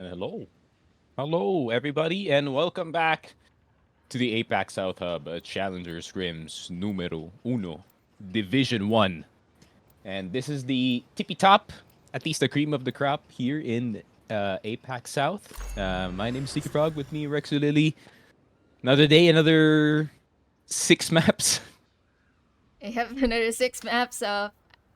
Hello. Hello, everybody, and welcome back to the Apac South Hub, Challenger Scrims numero uno, Division 1. And this is the tippy top, at least the cream of the crop here in Apac South. My name is Sticky Frog, with me, Rex Lily. Another day, another 6 maps. We have another 6 maps of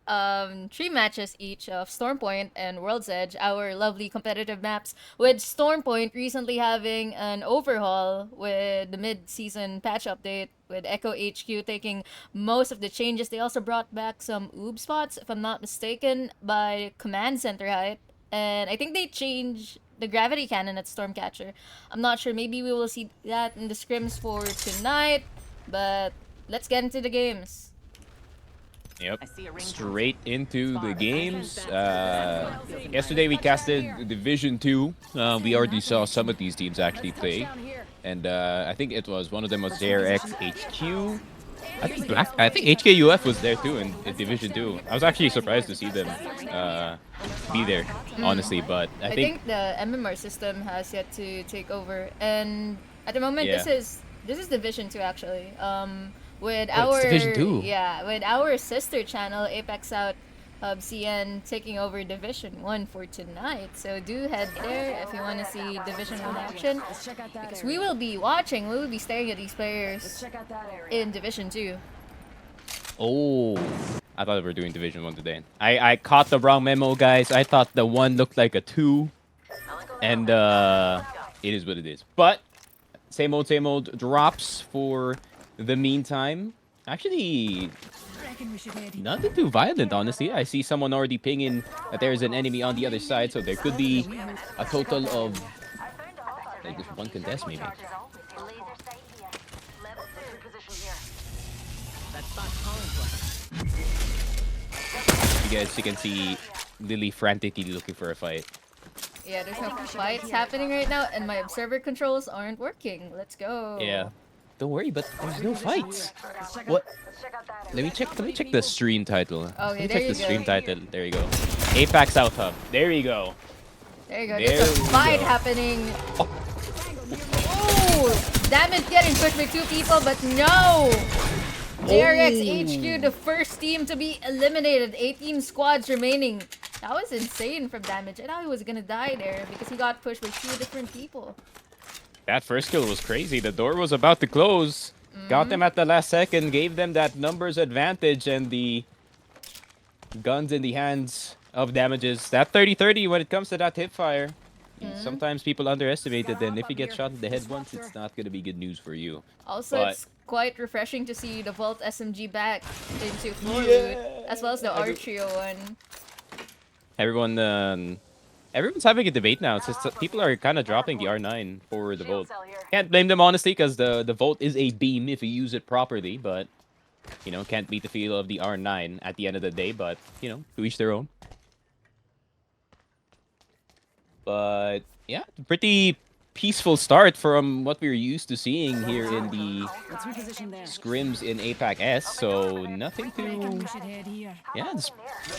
3 matches each of Stormpoint and World's Edge, our lovely competitive maps, with Stormpoint recently having an overhaul with the mid-season patch update, with Echo HQ taking most of the changes. They also brought back some oob spots, if I'm not mistaken, by Command Center height, and I think they changed the gravity cannon at Stormcatcher. I'm not sure, maybe we will see that in the scrims for tonight, but let's get into the games. Yep. Straight into the games. Yesterday we casted Division 2. We already saw some of these teams actually play. And I think it was one of them was JRX HQ. I think HKUF was there too in Division 2. I was actually surprised to see them be there, honestly. But I I think think the MMR system has yet to take over, and at the moment, yeah. this is Division 2 actually. With Oh, it's our Division 2. with our sister channel Apex Out Hub CN taking over Division 1 for tonight. So do head there if you want to see Division 1 action, because we will be watching. We will be staring at these players in Division 2. Oh, I thought we were doing Division 1 today. I caught the wrong memo, guys. I thought the 1 looked like a 2. And it is what it is. But same old drops for the meantime. Actually, nothing too violent, honestly. I see someone already pinging that there's an enemy on the other side, so there could be a total of like just one contest, maybe. You can see Lily frantically looking for a fight. Yeah, there's no fights happening right now, and my observer controls aren't working. Let's go. Yeah. Don't worry, but there's no fights. What? Let me check the stream title. Okay, Let me there check you the stream go. title. There you go. Apac South Hub. There you go. There you go. There There's a we fight go. happening. Oh, damage getting pushed by 2 people, but no. JRX HQ, the first team to be eliminated. 18 squads remaining. That was insane from damage. I thought he was gonna die there because he got pushed by 2 different people. That first kill was crazy. The door was about to close. Got them at the last second, gave them that numbers advantage, and the guns in the hands of damages. That 30-30 when it comes to that hip fire. Sometimes people underestimate it, and if you get shot in the head once, it's not going to be good news for you. Also, But it's quite refreshing to see the Vault SMG back into floor loot, yeah, as well as the Artrio one. everyone's having a debate now. It's just that people are kind of dropping the R9 for the Volt. Can't blame them, honestly, because the Volt is a beam if you use it properly, but can't beat the feel of the R9 at the end of the day. But to each their own. But yeah, pretty peaceful start from what we're used to seeing here in the scrims in APAC S. So nothing too. Yeah, it's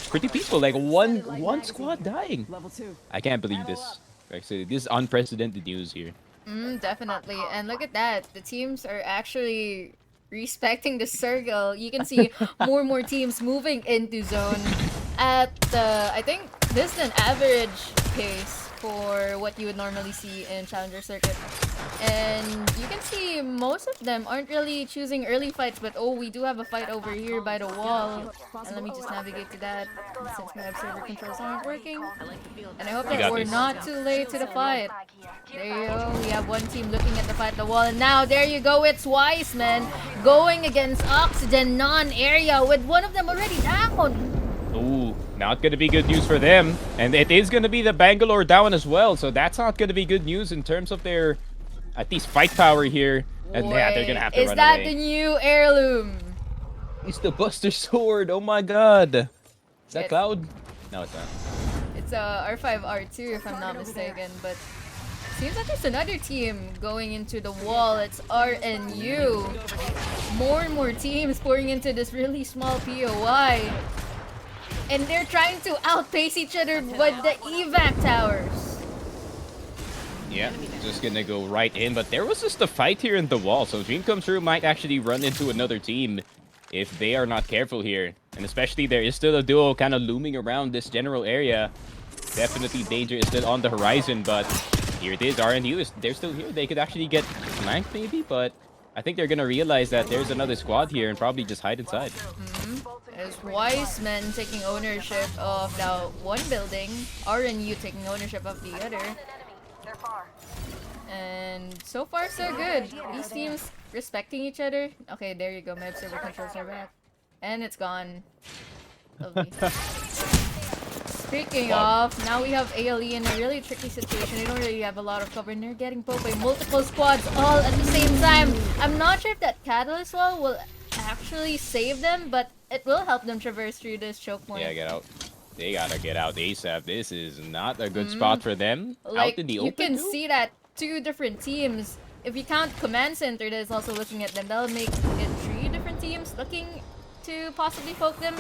pretty peaceful. Like one squad dying. I can't believe this. Actually, this is unprecedented news here. Definitely. And look at that. The teams are actually respecting the circle. You can see more and more teams moving into zone at I think this is an average pace for what you would normally see in Challenger Circuit. And you can see most of them aren't really choosing early fights, but oh, we do have a fight over here by the wall. And let me just navigate to that since my observer controls aren't working. And I hope that we're not too late to the fight. There you go. We have one team looking at the fight at the wall. And now, there you go. It's Wiseman going against Oxygen non-area with one of them already down. Ooh, not going to be good news for them. And it is going to be the Bangalore down as well. So that's not going to be good news in terms of their, at least, fight power here. And yeah, they're going to have to run away. Is that the new heirloom? It's the Buster Sword. Oh my god. Is that Cloud? No, it's not. It's R5, R2 if I'm not mistaken. But seems like there's another team going into the wall. It's RNU. More and more teams pouring into this really small POI. And they're trying to outpace each other with the evac towers. Yeah, just gonna go right in. But there was just a fight here in the wall. So Dream Come True might actually run into another team if they are not careful here. And especially there is still a duo kind of looming around this general area. Definitely danger is still on the horizon, but here it is. RNU is they're still here. They could actually get flanked maybe, but I think they're gonna realize that there's another squad here and probably just hide inside. There's Wise Men taking ownership of the one building, RNU taking ownership of the other. And so far so good. These teams respecting each other. Okay, there you go. Med server controls are back. And it's gone. Lovely. Speaking of, now we have ALE in a really tricky situation. They don't really have a lot of cover and they're getting poked by multiple squads all at the same time. I'm not sure if that Catalyst wall will actually save them, but it will help them traverse through this choke point. Yeah, get out. They gotta get out ASAP. This is not a good spot for them. Like, out in the you open, can too? see that two different teams. If you count Command Center that is also looking at them, that'll make it 3 different teams looking to possibly poke them.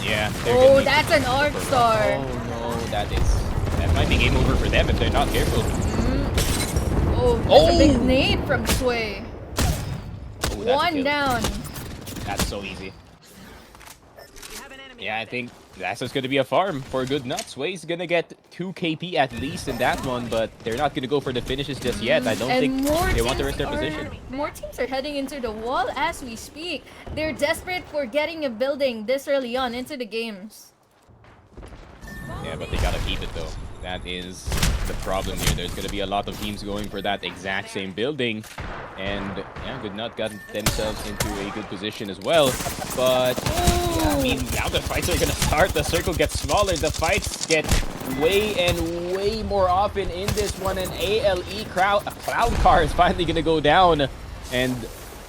Yeah. Oh, that's an Arc Star. Oh no, that might be game over for them if they're not careful. Oh, that's a big nade from Sway. Oh, that's a One kill. down. That's so easy. Yeah, I think that's just gonna be a farm for good nuts. Sway's gonna get 2 KP at least in that one, but they're not gonna go for the finishes just yet. I don't think they want to risk their position. More teams are heading into the wall as we speak. They're desperate for getting a building this early on into the games. Yeah, but they gotta keep it though. That is the problem here. There's gonna be a lot of teams going for that exact same building. And yeah, Good Nut got themselves into a good position as well. But yeah, I mean, now the fights are gonna start. The circle gets smaller. The fights get way and way more often in this one. And Cloud Car is finally gonna go down. And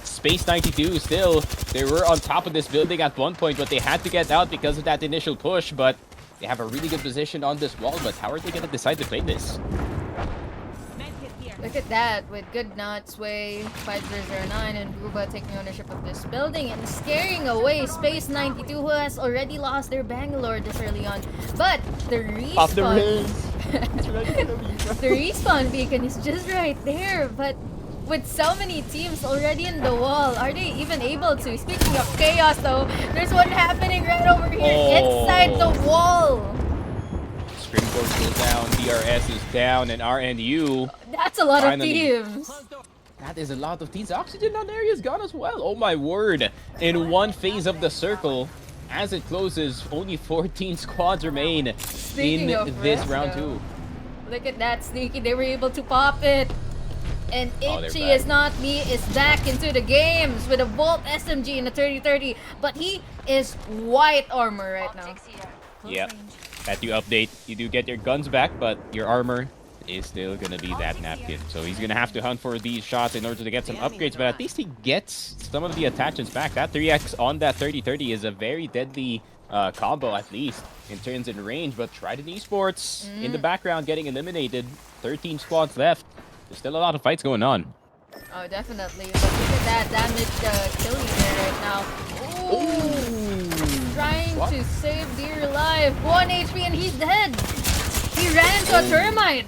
Space 92 still, they were on top of this building at one point, but they had to get out because of that initial push. But they have a really good position on this wall, but how are they gonna decide to play this? Look at that, with Good Nuts, Way, 5009, and Gruba taking ownership of this building and scaring away Space 92, who has already lost their Bangalore this early on. But the respawn, the respawn beacon is just right there. But with so many teams already in the wall, are they even able to? Speaking of chaos, though, there's one happening right over here inside the wall. Scrim Force goes down, DRS is down, and RNU. That's a lot finally, of teams. That is a lot of teams. Oxygen on area is gone as well. Oh my word. In one phase of the circle, as it closes, only 14 squads remain in this round 2. Look at that, Sneaky. They were able to pop it. And Itchy is not me is back into the games with a Volt SMG in the 30-30. But he is white armor right now. Yep. That you update, you do get your guns back, but your armor is still gonna be that napkin. So he's gonna have to hunt for these shots in order to get some upgrades, but at least he gets some of the attachments back. That 3x on that 30-30 is a very deadly combo, at least in terms and range. But Trident Esports in the background getting eliminated. 13 squads left. There's still a lot of fights going on. Oh, definitely. But look at that damage kill leader right now. Ooh. Trying to save dear life. 1 HP and he's dead. He ran into a termite.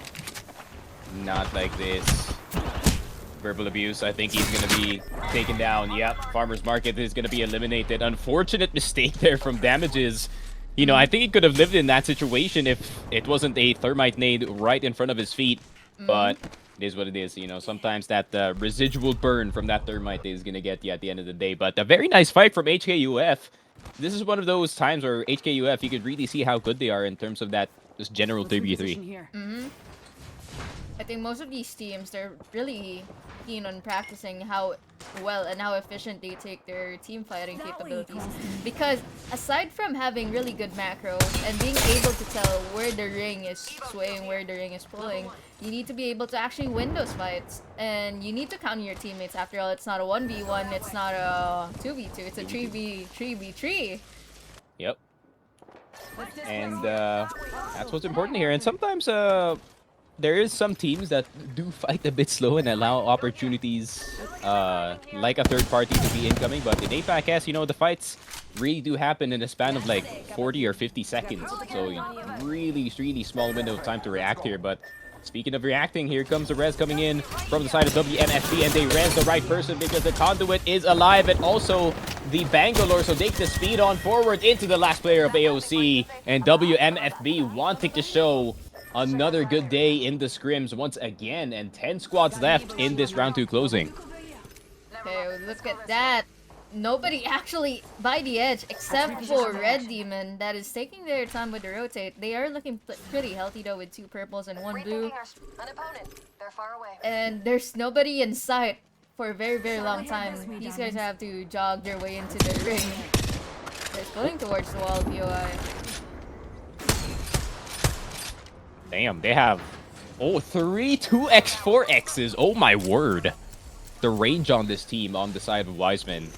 Not like this. Verbal abuse. I think he's going to be taken down. Yep. Farmer's Market is going to be eliminated. Unfortunate mistake there from Damages. You know, I think he could have lived in that situation if it wasn't a thermite nade right in front of his feet. But it is what it is. You know, sometimes that residual burn from that thermite is going to get you at the end of the day. But a very nice fight from HKUF. This is one of those times where HKUF, you could really see how good they are in terms of that just general 3v3. I think most of these teams, they're really keen on practicing how well and how efficient they take their team fighting capabilities. Because aside from having really good macro and being able to tell where the ring is swaying, where the ring is pulling, you need to be able to actually win those fights. And you need to count on your teammates. After all, it's not a 1v1, it's not a 2v2, it's a 3v3. Yep. And that's what's important here. And sometimes there is some teams that do fight a bit slow and allow opportunities like a third party to be incoming. But in Apac S, you know, the fights really do happen in a span of like 40 or 50 seconds. So really small window of time to react here. But speaking of reacting, here comes the res coming in from the side of WMFB, and they res the right person because the conduit is alive, and also the Bangalore, so they can speed on forward into the last player of AOC, and WMFB wanting to show another good day in the scrims once again, and 10 squads left in this round 2 closing. Okay, look at that. Nobody actually by the edge except for Red Demon that is taking their time with the rotate. They are looking pretty healthy though with 2 purples and 1 blue. And there's nobody in sight for a very long time. These guys have to jog their way into the ring. They're going towards the wall, POI. Damn, they have 3 2x 4x's. Oh my word. The range on this team on the side of Wiseman.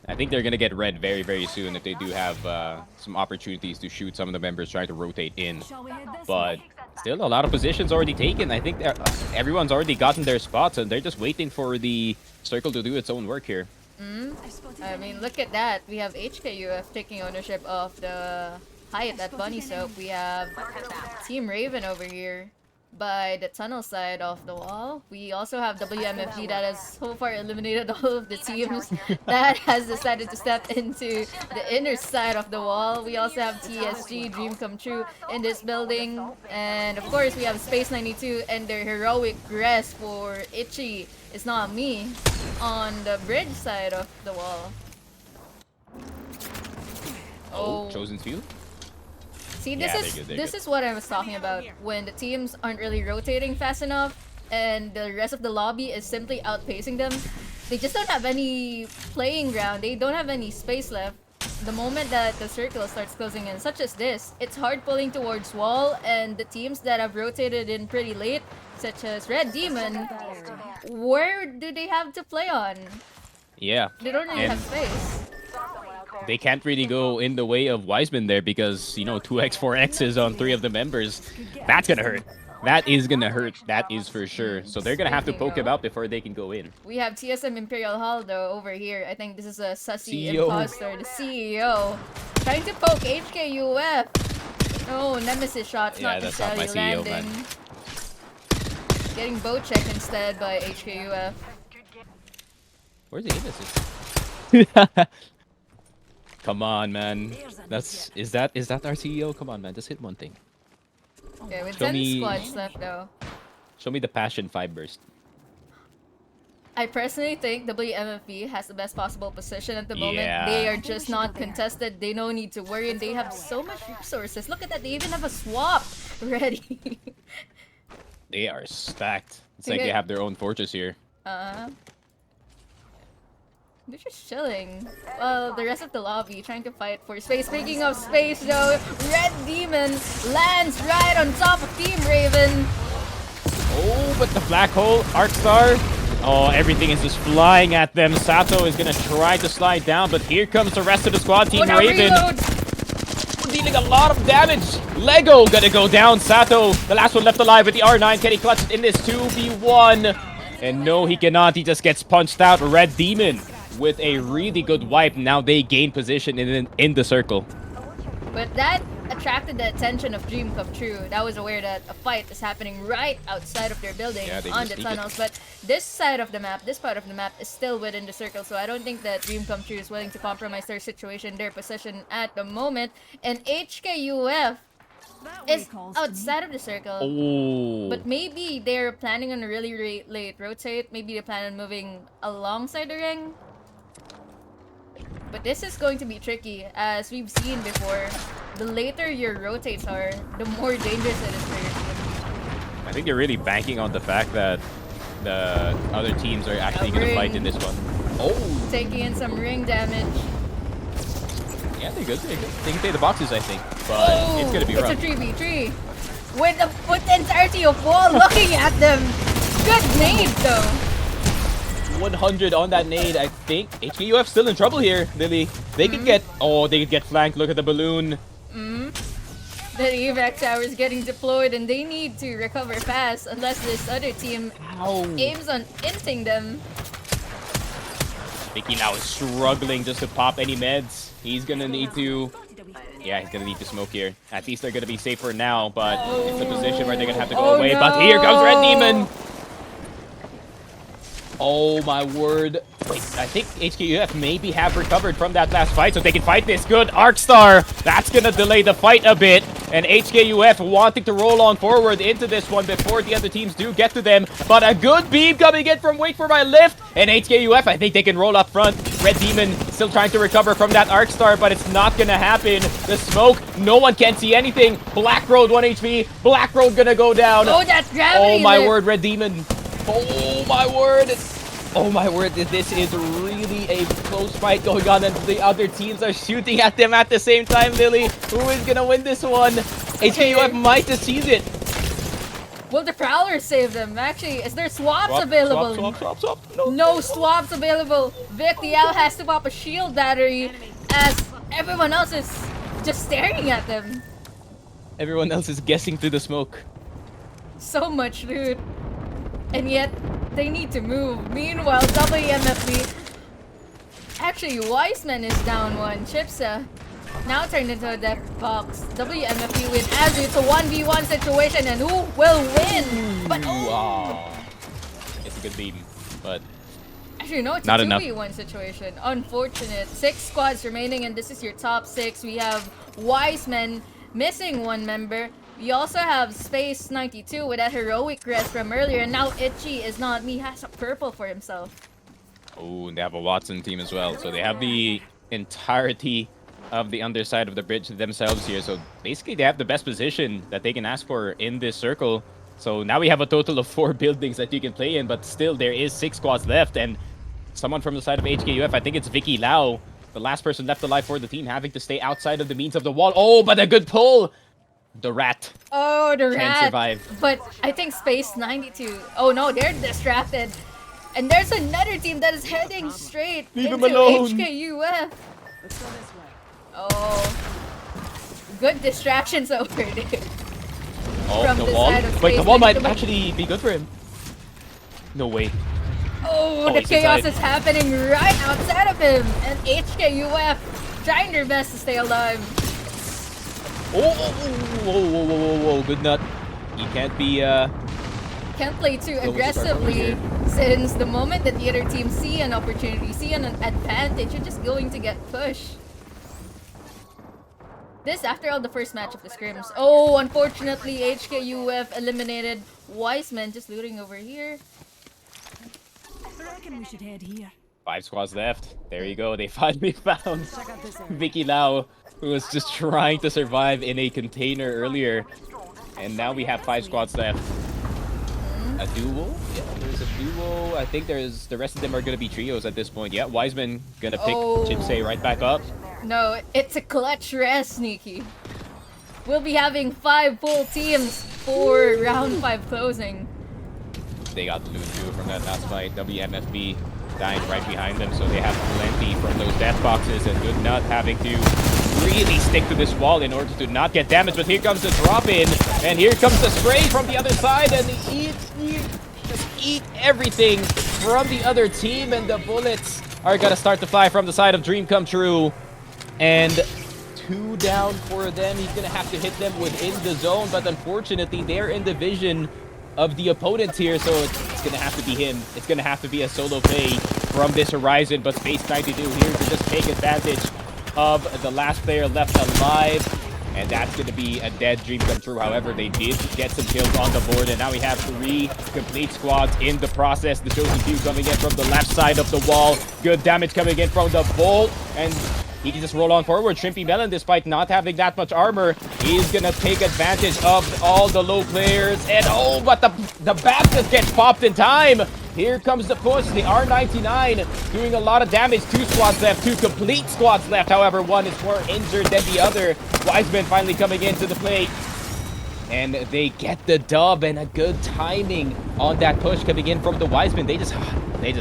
I think they're going to get red very soon if they do have some opportunities to shoot some of the members trying to rotate in. But still, a lot of positions already taken. I think everyone's already gotten their spots, and they're just waiting for the circle to do its own work here. I mean, look at that. We have HKUF taking ownership of the height at Bunny Soap. We have Team Raven over here by the tunnel side of the wall. We also have WMFG that has so far eliminated all of the teams that has decided to step into the inner side of the wall. We also have TSG, Dream Come True in this building. And of course we have Space 92 and their heroic res for Itchy, It's Not Me, on the bridge side of the wall. Oh, Chosen's View? See, this is what I was talking about. When the teams aren't really rotating fast enough and the rest of the lobby is simply outpacing them, they just don't have any playing ground. They don't have any space left. The moment that the circle starts closing in, such as this, it's hard pulling towards wall, and the teams that have rotated in pretty late, such as Red Demon, where do they have to play on? Yeah. They don't really have space. They can't really go in the way of Wiseman there because, you know, 2x, 4x's on 3 of the members. That's gonna hurt. That is gonna hurt. That is for sure. So they're gonna have to poke him out before they can go in. We have TSM Imperial Hall though over here. I think this is a sussy imposter, the CEO, trying to poke HKUF. No, Nemesis shots not necessarily landing. Man. Getting bow checked instead by HKUF. Where's the Nemesis? Come on, man. Is that our CEO? Come on, man. Just hit one thing. Okay, with 10 squads left though. Show me the passion 5 burst. I personally think WMFB has the best possible position at the moment. They are just not contested. They don't need to worry, and they have so much resources. Look at that. They even have a swap ready. They are stacked. It's like they have their own fortress here. They're just chilling. Well, the rest of the lobby trying to fight for space. Speaking of space though, Red Demon lands right on top of Team Raven. Oh, but the black hole, Arcstar. Oh, everything is just flying at them. Sato is gonna try to slide down, but here comes the rest of the squad. Team Raven dealing a lot of damage. Lego gonna go down. Sato, the last one left alive with the R9. Can he clutch it in this 2v1? And no, he cannot. He just gets punched out. Red Demon with a really good wipe. Now they gain position in the circle. But that attracted the attention of Dream Come True. That was aware that a fight is happening right outside of their building on the tunnels. But this side of the map, this part of the map is still within the circle. So I don't think that Dream Come True is willing to compromise their situation, their position at the moment. And HKUF is outside of the circle. Oh. But maybe they're planning on a really late rotate. Maybe they plan on moving alongside the ring. But this is going to be tricky, as we've seen before. The later your rotates are, the more dangerous it is for your team. I think they're really banking on the fact that the other teams are actually going to fight in this one. Oh! Taking in some ring damage. Yeah, they're good. They can play the boxes, I think. But it's going to be rough. It's a 3v3. With the entirety of wall looking at them. Good nade, though. 100 on that nade. I think HKUF still in trouble here, Lily. They could get... Oh, they could get flanked. Look at the balloon. The evac tower is getting deployed and they need to recover fast unless this other team aims on inting them. Vicky now is struggling just to pop any meds. He's gonna need to... Yeah, he's gonna need to smoke here. At least they're gonna be safer now, but it's a position where they're gonna have to go away. No. But here comes Red Demon! Oh my word. Wait, I think HKUF maybe have recovered from that last fight, so they can fight this. Good. Arcstar, that's gonna delay the fight a bit. And HKUF wanting to roll on forward into this one before the other teams do get to them. But a good beam coming in from Wait For My Lift. And HKUF, I think they can roll up front. Red Demon still trying to recover from that Arcstar, but it's not gonna happen. The smoke, no one can see anything. Black Road 1 HP. Black Road gonna go down. Oh, that gravity Oh my lift. word, Red Demon. Oh my word. Oh my word, this is really a close fight going on, and the other teams are shooting at them at the same time, Lily. Who is gonna win this one? HKUF might just seize it. Will the Prowler save them? Actually, is there swaps available? Swap. No swaps available. Vic the Owl has to pop a shield battery as everyone else is just staring at them. Everyone else is guessing through the smoke. So much loot. And yet, they need to move. Meanwhile, WMFB... Actually, Wiseman is down one. Chipsa now turned into a death box. WMFB win as it's a 1v1 situation, and who will win? But Wow. It's a good beam, but... Actually, no, it's Not a enough. 2v1 situation. Unfortunate. 6 squads remaining, and this is your top 6. We have Wiseman missing one member. We also have Space 92 with that heroic rest from earlier, and now Itchy is not me, has a purple for himself. Oh, and they have a Watson team as well, so they have the entirety of the underside of the bridge themselves here. So basically, they have the best position that they can ask for in this circle. So now we have a total of 4 buildings that you can play in, but still there is 6 squads left, and someone from the side of HKUF, I think it's Vicky Lau, the last person left alive for the team, having to stay outside of the means of the wall. Oh, but a good pull! The rat. Oh, the Can rat. survive. But I think Space 92. Oh no, they're distracted. And there's another team that is heading straight Leave into him alone. HKUF. Oh. Good distractions over there. Oh, From the the wall. side of Wait, the Space wall might 92. actually be good for him. No way. Oh, the he's chaos inside. is happening right outside of him. And HKUF trying their best to stay alive. Whoa, good nut. You can't be, Can't play too Global aggressively, Superpower here. since the moment that the other team see an opportunity, see an advantage, you're just going to get pushed. This after all the first match of the scrims. Oh, unfortunately, HKUF eliminated Wiseman, just looting over here. I reckon we should head here. 5 squads left. There you go. They finally found Vicky Lau, who was just trying to survive in a container earlier. And now we have 5 squads left. A duo? Yeah, there's a duo. I think there's the rest of them are gonna be trios at this point. Yeah, Wiseman gonna pick Oh. Chipsay right back up. No, it's a clutch rest, Sneaky. We'll be having 5 full teams for round 5 closing. They got the loot too from that last fight. WMFB dying right behind them, so they have plenty from those death boxes, and Good Nut having to really stick to this wall in order to not get damaged. But here comes the drop in, and here comes the spray from the other side, and just eat everything from the other team, and the bullets are gonna start to fly from the side of Dream Come True. And 2 down for them. He's gonna have to hit them within the zone, but unfortunately they're in the vision of the opponents here, so it's gonna have to be him. It's gonna have to be a solo play from this Horizon, but Space 92 here to just take advantage of the last player left alive, and that's gonna be a dead Dream Come True. However, they did get some kills on the board, and now we have 3 complete squads in the process. The Chosen Few coming in from the left side of the wall. Good damage coming in from the Bolt, and he can just roll on forward. Shrimpy Melon, despite not having that much armor, he's gonna take advantage of all the low players. And oh, but the Baptist gets popped in time. Here comes the push. The R99 doing a lot of damage. 2 squads left, 2 complete squads left. However, one is more injured than the other. Wiseman finally coming into the play. And they get the dub, and a good timing on that push coming in from the Wiseman. They just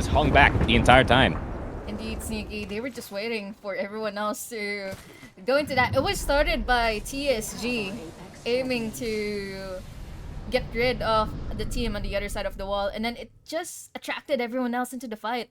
hung back the entire time. Indeed, Sneaky. They were just waiting for everyone else to go into that. It was started by TSG. aiming to get rid of the team on the other side of the wall, and then it just attracted everyone else into the fight.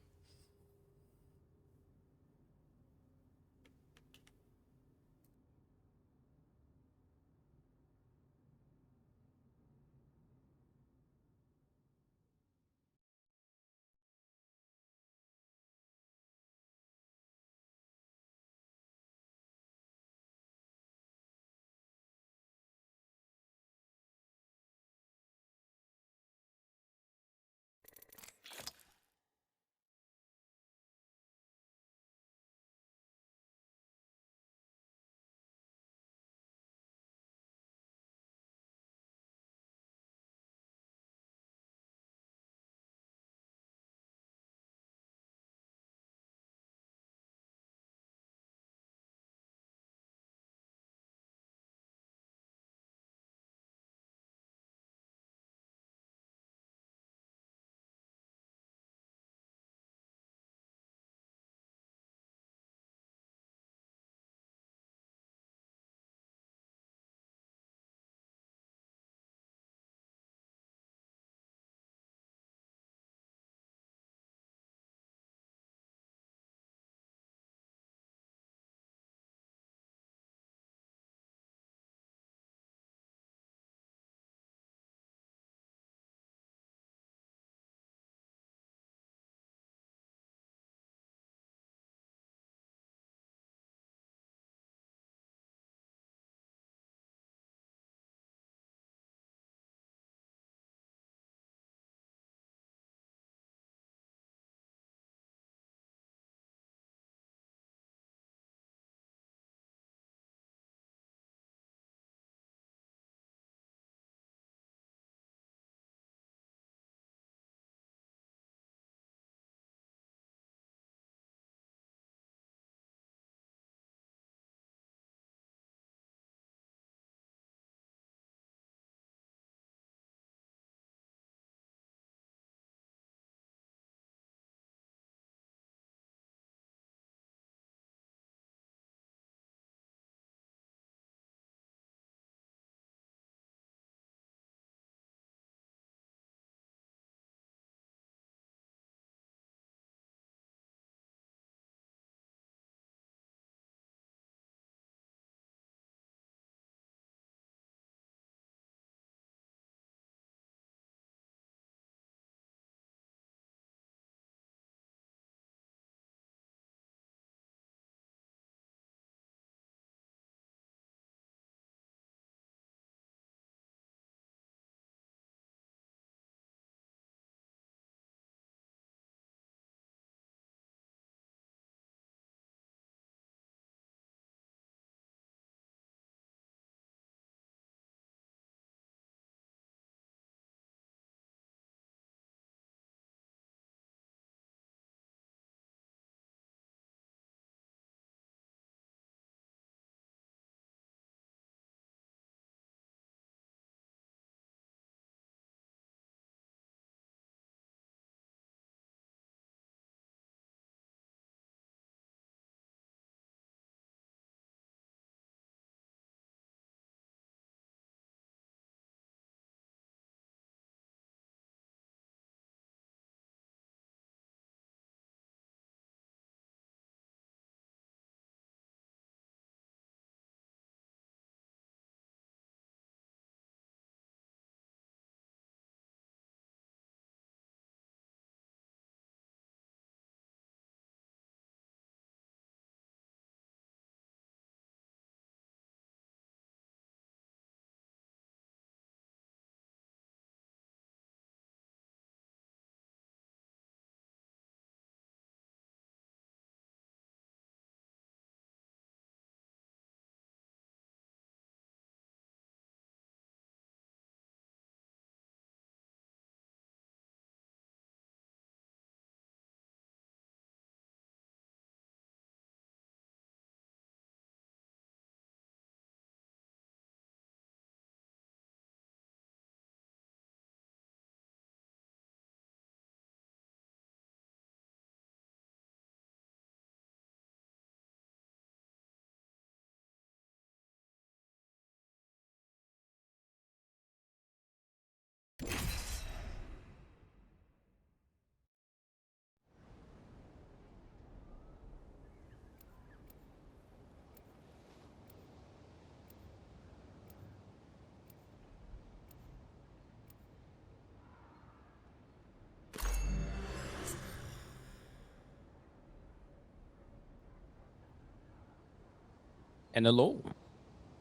And hello,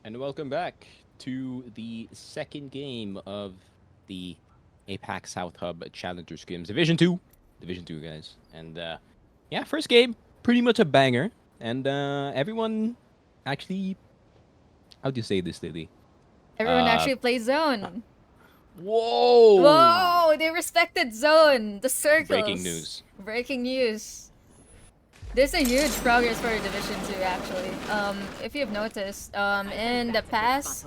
and welcome back to the second game of the Apac South Hub Challenger Scrims Division 2, guys. And yeah, first game, pretty much a banger. And everyone actually, how do you say this, Lily? Everyone Uh, actually plays zone. Whoa! Whoa! They respected zone. The circles. Breaking news. Breaking news. This is a huge progress for Division 2, actually. If you've noticed, in the past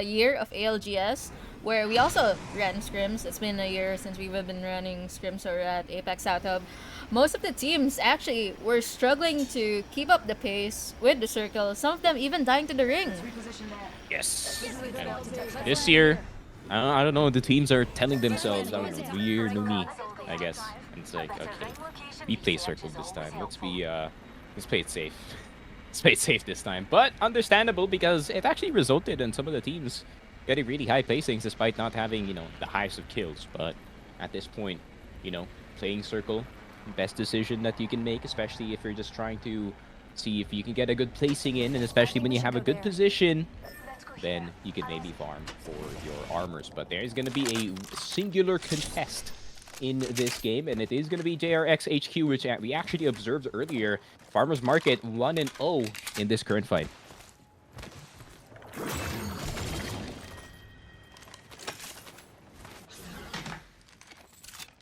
year of ALGS, where we also ran scrims, it's been a year since we've been running scrims or at Apex South Hub, most of the teams actually were struggling to keep up the pace with the circle, some of them even dying to the ring. Yes. And this year, I don't know, the teams are telling themselves, I don't know, we're new me, I guess. And it's like, okay, we play circle this time. Let's play it safe. Let's play it safe this time. But understandable because it actually resulted in some of the teams getting really high placings despite not having, the highest of kills. But at this point, playing circle, best decision that you can make, especially if you're just trying to see if you can get a good placing in, and especially when you have a good position, then you can maybe farm for your armors. But there is going to be a singular contest in this game, and it is going to be JRX HQ, which we actually observed earlier. Farmers Market 1-0 in this current fight.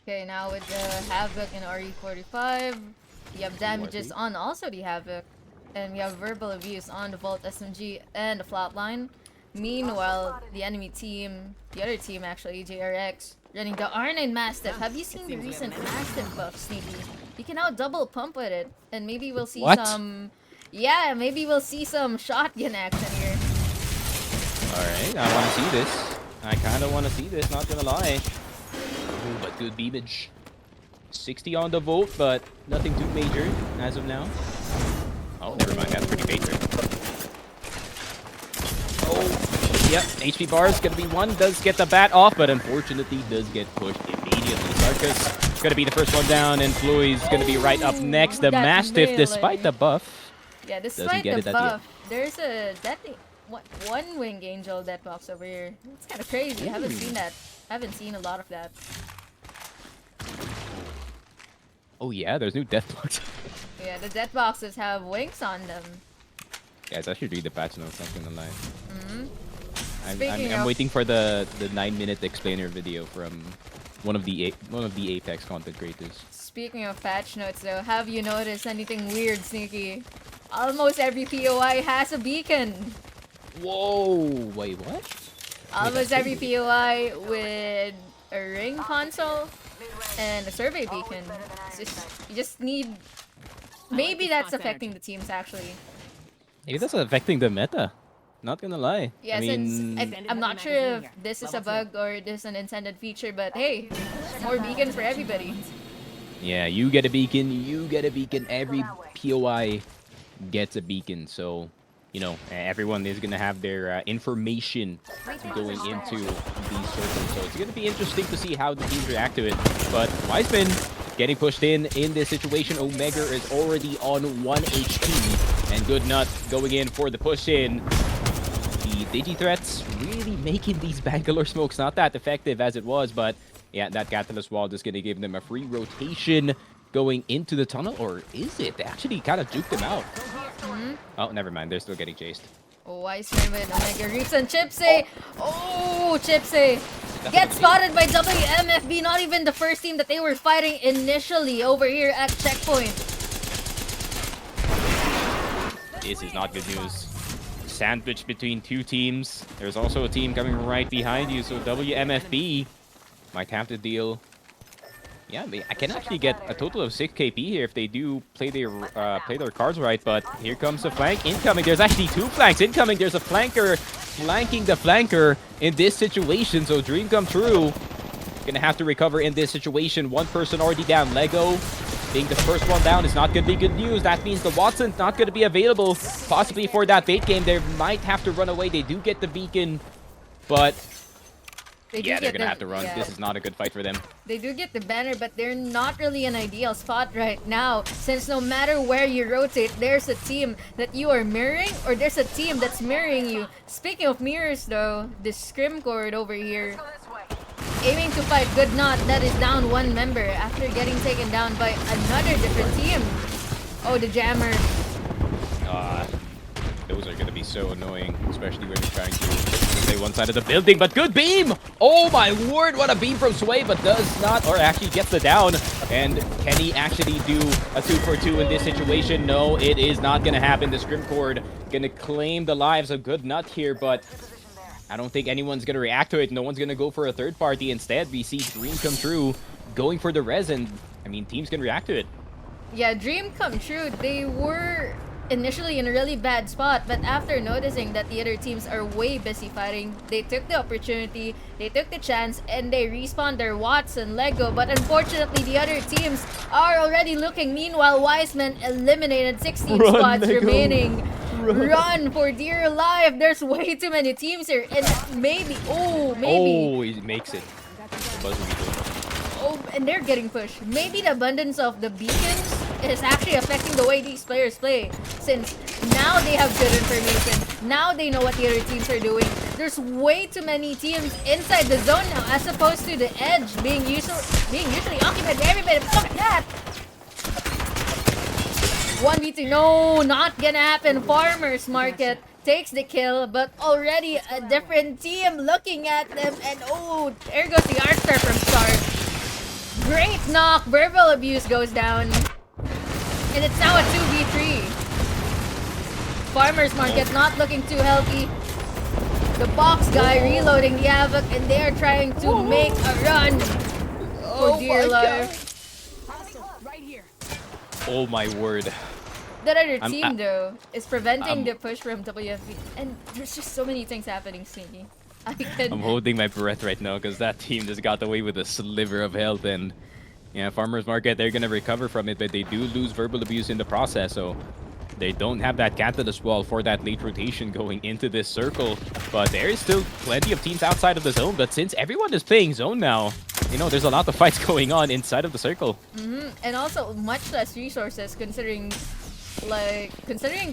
Okay, now with the Havoc and RE45, you have damages on also the Havoc, and we have verbal abuse on the Vault SMG and the Flatline. Meanwhile, the enemy team, the other team actually, JRX, running the R9 Mastiff. Have you seen the recent Mastiff buff, Sneaky? You can now double pump with it, and maybe we'll see some... Yeah, maybe we'll see some shotgun action here. Alright, I want to see this. I kind of want to see this, not gonna lie. Ooh, but good beamage. 60 on the Volt, but nothing too major as of now. Oh, never mind, that's pretty major. Oh, yep, HP bar is gonna be one. Does get the bat off, but unfortunately does get pushed immediately. Sarkis gonna be the first one down, and Floyd's gonna be right up next. The Mastiff, despite the buff, yeah, despite the buff, there's a one wing angel death box over here. It's kind of crazy. I haven't seen that. I haven't seen a lot of that. Oh yeah, there's new death boxes. Yeah, the death boxes have wings on them. Guys, I should read the patch notes, not gonna lie. Mm-hmm. I'm waiting for the 9-minute explainer video from one of the Apex content creators. Speaking of patch notes though, have you noticed anything weird, Sneaky? Almost every POI has a beacon. Whoa, wait, what? Almost every POI with a ring console and a survey beacon. You just need... Maybe that's affecting the teams actually. Maybe that's affecting the meta. Not gonna lie. Yeah, I'm not sure if this is a bug or this is an intended feature, but hey, more beacons for everybody. Yeah, you get a beacon, every POI gets a beacon, so, everyone is gonna have their information going into these circles, so it's gonna be interesting to see how the teams react to it. But Wiseman getting pushed in this situation. Omega is already on 1 HP, and Good Nut going in for the push in. The Digi-threats really making these Bangalore smokes not that effective as it was, but yeah, that Catalyst Wall is going to give them a free rotation going into the tunnel, or is it? They actually kind of juked them out. Oh, never mind. They're still getting chased. Oh, Wiseman with Omega Roots and Chipsy. Oh, Chipsy gets spotted by WMFB. Not even the first team that they were fighting initially over here at Checkpoint. This is not good news. Sandwich between two teams. There's also a team coming right behind you, so WMFB might have to deal. Yeah, I can actually get a total of 6 KP here if they do play their cards right, but here comes the flank incoming. There's actually 2 flanks incoming. There's a flanker flanking the flanker in this situation, so dream come true. Gonna have to recover in this situation. One person already down. Lego being the first one down is not gonna be good news. That means the Watson's not gonna be available possibly for that bait game. They might have to run away. They do get the beacon, but They do Yeah, they're get gonna the- have to run. yeah. This is not a good fight for them. They do get the banner, but they're not really an ideal spot right now. Since no matter where you rotate, there's a team that you are mirroring, or there's a team that's mirroring you. Speaking of mirrors, though, the scrim cord over here, aiming to fight Good Knot, that is down one member after getting taken down by another different team. Oh, the jammer. Those are gonna be so annoying, especially when you're trying to stay one side of the building. But good beam! Oh my word, what a beam from Sway, but does not, or actually gets the down. And can he actually do a 2-for-2 in this situation? No, it is not gonna happen. The scrim cord gonna claim the lives of Good Nut here, but I don't think anyone's gonna react to it. No one's gonna go for a third party. Instead, we see Dream come true, going for the res, and I mean, teams can react to it. Yeah, dream come true. They were initially in a really bad spot, but after noticing that the other teams are way busy fighting, they took the opportunity, they took the chance, and they respawned their Watts and Lego. But unfortunately, the other teams are already looking. Meanwhile, Wiseman eliminated 16 Run, squads Lego. remaining. Run for dear life. There's way too many teams here, and maybe, Oh, he makes it. The buzzer beater. oh, and they're getting pushed. Maybe the abundance of the beacons is actually affecting the way these players play, since now they have good information. Now they know what the other teams are doing. There's way too many teams inside the zone now, as opposed to the edge being usually occupied by everybody. But look at that! 1v2, no, not gonna happen. Farmers Market takes the kill, but already a different team looking at them, and oh, there goes the Archer from start. Great knock, verbal abuse goes down. And it's now a 2v3. Farmers Market not looking too healthy. The box guy reloading the Havoc, and they are trying to make a run. Oh dear life. Right here. Oh my word. That other I'm- team, though, is preventing I'm- the push from WFB. And there's just so many things happening, Sneaky. I could... I'm holding my breath right now because that team just got away with a sliver of health, and yeah, Farmers Market, they're gonna recover from it, but they do lose verbal abuse in the process, so they don't have that catalyst wall for that late rotation going into this circle. But there is still plenty of teams outside of the zone, but since everyone is playing zone now, you know, there's a lot of fights going on inside of the circle. And also much less resources, considering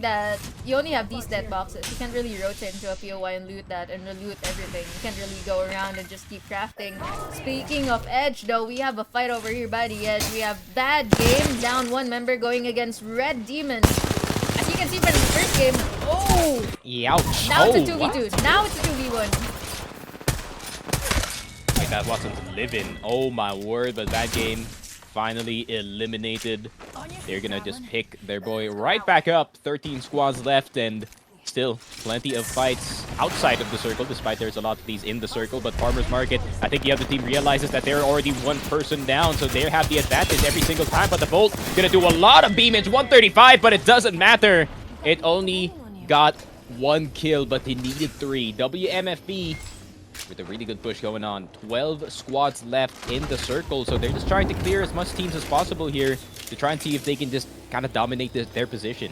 that you only have these dead boxes. You can't really rotate into a POI and loot that and loot everything. You can't really go around and just keep crafting. Speaking of edge, though, we have a fight over here by the edge. We have Bad Game, down one member, going against Red Demon. As you can see from the first game, oh! Ouch. Now it's a Oh, 2v2. what? Now it's a 2v1. Like that wasn't living. Oh my word, but that game finally eliminated. They're gonna just pick their boy right back up. 13 squads left, and still plenty of fights outside of the circle, despite there's a lot of these in the circle. But Farmers Market, I think the other team realizes that they're already one person down, so they have the advantage every single time. But the Bolt gonna do a lot of beam. It's 135, but it doesn't matter. It only got one kill, but they needed 3. WMFB with a really good push going on. 12 squads left in the circle, so they're just trying to clear as much teams as possible here to try and see if they can just kind of dominate their position.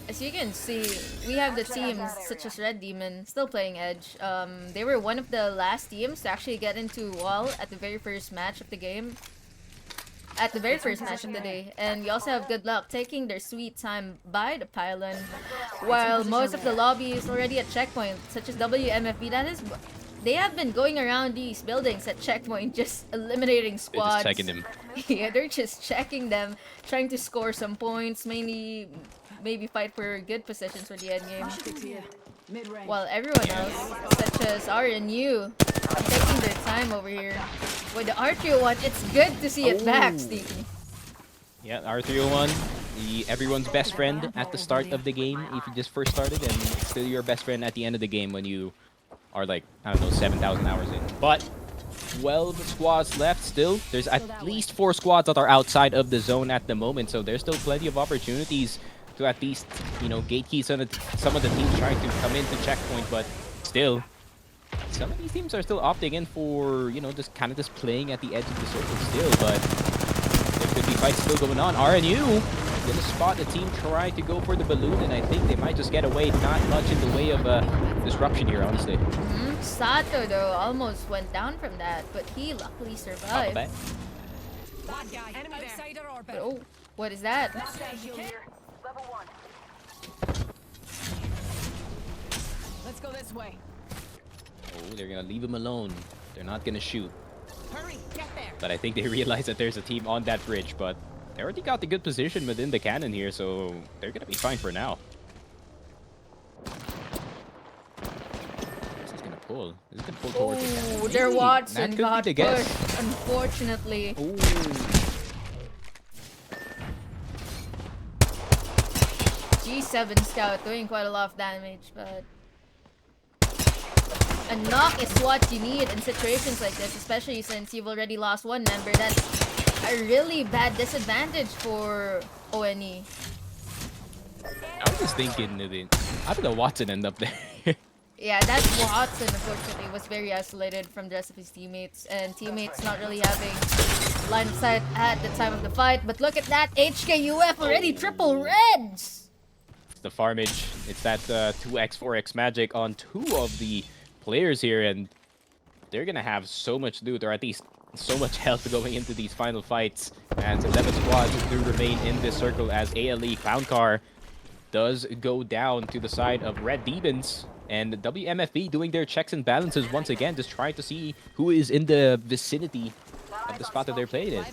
As you can see, we have the teams such as Red Demon still playing Edge. They were one of the last teams to actually get into wall at the very first match of the game. At the very first match of the day. And we also have Good Luck taking their sweet time by the pylon, while most of the lobby is already at checkpoint, such as WMFB. That is, they have been going around these buildings at checkpoint, just eliminating They're squads. just checking them. Yeah, they're just checking them, trying to score some points, mainly maybe fight for good positions for the end game. Mid-range. While everyone else, such as RNU, taking their time over here. With the R301, it's good to see it back, Oh. Stevie. Yeah, R301, everyone's best friend at the start of the game if you just first started, and still your best friend at the end of the game when you are like, I don't know, 7,000 hours in. But 12 squads left still. There's at least 4 squads that are outside of the zone at the moment, so there's still plenty of opportunities to at least, you know, gatekeep some of the teams trying to come into checkpoint, but still, some of these teams are still opting in for, you know, just kind of just playing at the edge of the circle still, but there could be fights still going on. RNU gonna spot the team try to go for the balloon, and I think they might just get away. Not much in the way of disruption here, honestly. Sato though almost went down from that, but he luckily survived. Bad Guy. Enemy outside our orbit. Oh, what is that? Let's go this way. Oh, they're gonna leave him alone. They're not gonna shoot. Hurry, get there. But I think they realize that there's a team on that bridge, but they already got the good position within the cannon here, so they're gonna be fine for now. This is gonna pull. This is gonna pull towards the cannon. Oh, their Watson That could got be the guess. pushed, unfortunately. Ooh. G7 Scout doing quite a lot of damage, but a knock is what you need in situations like this, especially since you've already lost one member. That's a really bad disadvantage for ONE. I was just thinking, how did the Watson end up there? Yeah, that Watson unfortunately was very isolated from the rest of his teammates, and teammates not really having line of sight at the time of the fight. But look at that, HKUF already triple reds! It's the farmage. It's that 2x, 4x magic on two of the players here, and they're gonna have so much loot, or at least so much health going into these final fights. And 11 squads do remain in this circle as ALE Clown Car does go down to the side of Red Demons. And WMFB doing their checks and balances once again, just trying to see who is in the vicinity of the spot that they're playing in.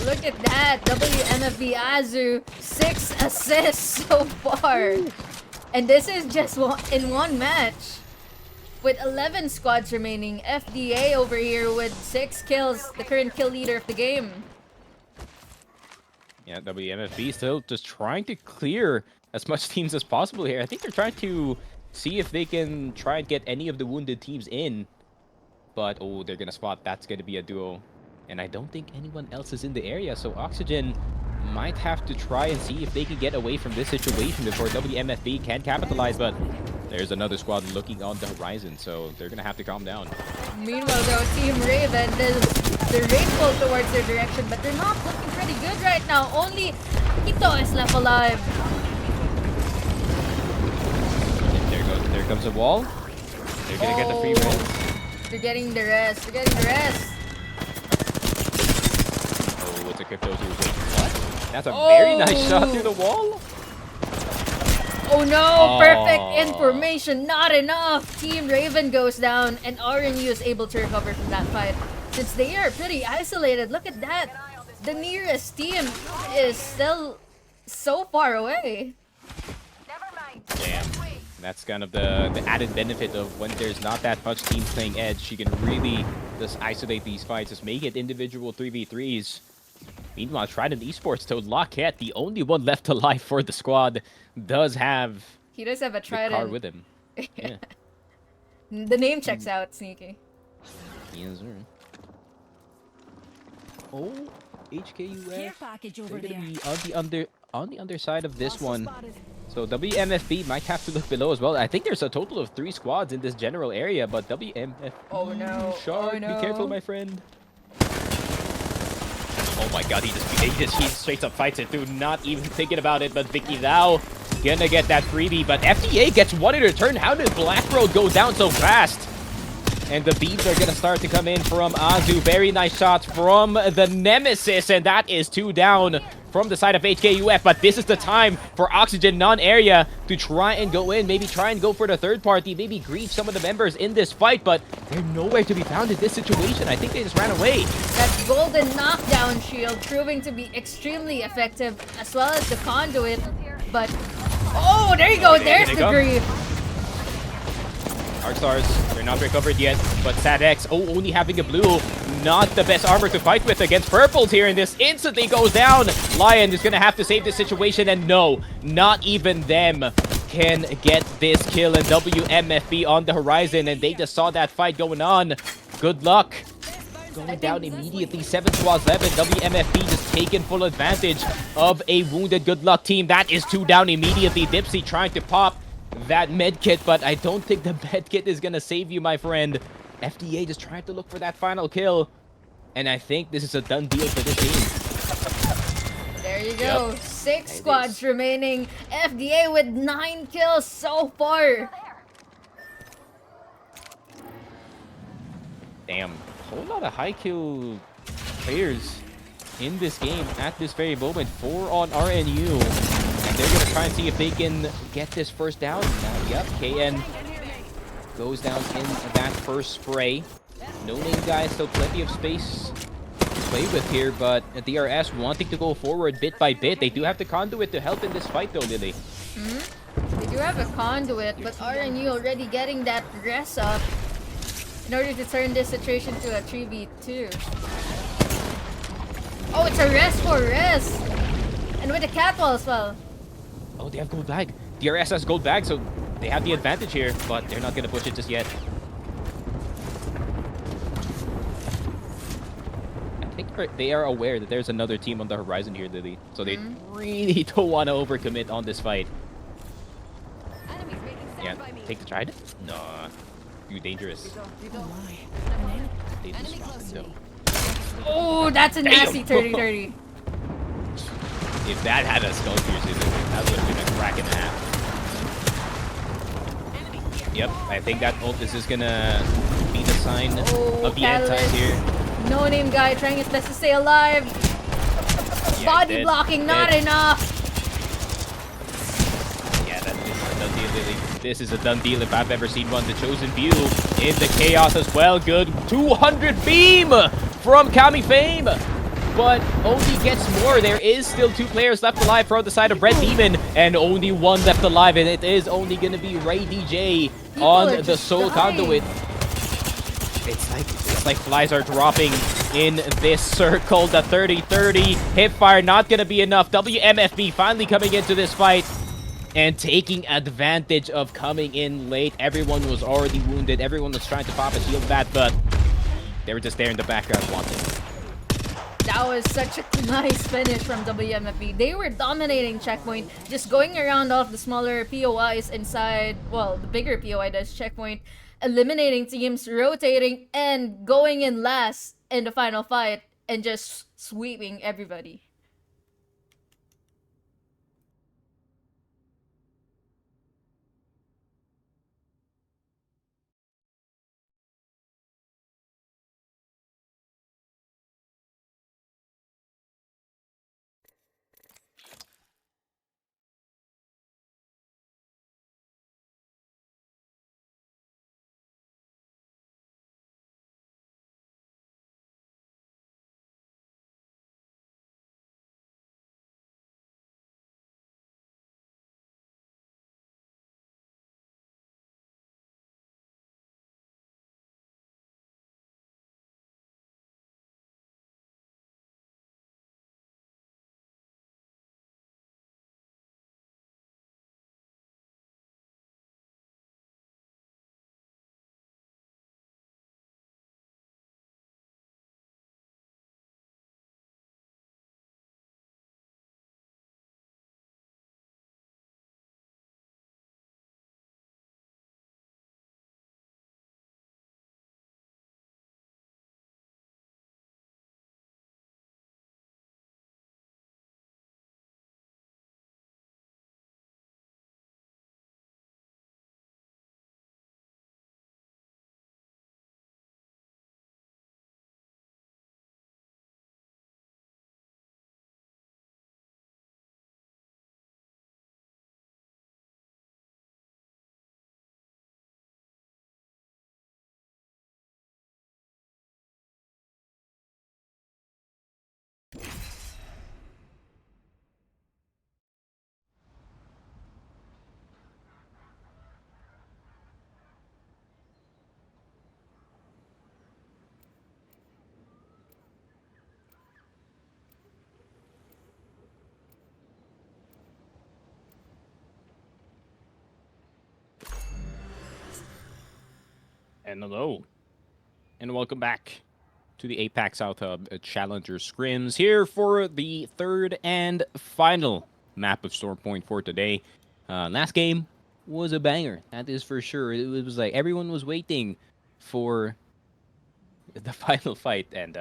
Look at that, WMFB Azu, 6 assists so far. And this is just in one match. With 11 squads remaining, FDA over here with 6 kills, the current kill leader of the game. Yeah, WMFB still just trying to clear as much teams as possible here. I think they're trying to see if they can try and get any of the wounded teams in. But, oh, they're going to spot. That's going to be a duo. And I don't think anyone else is in the area. So Oxygen might have to try and see if they can get away from this situation before WMFB can capitalize. But there's another squad looking on the horizon. So they're going to have to calm down. Meanwhile, though, Team Raven, they're rainfall towards their direction. But they're not looking pretty good right now. Only Ito is left alive. There comes a wall. They're gonna get the free win. They're getting the rest. They're getting the rest. Oh, it's a crypto too. What? That's a very nice shot through the wall. Oh no! Perfect information. Not enough. Team Raven goes down, and RNU is able to recover from that fight. Since they are pretty isolated, look at that. The nearest team is still so far away. Damn. That's kind of the added benefit of when there's not that much teams playing Edge. You can really just isolate these fights, just make it individual 3v3s. Meanwhile, Trident Esports, though, Lockett, the only one left alive for the squad, does have He does have a the Trident. car with him. Yeah. The name checks out, Sneaky. Yes, sir. Oh, HKUF. Care package over They're gonna there. be on the underside of this Hostile one. spotted. So WMFB might have to look below as well. I think there's a total of 3 squads in this general area, but WMFB... Oh no, Shark, oh no. be careful, my friend. Oh my god, he straight up fights it through, not even thinking about it, but Vicky Lau gonna get that freebie, but FDA gets one in return. How did Black Road go down so fast? And the beats are gonna start to come in from Azu. Very nice shots from the Nemesis, and that is 2 down from the side of HKUF. But this is the time for Oxygen non-area to try and go in, maybe try and go for the third party, maybe grieve some of the members in this fight, but they're nowhere to be found in this situation. I think they just ran away. That golden knockdown shield proving to be extremely effective, as well as the conduit. But oh, there you go. There's the grief. Arcstars, they're not recovered yet, but SADX, only having a blue, not the best armor to fight with against purples here, and this instantly goes down. Lion is gonna have to save this situation, and no, not even them can get this kill, and WMFB on the horizon, and they just saw that fight going on. Good luck. Going down immediately, 7 squads left, and WMFB just taking full advantage of a wounded Good Luck team. That is 2 down immediately. Dipsy trying to pop that medkit, but I don't think the medkit is gonna save you, my friend. FDA just trying to look for that final kill, and I think this is a done deal for this team. There you go. Yep. 6 squads remaining. FDA with 9 kills so far. Damn, whole lot of high kill players in this game at this very moment. 4 on RNU, and they're gonna try and see if they can get this first down. Yep, KN goes down in that first spray. No name guys, still plenty of space to play with here, but DRS wanting to go forward bit by bit. They do have the conduit to help in this fight though, Lily. They do have a conduit, but RNU already getting that res up in order to turn this situation to a 3v2. Oh, it's a res for res! And with the catwall as well. Oh, they have gold bag. DRS has gold bag, so they have the advantage here, but they're not gonna push it just yet. I think they are aware that there's another team on the horizon here, Lily. So they really don't want to overcommit on this fight. Yeah, take the trident? No, too dangerous. They just swap it, though. Oh, that's a nasty 30-30. If that had a skull piercer, that would have been a crack and a half. Yep, I think that ult is just gonna be the sign of the end times here. No name guy trying his best to stay alive. Yeah, Body blocking, not enough. Yeah, that is a done deal, Lily. This is a done deal if I've ever seen one. The Chosen Few in the chaos as well. Good 200 beam from Kami Fame. But only gets more. There is still 2 players left alive from the side of Red Demon, and only 1 left alive, and it is only gonna be Ray DJ on the Soul Conduit. It's like flies are dropping in this circle. The 30-30 hipfire not gonna be enough. WMFB finally coming into this fight and taking advantage of coming in late. Everyone was already wounded. Everyone was trying to pop a shield bat, but they were just there in the background watching. That was such a nice finish from WMFB. They were dominating checkpoint, just going around all of the smaller POIs inside, well, the bigger POI does checkpoint, eliminating teams, rotating, and going in last in the final fight, and just sweeping everybody. And hello, and welcome back to the Apac South Hub Challenger Scrims, here for the 3rd and final map of Stormpoint for today. Last game was a banger, that is for sure. It was like everyone was waiting for the final fight, and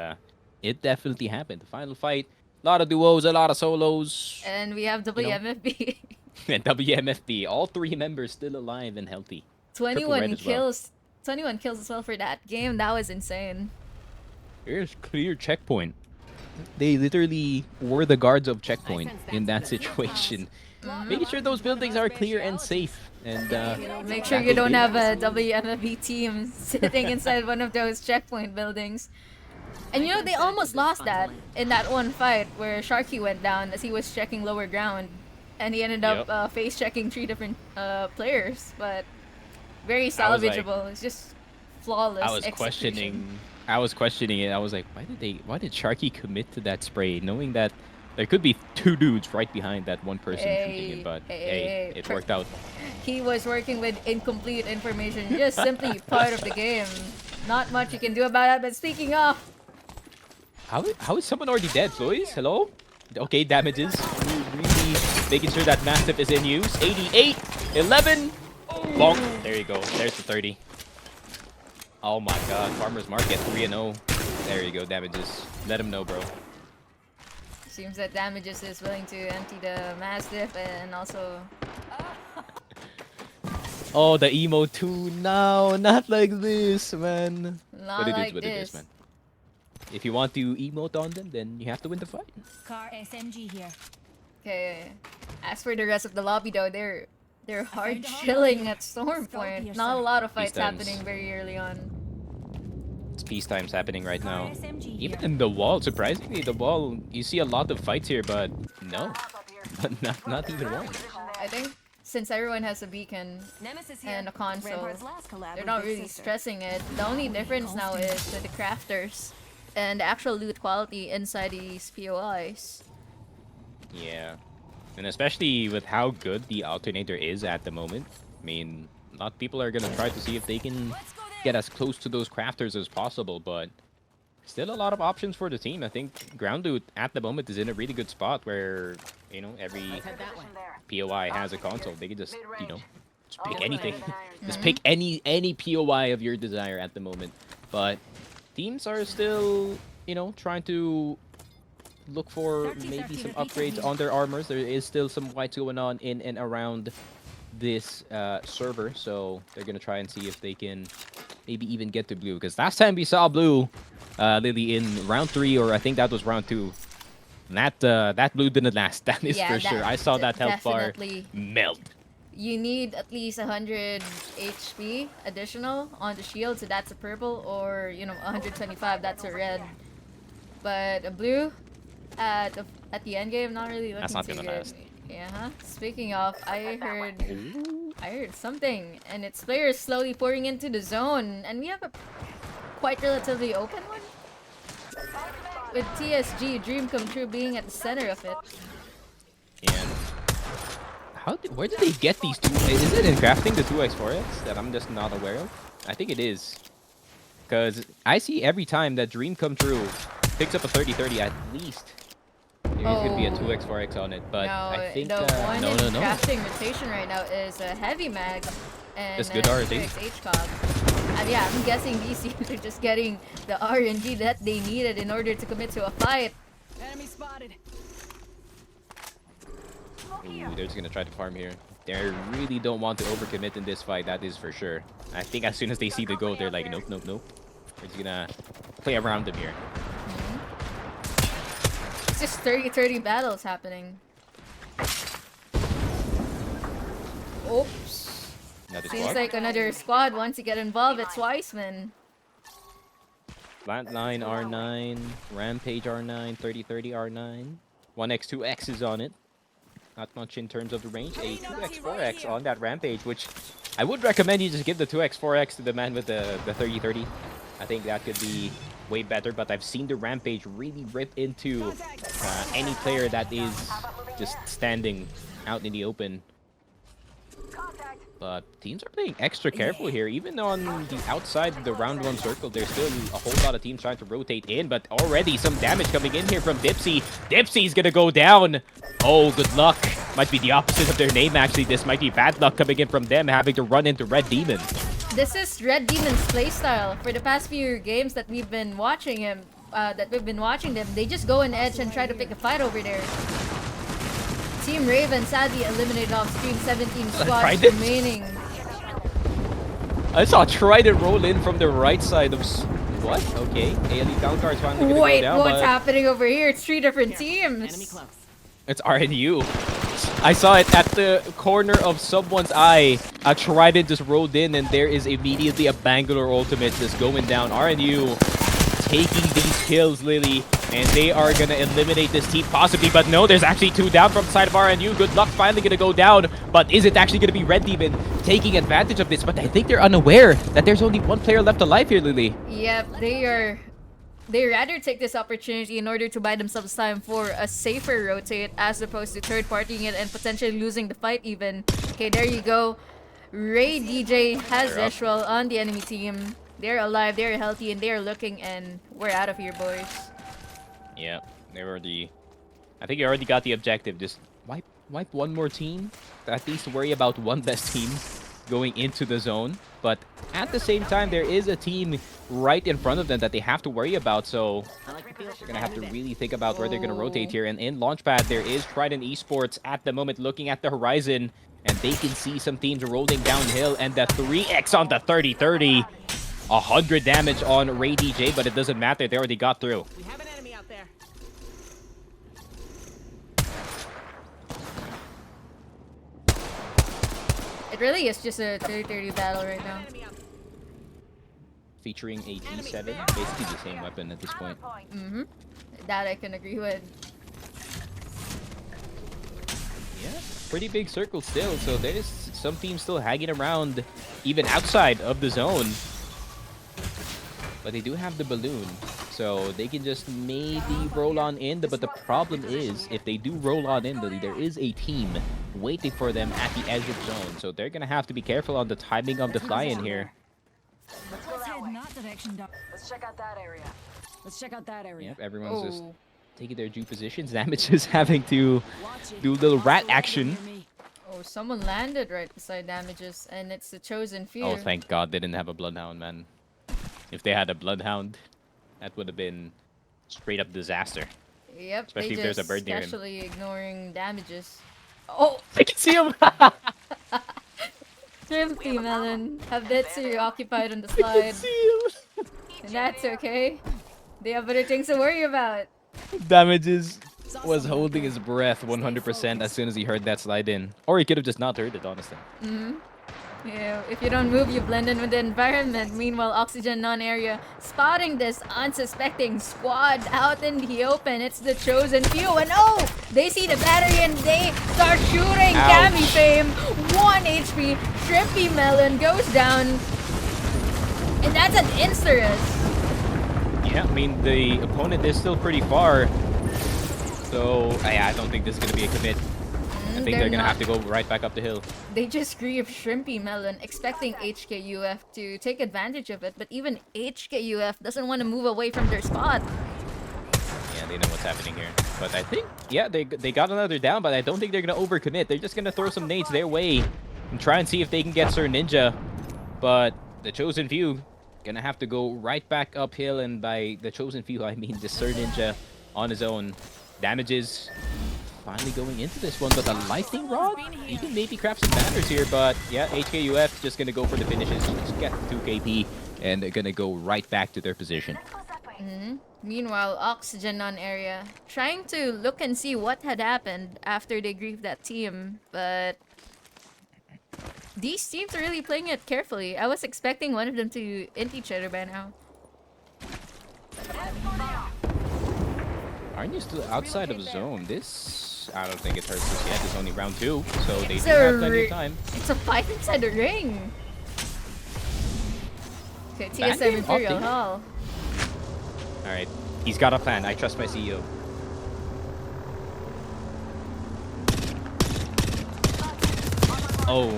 it definitely happened. The final fight, a lot of duos, a lot of solos. And we have WMFB. And WMFB, all 3 members still alive and healthy. 21 kills 21 kills as well for that game. That was insane. Here's clear checkpoint. They literally were the guards of checkpoint in that situation. Making sure those buildings are clear and safe. And Make sure that you they don't did. have a WMFB team sitting inside one of those checkpoint buildings. And you know, they almost lost that in that one fight where Sharky went down as he was checking lower ground. And he ended up Yep. face checking 3 different players. But very I was like- salvageable. It's just flawless I was execution. questioning it. I was like, why did Sharky commit to that spray, knowing that there could be 2 dudes right behind that one person shooting him, but hey, it worked out. He was working with incomplete information, just simply part of the game. Not much you can do about that, but speaking of... How is someone already dead, Floyd? Hello? Okay, damages. Really making sure that Mastiff is in use. 88, 11, bonk. There you go. There's the 30. Oh my god, Farmer's Market 3-0. There you go, damages. Let him know, bro. Seems that Damages is willing to empty the Mastiff and also... Oh, the emo too. No, not like this, man. Not But it like is what it is, this. man. If you want to emote on them, then you have to win the fight. Car SMG here. Okay. As for the rest of the lobby though, they're hard found a hard chilling one. at Storm Scope Point. here, Not a sir. lot of fights Peace times. happening very early on. It's peace times happening right now. SMG Even here. in the wall, surprisingly, the wall, you see a lot of fights here, but no. But not even one. I think since everyone has a beacon Nemesis here. and a console, Rampart's last collab they're with not Big really Sister. stressing it. The only difference now is with the crafters and the actual loot quality inside these POIs. Yeah. And especially with how good the alternator is at the moment. I mean, a lot of people are going to try to see if they can Let's go there. get as close to those crafters as possible, but still a lot of options for the team. I think Ground Loot at the moment is in a really good spot where, you know, every Head that way. POI has a console. They can just, you know, just pick anything. Just pick any POI of your desire at the moment. But teams are still, you know, trying to look for 30, maybe 30 some repeat upgrades of on their armors. There is still some whites going on in and around this server, so they're gonna try and see if they can maybe even get to blue. Because last time we saw blue, Lily, in round 3, or I think that was round 2. That blue didn't last. That is Yeah, for that- sure. I saw that health bar definitely. melt. You need at least 100 HP additional on the shield, so that's a purple, or you know 125, that's a red. But a blue at the end game, not really looking That's not too gonna good. last. Yeah. Huh? Speaking of, I heard something, and it's players slowly pouring into the zone, and we have a quite relatively open one. With TSG Dream Come True being at the center of it. And where did they get these two? Is it in crafting the 2x4x that I'm just not aware of? I think it is. Because I see every time that Dream Come True picks up a 30-30 at least. There's going to be a Oh. 2x4x on it, but No, I think the one no, in no, no. crafting rotation right now is a heavy mag and That's good RNG. HCOG. And yeah, I'm guessing these teams are just getting the RNG that they needed in order to commit to a fight. Enemy spotted. Ooh, they're just going to try to farm here. They really don't want to overcommit in this fight, that is for sure. I think as soon as they see the goal, they're like, nope, nope, nope. We're just going to play around them here. It's just 30-30 battles happening. Oops. Another Seems squad. like another squad wants to get involved. It's Weissman. Flatline R9, Rampage R9, 30-30 R9. 1x, 2x is on it. Not much in terms of the range. A 2x, 4x on that Rampage, which I would recommend you just give the 2x, 4x to the man with the 30-30. I think that could be way better, but I've seen the Rampage really rip into any player that is just standing out in the open. But teams are playing extra careful here. Even on the outside of the round 1 circle, there's still a whole lot of teams trying to rotate in, but already some damage coming in here from Dipsy. Dipsy's gonna go down. Oh, good luck. Might be the opposite of their name, actually. This might be bad luck coming in from them, having to run into Red Demon. This is Red Demon's playstyle. For the past few games that we've been watching him, they just go in edge and try to pick a fight over there. Team Raven sadly eliminated off stream, 17 squads Trident? remaining. I saw Trident roll in from the right side of... What? Okay. ALE down card's finally gonna Wait, go down, what's but happening over here? It's 3 different Enemy teams. close. it's RNU. I saw it at the corner of someone's eye. A Trident just rolled in, and there is immediately a Bangalore ultimate just going down. RNU taking these kills, Lily, and they are gonna eliminate this team possibly, but no, there's actually 2 down from the side of RNU. Good luck finally gonna go down, but is it actually gonna be Red Demon taking advantage of this? But I think they're unaware that there's only 1 player left alive here, Lily. Yep, they rather take this opportunity in order to buy themselves time for a safer rotate as opposed to third-partying it and potentially losing the fight even. Okay, there you go. Ray DJ has They're up. Zeschwell on the enemy team. They're alive, they're healthy, and they're looking, and we're out of here, boys. Yeah, they already... I think you already got the objective. Just wipe 1 more team. At least worry about 1 less team going into the zone. But at the same time, there is a team right in front of them that they have to worry about. So they're going to have to really think about where they're going to rotate here. And in Launchpad, there is Trident Esports at the moment looking at the horizon. And they can see some teams rolling downhill. And the 3x on the 30-30. 100 damage on Ray DJ, but it doesn't matter. They already got through. We have an enemy out there. It really is just a 30-30 battle right now. Enemy out. Featuring a G7. Basically the same weapon at this point. Mm-hmm. That I can agree with. Yeah, pretty big circle still. So there's some teams still hanging around even outside of the zone. But they do have the balloon, so they can just maybe roll on in. But the problem is, if they do roll on in, there is a team waiting for them at the edge of zone. So they're going to have to be careful on the timing of the fly-in here. Let's head in that direction, Doc. Let's check out that area. Let's check out that area. Yep, everyone's just Oh, taking their due positions. Damage is having to Watch it. do a little rat Hostile weapon action. near me. oh, someone landed right beside Damages, and it's the Chosen Few. Oh, thank God they didn't have a Bloodhound, man. If they had a Bloodhound, that would have been straight up disaster. Yep, Especially they if there's a just bird near him. casually ignoring Damages. Oh, I can see him! Shrimpy Melon have Betsu occupied on the slide, and that's okay. They have other things to worry about. Damages was holding his breath 100% as soon as he heard that slide in. Or he could have just not heard it, honestly. Yeah, if you don't move, you blend in with the environment. Meanwhile, Oxygen non-area spotting this unsuspecting squad out in the open. It's the Chosen Few, and oh, they see the battery and they start shooting. Ouch. Cami Fame, 1 HP. Shrimpy Melon goes down, and that's an insta-res. Yeah, I mean, the opponent is still pretty far. So, I don't think this is going to be a commit. I think they're going to have to go right back up the hill. They just grieved Shrimpy Melon, expecting HKUF to take advantage of it, but even HKUF doesn't want to move away from their spot. Yeah, they know what's happening here. But I think, yeah, they got another down, but I don't think they're going to overcommit. They're just going to throw some nades their way and try and see if they can get Sir Ninja. But the Chosen Few going to have to go right back uphill, and by the Chosen Few, I mean the Sir Ninja on his own. Damages finally going into this one, but the Lightning Rod, he can maybe craft some banners here, but yeah, HKUF just gonna go for the finishes, just get 2 KP, and they're gonna go right back to their position. Meanwhile, Oxygen non-area trying to look and see what had happened after they grieved that team, but these teams are really playing it carefully. I was expecting one of them to int each other by now. Aren't you still outside of zone? This, I don't think it hurts us yet. It's only round 2, so they It's do have plenty of time. It's a fight inside the ring. Okay, Bad TSM game, Imperial opting. Hall. Alright, he's got a plan. I trust my CEO. Oh,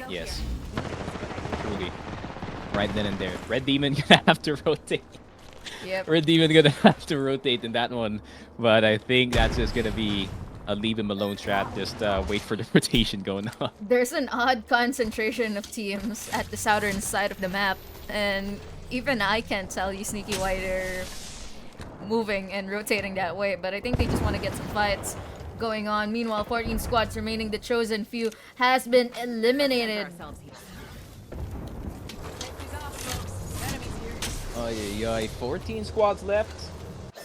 yes. Truly. Right then and there. Red Demon gonna have to rotate. Yep. Red Demon gonna have to rotate in that one, but I think that's just gonna be a leave him alone strat. Just wait for the rotation going on. There's an odd concentration of teams at the southern side of the map, and even I can't tell you sneaky why they're moving and rotating that way, but I think they just want to get some fights. going on. Meanwhile, 14 squads remaining. The chosen few has been eliminated. Oh yeah, 14 squads left.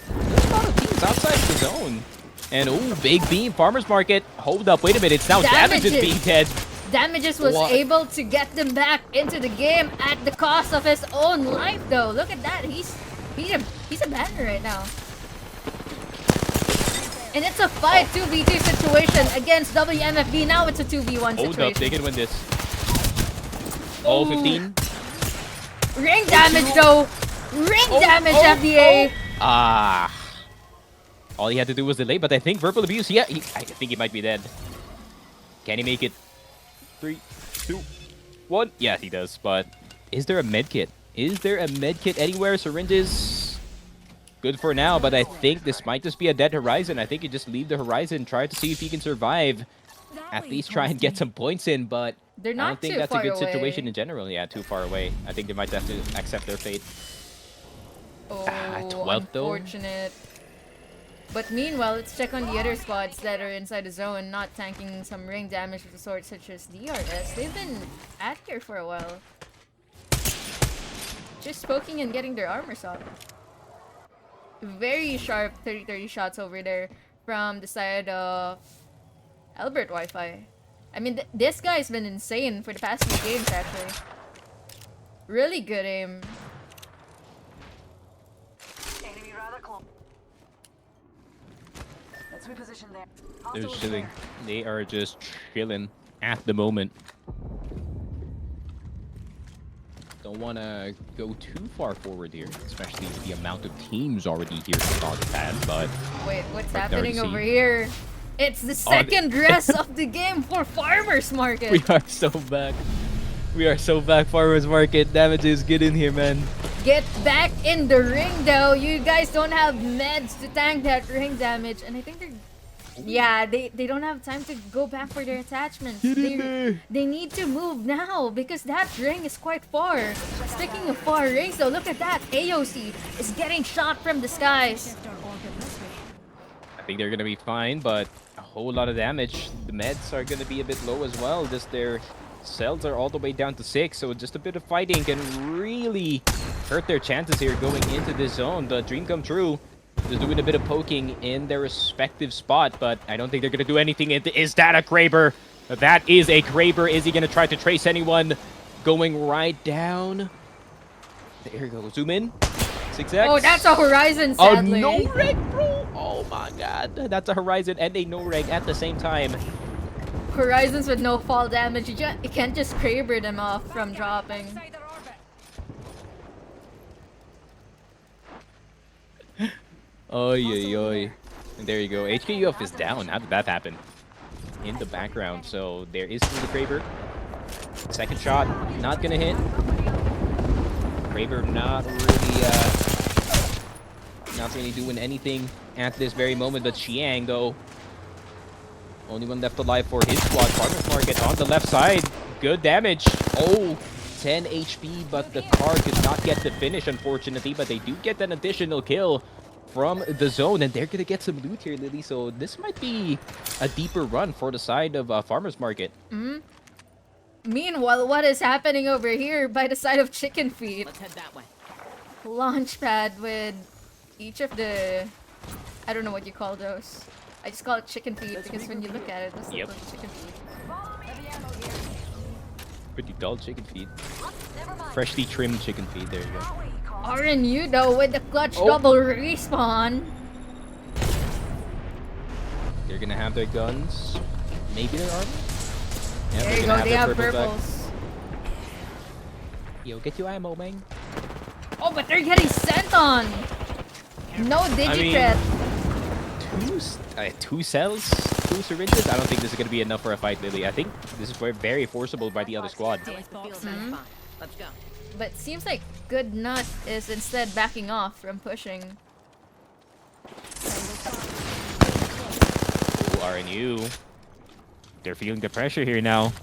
There's a lot of teams outside the zone. And ooh, big beam, Farmer's Market. Hold up, wait a minute. It's now Damages being dead. Damages was able to get them back into the game at the cost of his own life, though. Look at that. He's a banner right now. And it's a 5-2v2 situation against WMFB. Now it's a 2v1 situation. Hold up, they can win this. Oh, 15. Ring damage, though. Ring damage, FBA. Ah. All he had to do was delay, but I think verbal abuse. Yeah, I think he might be dead. Can he make it? 3, 2, 1. Yeah, he does. But is there a med kit? Is there a med kit anywhere? Syringes. Good for now, but I think this might just be a dead Horizon. I think you just leave the Horizon, try to see if he can survive. At least try and get some points in, but they're not I don't think that's a good situation in general. Yeah, too far away. I think they might have to accept their fate. Oh, 12th though. Unfortunate. But meanwhile, let's check on the other squads that are inside the zone, not tanking some ring damage of the sort, such as DRS. They've been at here for a while. Just poking and getting their armors up. Very sharp 30-30 shots over there from the side of Albert Wi-Fi. I mean, this guy's been insane for the past few games, actually. Really good aim. Enemy rather close. Let's reposition there. They're chilling. They are just chilling at the moment. Don't want to go too far forward here, especially with the amount of teams already here on the pad, but... Wait, what's happening over here? It's the second rest of the game for Farmer's Market. We are so back. We are so back, Farmer's Market. Damages, get in here, man. Get back in the ring, though. You guys don't have meds to tank that ring damage. And I think they're... Yeah, they don't have time to go back for their attachments. They need to move now because that ring is quite far. Speaking of far rings, though, look at that. AOC is getting shot from the skies. I think they're going to be fine, but a whole lot of damage. The meds are going to be a bit low as well. Just their cells are all the way down to 6, so just a bit of fighting can really hurt their chances here going into this zone. The dream come true. They're doing a bit of poking in their respective spot, but I don't think they're going to do anything. Is that a Kraber? That is a Kraber. Is he going to try to trace anyone? Going right down. There you go. Zoom in. 6x. Oh, that's a Horizon, sadly. A no-reg, bro? Oh my god. That's a Horizon and a no-reg at the same time. Horizons with no fall damage. You can't just Kraber them off from dropping. Oy, oy, oy. And there you go. HKUF is down. How did that happen? In the background. So there is still the Kraber. Second shot. Not gonna hit. Kraber not really doing anything at this very moment. But Xiang, though, only one left alive for his squad. Farmer's Market on the left side. Good damage. Oh, 10 HP, but the car could not get the finish, unfortunately. But they do get an additional kill from the zone, and they're gonna get some loot here, Lily. So this might be a deeper run for the side of Farmer's Market. Meanwhile, what is happening over here by the side of Chicken Feet? Let's head that way. Launchpad with each of the... I don't know what you call those. I just call it Chicken Feet because when you look at it, it looks like chicken feet. Pretty dull chicken feet. Freshly trimmed chicken feet. There you go. RNU though with the clutch double respawn. They're gonna have their guns. Maybe their armor? Yeah, There you go, they have purples. Yo, get your ammo, man. Oh, but they're getting sent on! No Digitret. Two cells, 2 syringes. I don't think this is gonna be enough for a fight, Lily. I think this is very forcible by the other squad. Let's go. But seems like Good Nut is instead backing off from pushing. Ooh, RNU. They're feeling the pressure here now.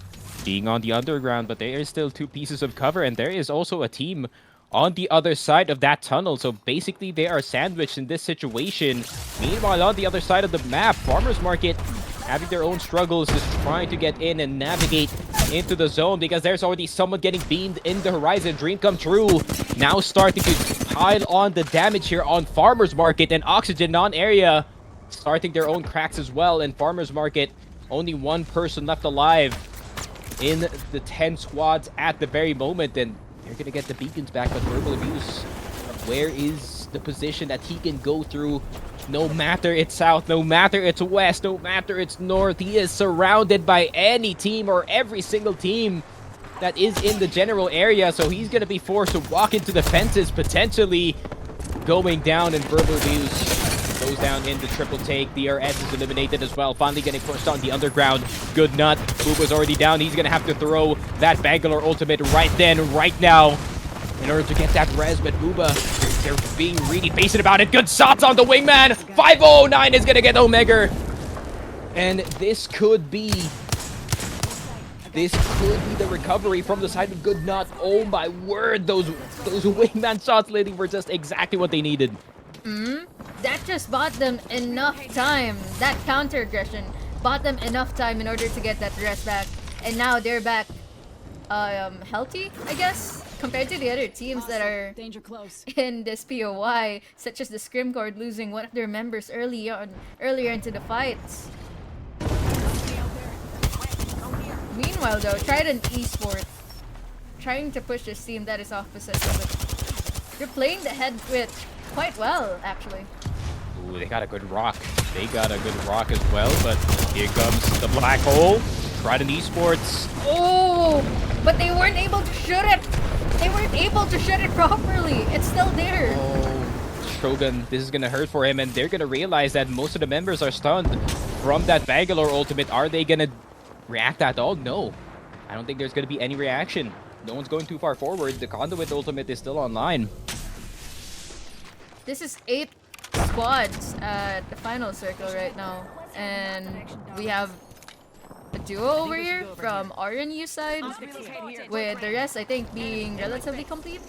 Being on the underground, but there is still 2 pieces of cover, and there is also a team on the other side of that tunnel. So basically, they are sandwiched in this situation. Meanwhile, on the other side of the map, Farmers Market having their own struggles, just trying to get in and navigate into the zone because there's already someone getting beamed in the horizon. Dream come true. Now starting to pile on the damage here on Farmers Market, and Oxygen non-area starting their own cracks as well. And Farmers Market, only one person left alive in the 10 squads at the very moment, and they're gonna get the beacons back. But Verbal Abuse, where is the position that he can go through? No matter it's south, no matter it's west, no matter it's north, he is surrounded by any team or every single team that is in the general area. So he's gonna be forced to walk into the fences, potentially going down, and Verbal Abuse goes down in the triple take. DRS is eliminated as well, finally getting pushed on the underground. Good nut. Booba's already down. He's gonna have to throw that Bangalore ultimate right then, right now, in order to get that res. But Booba, they're being really patient about it. Good shots on the wingman. 509 is gonna get Omega, and this could be the recovery from the side of Good Nut. Oh my word, those wingman shots lately were just exactly what they needed. That just bought them enough time. That counter aggression bought them enough time in order to get that rest back, and now they're back healthy, I guess, compared to the other teams that are Danger close. in this POI, such as the Scrim Guard losing one of their members earlier into the fights. Meanwhile though, Trident Esports trying to push this team that is off position, but you're playing the head with quite well, actually. Ooh, they got a good rock. They got a good rock as well, but here comes the black hole. Trident Esports. Oh, but they weren't able to shoot it. They weren't able to shoot it properly. It's still there. Oh, Shogun, this is gonna hurt for him, and they're gonna realize that most of the members are stunned from that Bangalore ultimate. Are they gonna react at all? No. I don't think there's gonna be any reaction. No one's going too far forward. The Conduit ultimate is still online. This is 8 squads at the final circle right now, and we have a duo over here from RNU side, with the rest I think being relatively complete.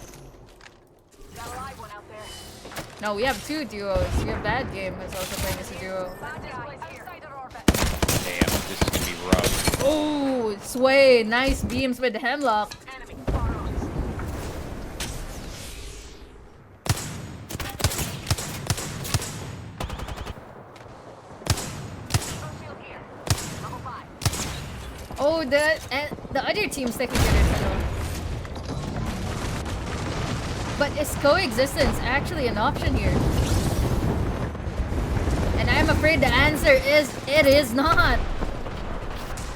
Got a live one out there. No, we have 2 duos. We have Bad Game who's also playing as a duo. Damn, this is gonna be rough. Oh, Sway, nice beams with the Hemlock. Enemy far on. Oh, the other team's taking it tunnel. But is coexistence actually an option here? And I'm afraid the answer is it is not.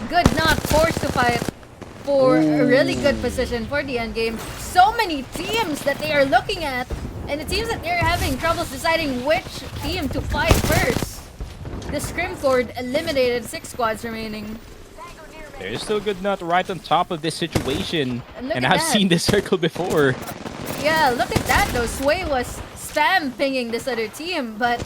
Good not forced to fight for a really good position for the end game. So many teams that they are looking at, and it seems that they're having troubles deciding which team to fight first. The Scrim Guard eliminated 6 squads remaining. There's still Good Nut right on top of this situation, And look and at I've that. seen this circle before. Yeah, look at that though. Sway was spam pinging this other team, but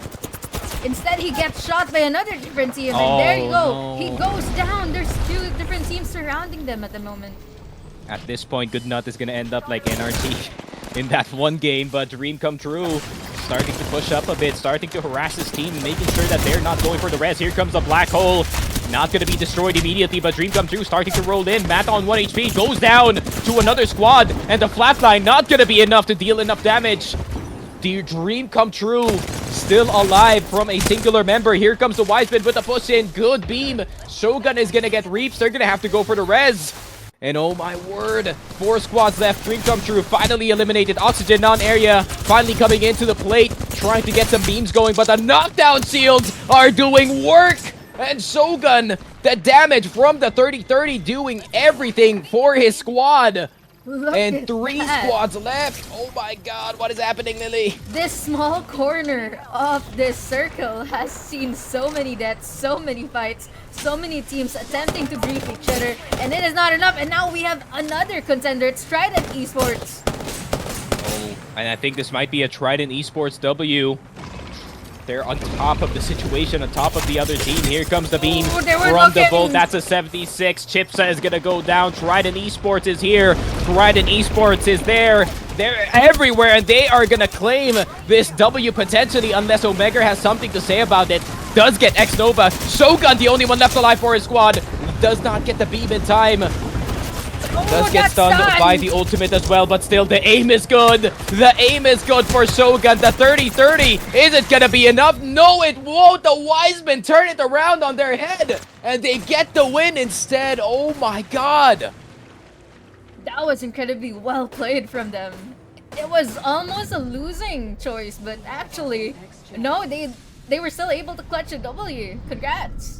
instead he gets shot by another different team, and there you go. Oh, no. He goes down. There's 2 different teams surrounding them at the moment. At this point, Good Nut is gonna end up like NRT in that one game, but dream come true. Starting to push up a bit, starting to harass his team, making sure that they're not going for the res. Here comes the black hole. Not going to be destroyed immediately, but dream come true, starting to roll in. Matt on 1 HP, goes down to another squad, and the flatline not going to be enough to deal enough damage. Dear dream come true, still alive from a singular member. Here comes the Wiseman with a push in. Good beam. Shogun is going to get reaps. They're going to have to go for the res. And oh my word, 4 squads left. Dream come true, finally eliminated. Oxygen non-area, finally coming into the plate, trying to get some beams going, but the knockdown shields are doing work. And Shogun, the damage from the 30-30, doing everything for his squad. Look And at 3 that. squads left. Oh my god, what is happening, Lily? This small corner of this circle has seen so many deaths, so many fights, so many teams attempting to brief each other, and it is not enough. And now we have another contender. It's Trident Esports. Oh, and I think this might be a Trident Esports W. They're on top of the situation, on top of the other team. Here comes the beam Ooh, they were from the looking. Bolt. That's a 76. Chipsa is going to go down. Trident Esports is here. Trident Esports is there. They're everywhere, and they are gonna claim this W potentially unless Omega has something to say about it. Does get X-Nova. Shogun, the only one left alive for his squad. Does not get the beam in time. Does get stunned by the ultimate as well, but still the aim is good. The aim is good for Shogun. The 30-30. Is it gonna be enough? No, it won't. The Wisemen turn it around on their head, and they get the win instead. Oh my god. That was incredibly well played from them. It was almost a losing choice, but actually, no, they were still able to clutch a W. Congrats.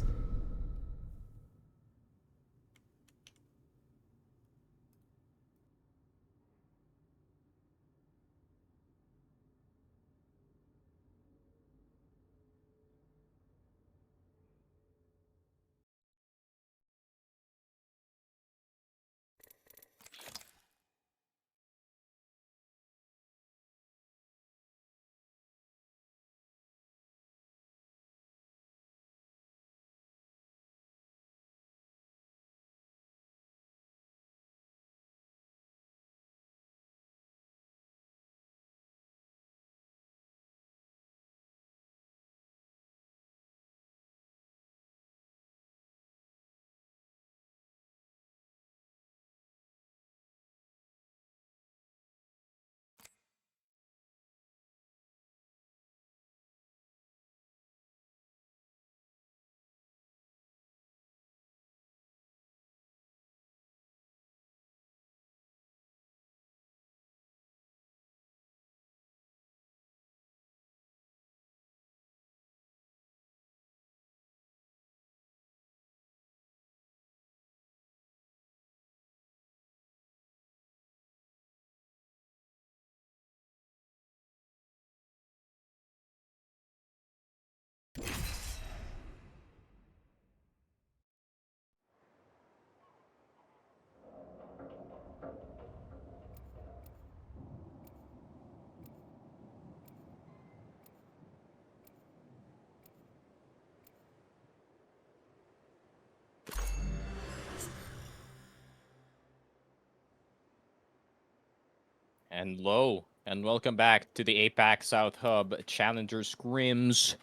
And low, and welcome back to the Apac South Hub Challenger Scrims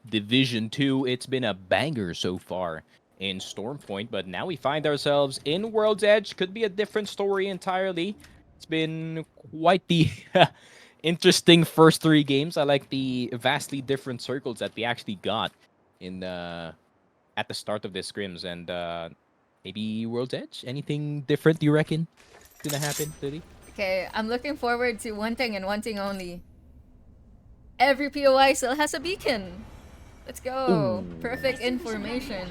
Division 2. It's been a banger so far in Stormpoint, but now we find ourselves in World's Edge. Could be a different story entirely. It's been quite the interesting first 3 games. I like the vastly different circles that we actually got in at the start of this Scrims, and maybe World's Edge. Anything different you reckon is gonna happen, Lily? Okay, I'm looking forward to one thing and one thing only. Every POI still has a beacon. Let's go. Ooh. Perfect information.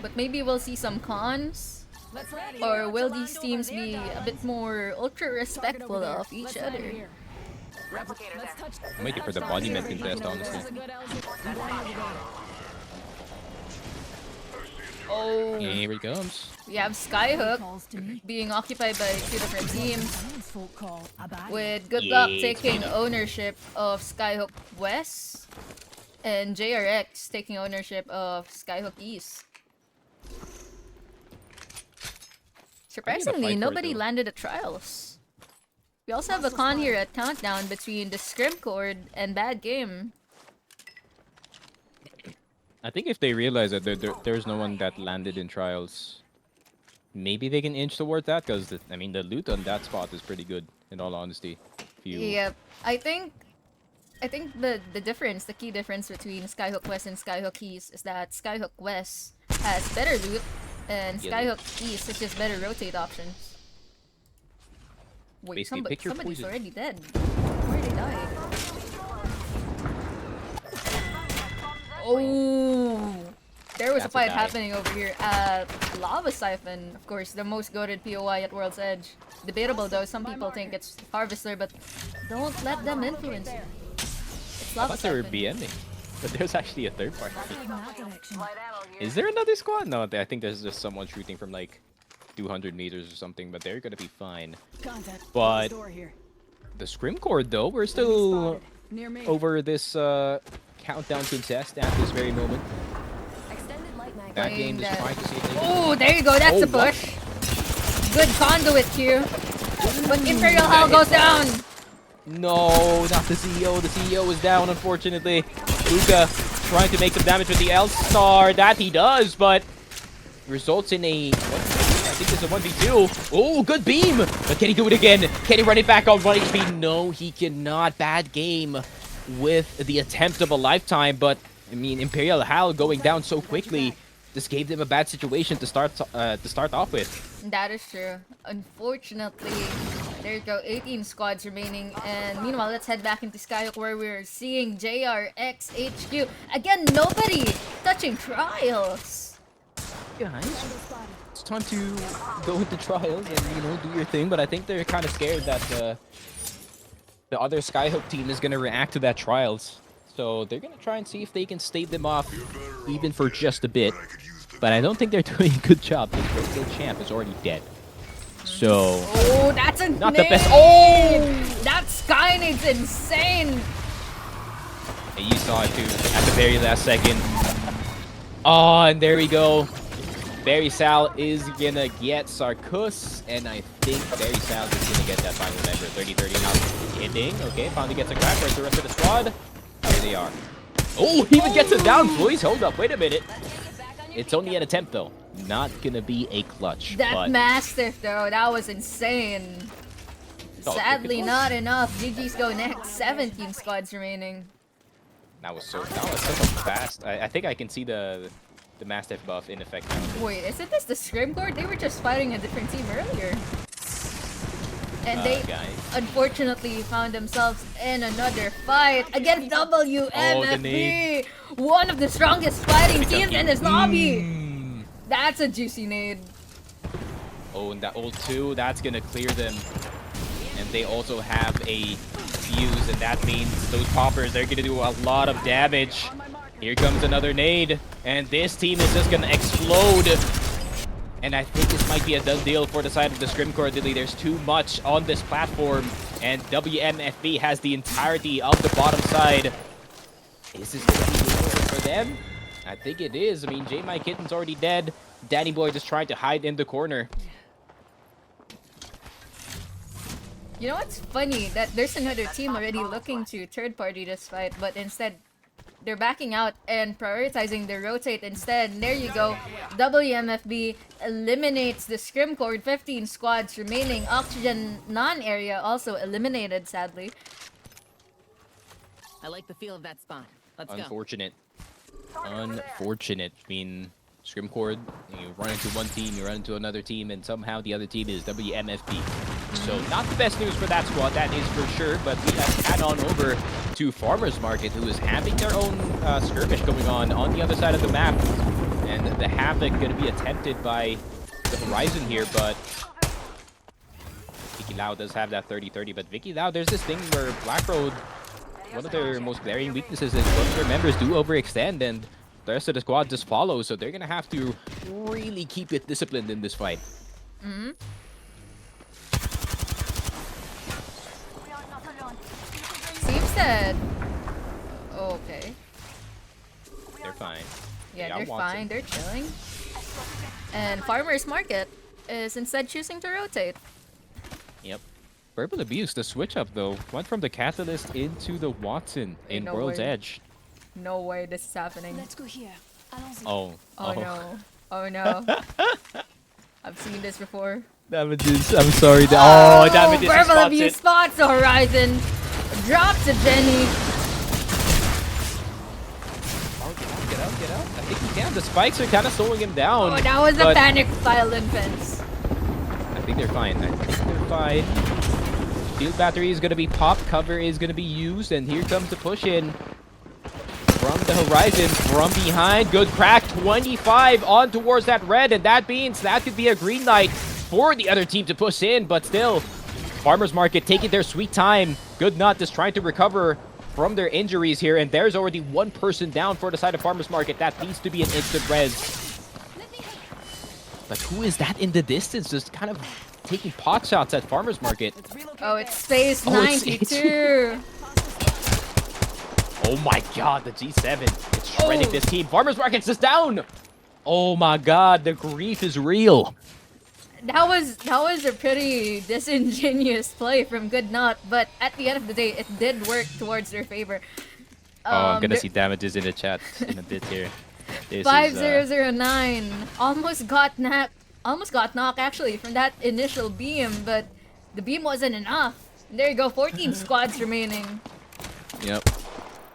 But maybe we'll see some cons. Or will these teams be a bit more ultra respectful of each other? I'm waiting for the body med contest, honestly. Oh, Here it comes. we have Skyhook being occupied by 2 different teams, with Good Luck Yeah, taking ownership of Skyhook West, and JRX taking ownership of Skyhook East. Surprisingly, for it, nobody though. landed at Trials. We also have a con here at Countdown between the Scrimcord and Bad Game. I think if they realize that there's no one that landed in trials, maybe they can inch towards that, because I mean the loot on that spot is pretty good, in all honesty. If you... Yep, I think the difference, the key difference between Skyhook West and Skyhook East is that Skyhook West has better loot, and Yeah. Skyhook East has just better rotate options. Wait, Basically, pick your somebody's poison. already dead. Where did they die? Oh, there was That's a a fight die. happening over here at Lava Siphon. Of course, the most goated POI at World's Edge. Debatable though, some people think it's Harvester, but don't let them influence you. It's I Lava thought they were Siphon. BMing, but there's actually a third party. Light ammo here. Is there another squad? No, I think there's just someone shooting from like 200 meters or something, but they're gonna be fine. But the Scrimcord though, we're still over this countdown contest at this very moment. That game just trying to see if they can... Oh, there you go. That's Oh, a push. Good conduit here. But Imperial Hal goes down. No, not the CEO. The CEO is down, unfortunately. Luca trying to make some damage with the L-Star. That he does, but results in a... I think it's a 1v2. Oh, good beam. But can he do it again? Can he run it back on 1 HP? No, he cannot. Bad game with the attempt of a lifetime. But, I mean, Imperial Hal going down so quickly just gave them a bad situation to start off with. That is true. Unfortunately, there you go. 18 squads remaining. And meanwhile, let's head back into Skyhook where we're seeing JRX HQ. Again, nobody touching trials. Guys, it's time to go into trials and, you know, do your thing. But I think they're kind of scared that the other Skyhook team is going to react to that trials. So they're going to try and see if they can stave them off even for just a bit. But I don't think they're doing a good job because the champ is already dead. So... Oh, that's a not nade. the best. Oh! That Skynade's insane. And you saw it too at the very last second. Oh, and there we go. Barry Sal is gonna get Sarkus, and I think Barry Sal is gonna get that final member. 30-30 now hitting. Okay, finally gets a crack. Where's the rest of the squad? There they are. Oh, he even gets it down, please. Hold up, wait a minute. It's only an attempt, though. Not gonna be a clutch. That but... Mastiff, though, that was insane. Oh, Sadly, not enough. GG's go next. 17 squads remaining. That was so fast. I think I can see the Mastiff buff in effect now. Wait, isn't this the Scrim Court? They were just fighting a different team earlier. And they unfortunately found themselves in another fight against WMFB. One of the strongest fighting teams in this lobby. That's a juicy nade. Oh, and that ult too, that's gonna clear them. And they also have a fuse, and that means those poppers, they're gonna do a lot of damage. Here comes another nade, and this team is just gonna explode. And I think this might be a done deal for the side of the Scrim Core. There's too much on this platform, and WMFB has the entirety of the bottom side. Is this gonna be good for them? I think it is. I mean, J My Kitten's already dead. Danny Boy just trying to hide in the corner. You know what's funny? That there's another team already looking to third party this fight, but instead they're backing out and prioritizing their rotate instead. And there you go. WMFB eliminates the Scrim Core. 15 squads remaining. Oxygen non-area also eliminated, sadly. I like the feel of that spot. Let's Unfortunate. Unfortunate. I mean, Scrim Core, you run into one team, you run into another team, and somehow the other team is WMFB. So not the best news for that squad, that is for sure. But we have head on over to Farmers Market, who is having their own skirmish going on the other side of the map. And the Havoc going to be attempted by the Horizon here, but Vicky Lau does have that 30-30. But Vicky Lau, there's this thing where Black Road, one of their most glaring weaknesses is most of their members do overextend, and the rest of the squad just follows. So they're going to have to really keep it disciplined in this fight. Mm-hmm. Seems that... Oh, okay. They're fine. Yeah, they're fine. They're chilling. And Farmers Market is instead choosing to rotate. Yep. Verbal Abuse, the switch up though, went from the Catalyst into the Watson in no World's way. Edge. No way this is happening. Let's go here. Oh. Oh no. Oh no. I've seen this before. Damages, I'm sorry. Oh, Damages Verbal spots Abuse it. spots the Horizon. Drops to Jenny. Oh, get out, get out. I think he can. The spikes are kind of slowing him down. Oh, that was a panic violent fence. I think they're fine. I think they're fine. Field battery is going to be popped. Cover is going to be used. And here comes the push in from the Horizon. From behind. Good crack. 25 on towards that red. And that means that could be a green light for the other team to push in. But still, Farmers Market taking their sweet time. Good Nut just trying to recover from their injuries here. And there's already one person down for the side of Farmers Market. That needs to be an instant res. But who is that in the distance? Just kind of taking pot shots at Farmers Market. Oh, it's Space 92. Oh my god, the G7. It's shredding this team. Farmers Market's just down. Oh my god, the grief is real. that was a pretty disingenuous play from Good Not, but at the end of the day, it did work towards their favor. Oh, I'm gonna there- see damages in the chat in a bit here. This is 5009 almost got knocked actually from that initial beam, but the beam wasn't enough. There you go, 14 squads remaining. Yep.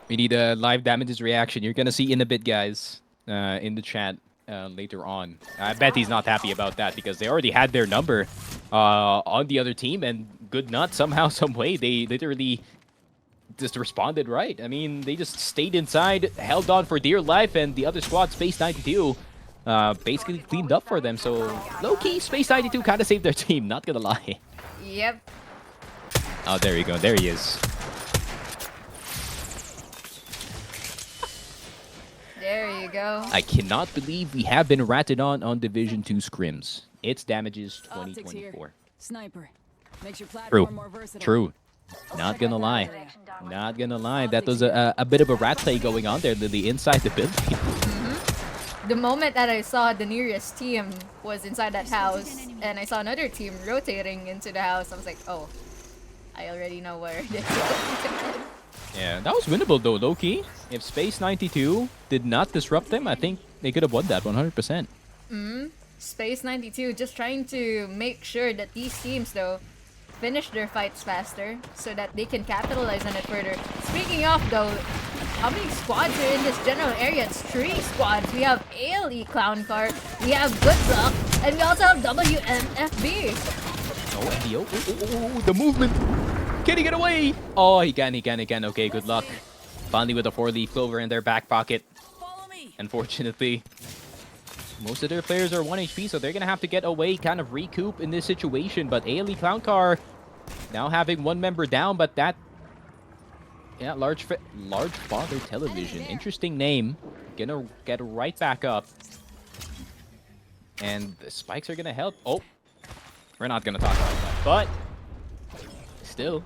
We need a live damages reaction. You're gonna see in a bit, guys, in the chat later on. I bet he's not happy about that because they already had their number on the other team, and Good Nut somehow, some way, they literally just responded right. I mean, they just stayed inside, held on for dear life, and the other squad, Space 92, basically cleaned up for them. So low-key, Space 92 kind of saved their team. Not gonna lie. Yep. Oh, there you go. There he is. There you go. I cannot believe we have been ratted on Division 2 Scrims. It's damages Optics here. 2024. Sniper. Makes your True. platform more versatile. True. Not gonna lie. Not gonna lie. That was a bit of a rat play going on there, Lily, inside the building. The moment that I saw the nearest team was inside that house, and I saw another team rotating into the house, I was like, oh, I already know where it is. Yeah, that was winnable though, low-key. If Space 92 did not disrupt them, I think they could have won that 100%. Space 92 just trying to make sure that these teams, though, finish their fights faster so that they can capitalize on it further. Speaking of, though, how many squads are in this general area? It's 3 squads. We have ALE Clown Car, we have Good Luck, and we also have WMFB. Oh, and the movement. Can he get away? Oh, he can. Okay, good luck. Finally with a 4-leaf clover in their back pocket. Follow me. Unfortunately, most of their players are 1 HP, so they're going to have to get away, kind of recoup in this situation. But ALE Clown Car now having 1 member down, but that... Yeah, Large Father Television. Interesting name. Gonna get right back up. And the spikes are going to help. Oh, we're not going to talk about that, but... Still.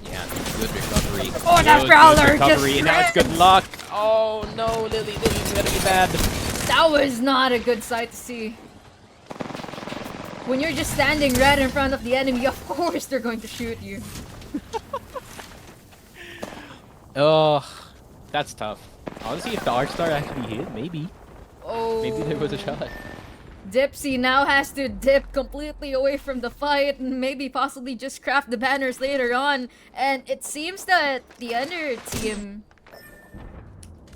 Yeah, good recovery. Oh, that Good Prowler recovery, just and now it's good ran. luck. Oh no, Lily's gonna be bad. That was not a good sight to see. When you're just standing right in front of the enemy, of course they're going to shoot you. Oh, that's tough. Honestly, if the Arc Star actually hit, maybe Oh. there was a shot. Dipsy now has to dip completely away from the fight and maybe possibly just craft the banners later on. And it seems that the other team...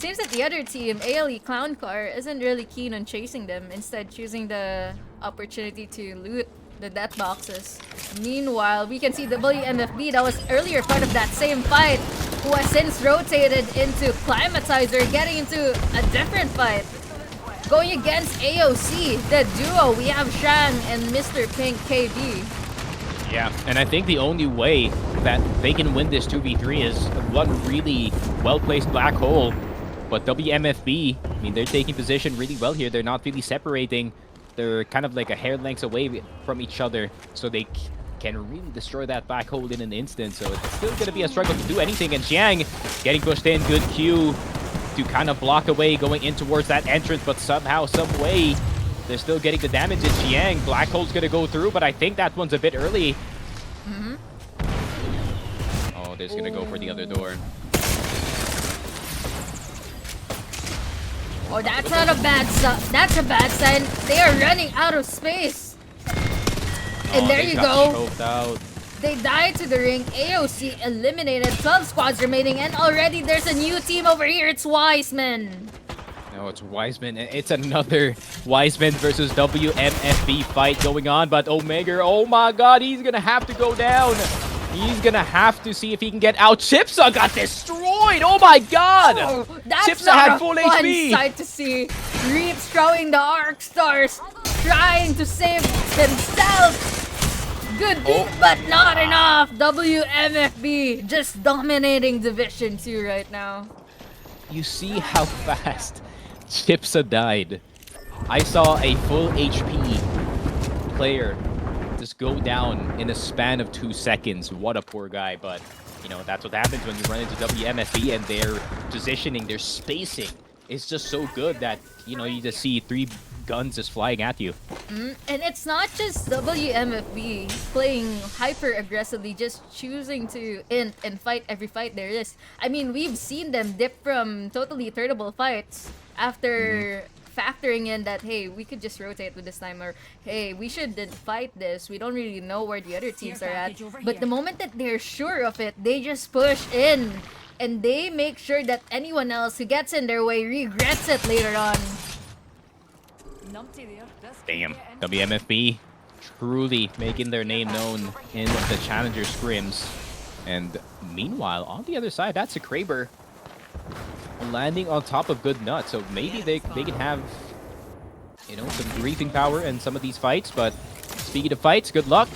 ALE Clown Car, isn't really keen on chasing them, instead choosing the opportunity to loot the death boxes. Meanwhile, we can see WMFB, that was earlier part of that same fight, who has since rotated into Climatizer, getting into a different fight. Going against AOC, the duo, we have Shang and Mr. Pink KB. Yeah, and I think the only way that they can win this 2v3 is one really well-placed black hole. But WMFB, I mean, they're taking position really well here. They're not really separating. They're kind of like a hair length away from each other, so they can really destroy that black hole in an instant. So it's still going to be a struggle to do anything. And Xiang getting pushed in, good Q to kind of block away going in towards that entrance, but somehow, some way, they're still getting the damage. It's Xiang. Black hole's going to go through, but I think that one's a bit early. Oh, they're just going to go for the other door. Oh, that's not a bad that's a bad sign. They are running out of space. And there you go. Choked out. They died to the ring. AOC eliminated. 12 squads remaining, and already there's a new team over here. It's Wiseman. No, it's Wiseman. It's another Wiseman versus WMFB fight going on. But Omega, oh my god, he's going to have to go down. He's going to have to see if he can get out. Chipsa got destroyed. Oh my god. Oh, that's Chipsa not had a full fun HP. sight to see. Reaps throwing the Arc Stars, trying to save himself. Good beat, but not enough. WMFB just dominating Division 2 right now. You see how fast Chipsa died. I saw a full HP player just go down in a span of 2 seconds. What a poor guy, but you know, that's what happens when you run into WMFB, and their positioning, their spacing is just so good that, you know, you just see 3 guns just flying at you. And it's not just WMFB playing hyper aggressively, just choosing to int and fight every fight there is. I mean, we've seen them dip from totally turtable fights after factoring in that, hey, we could just rotate with this time, or hey, we shouldn't fight this. We don't really know where the other teams are at. But the moment that they're sure of it, they just push in. And they make sure that anyone else who gets in their way regrets it later on. Damn. WMFB truly making their name known in the Challenger Scrims. And meanwhile, on the other side, that's a Kraber landing on top of Good Nut. So maybe they can have, you know, some griefing power in some of these fights. But speaking of fights, good luck.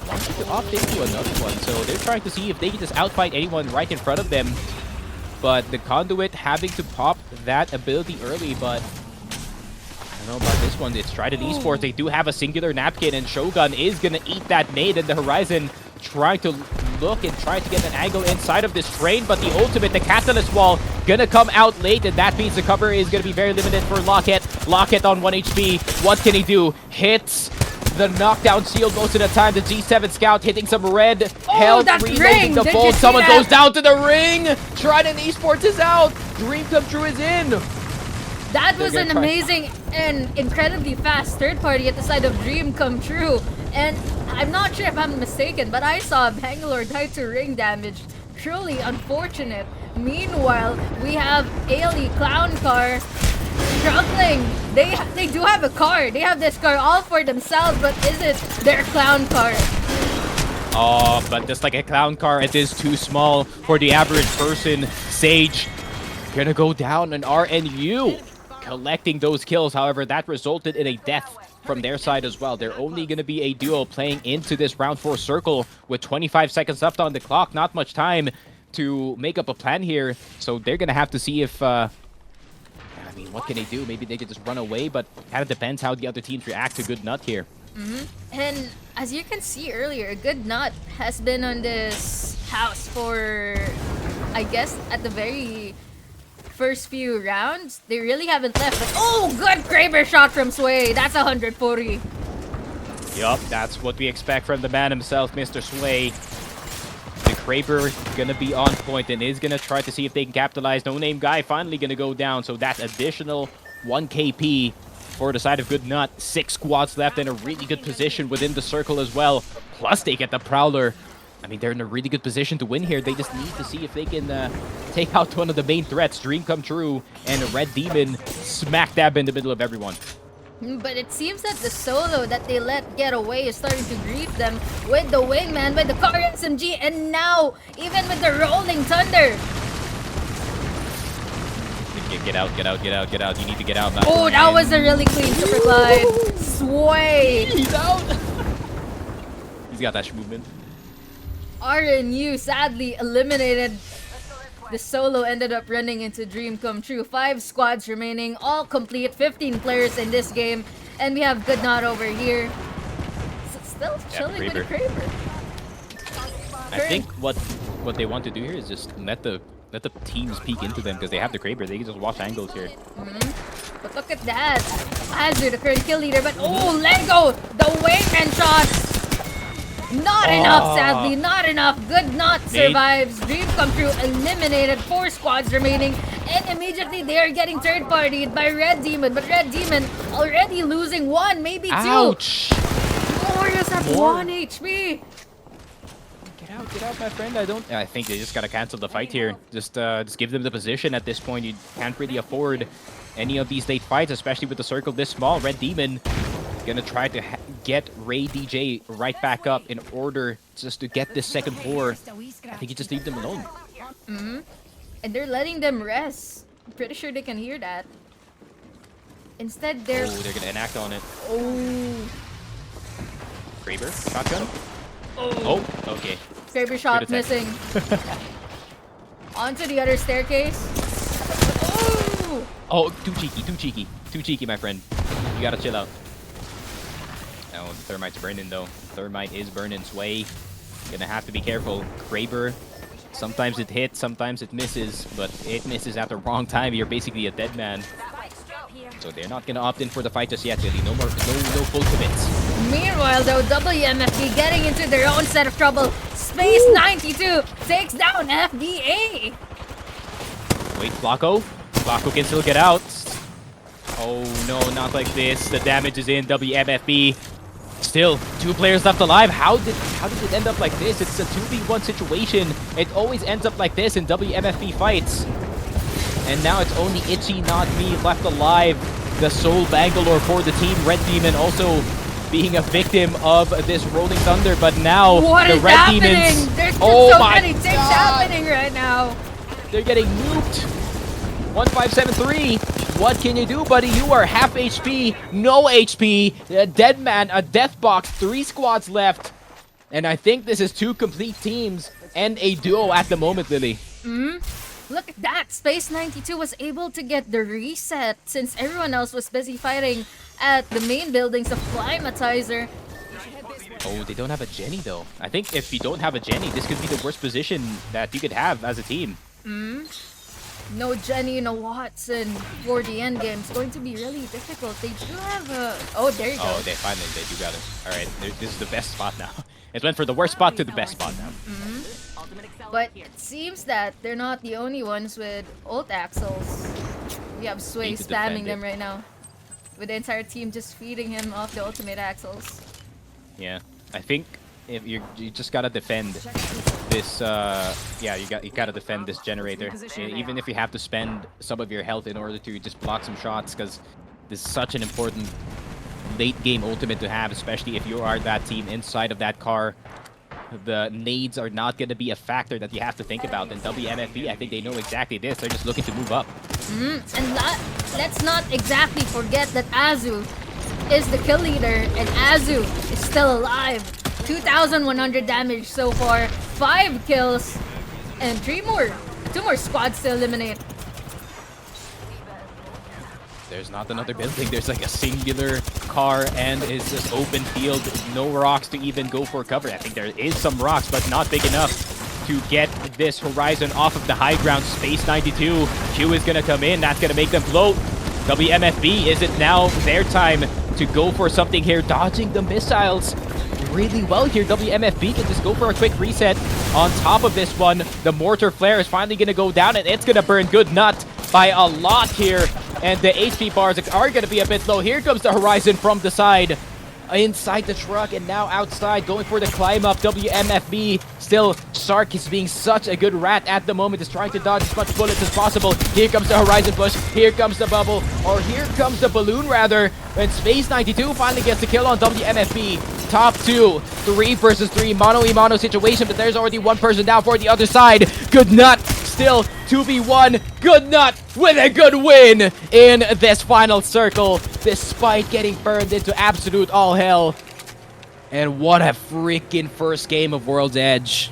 Wanted to opt into another one, so they're trying to see if they can just outfight anyone right in front of them. But the Conduit having to pop that ability early, but I don't know about this one. It's Trident Esports. They do have a singular napkin, and Shogun is going to eat that nade in the horizon, trying to look and try to get an angle inside of this train, but the ultimate, the Catalyst Wall, going to come out late, and that means the cover is going to be very limited for Lockett. Lockett on 1 HP. What can he do? Hits the knockdown shield most of the time. The G7 Scout hitting some red health, reloading the bolt. Someone goes down to the ring. Trident Esports is out. Dream Come True is in. That was an amazing and incredibly fast third party at the side of Dream Come True. And I'm not sure if I'm mistaken, but I saw Bangalore die to ring damage. Truly unfortunate. Meanwhile, we have Ailey Clown Car struggling. They do have a car. They have this car all for themselves, but is it their clown car? Oh, but just like a clown car, it is too small for the average person. Sage gonna go down, and RNU collecting those kills. However, that resulted in a death from their side as well. They're only gonna be a duo playing into this round 4 circle with 25 seconds left on the clock. Not much time to make up a plan here, so they're gonna have to see if I mean, what can they do? Maybe they could just run away, but kind of depends how the other teams react to Good Nut here. And as you can see earlier, Good Nut has been on this house for, I guess, at the very first few rounds. They really haven't left, but oh, good Kraber shot from Sway. That's 140. Yup, that's what we expect from the man himself, Mr. Sway. The Kraber gonna be on point and is gonna try to see if they can capitalize. No Name Guy finally gonna go down, so that's additional 1 KP for the side of Good Nut. 6 squads left in a really good position within the circle as well. Plus they get the Prowler. I mean, they're in a really good position to win here. They just need to see if they can take out one of the main threats. Dream Come True and Red Demon smack dab in the middle of everyone. But it seems that the solo that they let get away is starting to greet them with the wingman, with the car SMG, and now even with the rolling thunder. Get out, get out, get out, get out. You need to get out now. Oh, that was a really clean super glide. Sway. He's out. He's got that movement. RNU sadly eliminated. The solo ended up running into Dream Come True. 5 squads remaining, all complete. 15 players in this game. And we have Good Nut over here. Still chilling with the Kraber. I think what they want to do here is just let the teams peek into them because they have the Kraber. They can just watch angles here. But look at that. Azure, the current kill leader. But oh, Lego! The wingman shots! Not enough, sadly. Not enough. Good Nut survives. Dream Come True eliminated. 4 squads remaining. And immediately they are getting third-partied by Red Demon. But Red Demon already losing 1, maybe 2. Ouch! Warriors have 1 HP. Get out, my friend. I think they just gotta cancel the fight here. Just give them the position at this point. You can't really afford any of these late fights, especially with the circle this small. Red Demon gonna try to get Ray DJ right back up in order just to get this second floor. I think you just leave them alone. And they're letting them rest. I'm pretty sure they can hear that. Instead, they're gonna enact on it. Oh. Kraber, shotgun. Oh, okay. Kraber shot missing. Onto the other staircase. Oh, too cheeky, my friend. You gotta chill out. Oh, the Thermite's burning though. Thermite is burning. Sway gonna have to be careful. Kraber, sometimes it hits, sometimes it misses, but it misses at the wrong time. You're basically a dead man. So they're not gonna opt in for the fight just yet, really. No full commits. Meanwhile, though, WMFB getting into their own set of trouble. Space 92 takes down FBA. Wait, Flacco? Flacco can still get out. Oh no, not like this. The damage is in. WMFB. Still, 2 players left alive. How did it end up like this? It's a 2v1 situation. It always ends up like this in WMFB fights. And now it's only Itchy, not me, left alive. The sole Bangalore for the team. Red Demon also being a victim of this Rolling Thunder. But now What the is Red happening? Demons. There's just Oh so my many things God. happening right now. They're getting nuked. 1573. What can you do, buddy? You are half HP, no HP, a dead man, a death box, 3 squads left. And I think this is 2 complete teams and a duo at the moment, Lily. Look at that. Space 92 was able to get the reset since everyone else was busy fighting at the main buildings of Climatizer. Oh, they don't have a Jenny, though. I think if you don't have a Jenny, this could be the worst position that you could have as a team. No Jenny, no Watson for the end game. It's going to be really difficult. They do have a... Oh, there you go. Oh, they do got it. All right, this is the best spot now. It went from the worst spot to the best spot now. But it seems that they're not the only ones with ult axles. We have Sway Need to spamming defend them it. right now. With the entire team just feeding him off the ultimate axles. Yeah, I think if you just gotta defend this. Yeah, you gotta defend this generator, even if you have to spend some of your health in order to just block some shots, because this is such an important late game ultimate to have, especially if you are that team inside of that car. The nades are not going to be a factor that you have to think about. And WMFB, I think they know exactly this. They're just looking to move up. And let's not exactly forget that Azu is the kill leader, and Azu is still alive. 2,100 damage so far, 5 kills, and 2 more squads to eliminate. There's not another building. There's like a singular car and it's just open field. No rocks to even go for cover. I think there is some rocks, but not big enough to get this Horizon off of the high ground. Space 92. Q is going to come in. That's going to make them float. WMFB, is it now their time to go for something here? Dodging the missiles really well here. WMFB can just go for a quick reset on top of this one. The mortar flare is finally going to go down and it's going to burn Good Nut by a lot here. And the HP bars are going to be a bit low. Here comes the Horizon from the side. Inside the truck and now outside, going for the climb up. WMFB still, Shark is being such a good rat at the moment. Is trying to dodge as much bullets as possible. Here comes the Horizon push. Here comes the bubble, or here comes the balloon rather. When Space 92 finally gets the kill on WMFB. Top 2, 3 versus 3, mono-a-mono situation, but there's already one person down for the other side. Good Nut still 2v1. Good Nut with a good win in this final circle, despite getting burned into absolute all hell. And what a freaking first game of World's Edge.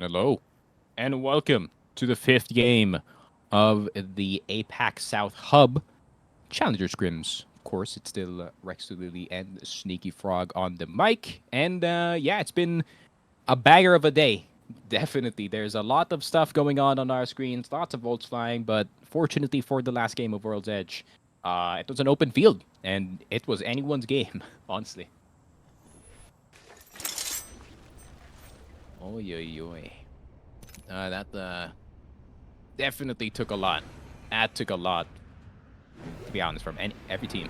Hello, and welcome to the 5th game of the Apac South Hub Challenger Scrims. Of course, it's still Rex Lily and Sneaky Frog on the mic. And yeah, it's been a bagger of a day. Definitely. There's a lot of stuff going on our screens, lots of volts flying, but fortunately for the last game of World's Edge, it was an open field, and it was anyone's game, honestly. Oy, oy, oy. That definitely took a lot. That took a lot, to be honest, from every team.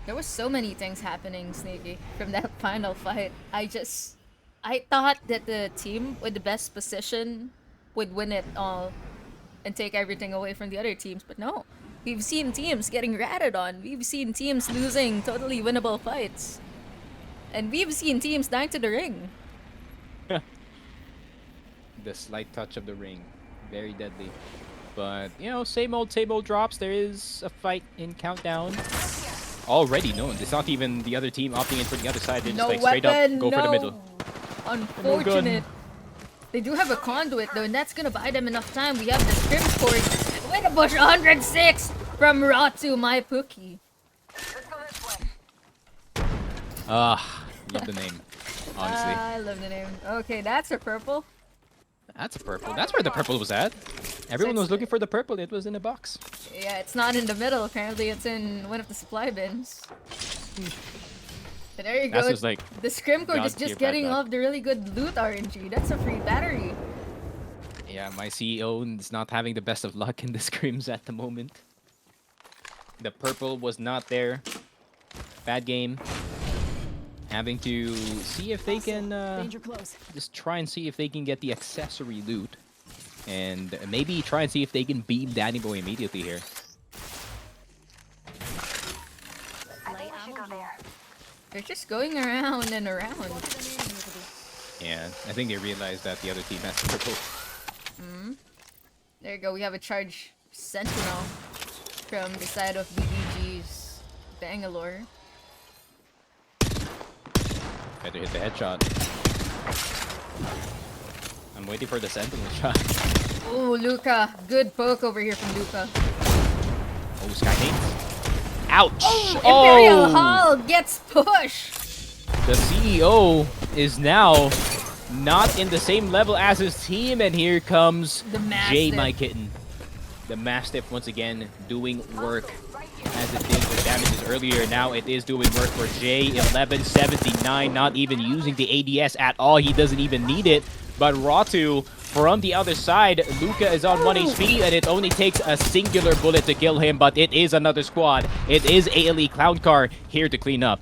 There was so many things happening, Sneaky, from that final fight. I thought that the team with the best position would win it all and take everything away from the other teams, but no. We've seen teams getting ratted on. We've seen teams losing totally winnable fights. And we've seen teams dying to the ring. The slight touch of the ring. Very deadly. But, you know, same old drops. There is a fight in Countdown. Already known. It's not even the other team opting in for the other side. They just No like straight up weapon, go for the middle. Unfortunate. They do have a conduit though, and that's gonna buy them enough time. We have the Scrims court. Way to push 106 from Ratu, my Pookie. Love the name. Honestly. I love the name. Okay, that's a purple. That's a purple. That's where the purple was at. Everyone was looking for the purple. It was in a box. Yeah, it's not in the middle. Apparently, it's in one of the supply bins. But there you That's go. just like The Scrim court is God-tier just getting bad luck. off the really good loot RNG. That's a free battery. Yeah, my CEO is not having the best of luck in the scrims at the moment. The purple was not there. Bad game. Having to see if they can Danger close. just try and see if they can get the accessory loot. And maybe try and see if they can beat Danny Boy immediately here. They're just going around and around. Yeah, I think they realized that the other team has purple. There you go. We have a charge Sentinel from the side of BBG's Bangalore. Better hit the headshot. I'm waiting for the sentinel shot. Oh, Luca. Good poke over here from Luca. Oh, Skynate. Ouch! Oh, Imperial Hall gets pushed. The CEO is now not in the same level as his team, and here comes The Jay Mastiff. My Kitten. The Mastiff once again doing work as it did for damages earlier. Now it is doing work for Jay. 1179, not even using the ADS at all. He doesn't even need it. But Ratu from the other side, Luca is on 1 HP, and it only takes a singular bullet to kill him, but it is another squad. It is ALE Clown Car here to clean up.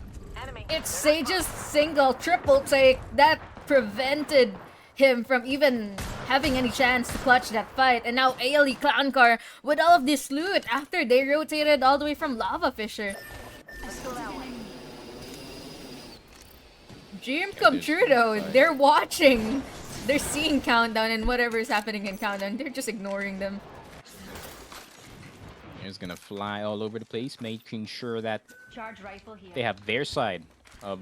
It's Sage's single triple take that prevented him from even having any chance to clutch that fight. And now ALE Clown Car with all of this loot after they rotated all the way from Lava Fisher. Dream come true though. They're watching. They're seeing Countdown and whatever's happening in Countdown. They're just ignoring them. He's gonna fly all over the place, making sure that Charge rifle here. they have their side of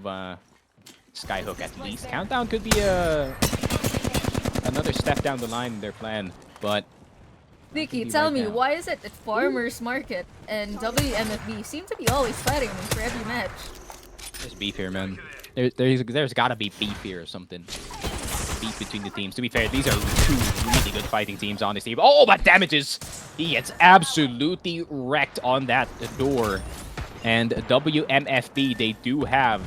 Skyhook at least. Countdown could be another step down the line in their plan, but Nikki, be tell right me, now. why is it that Farmers Market and WMFB seem to be always fighting for every match? there's beef here, man. There's gotta be beef here or something. Beef between the teams. To be fair, these are two really good fighting teams, honestly. Oh, but damages! He gets absolutely wrecked on that door. And WMFB, they do have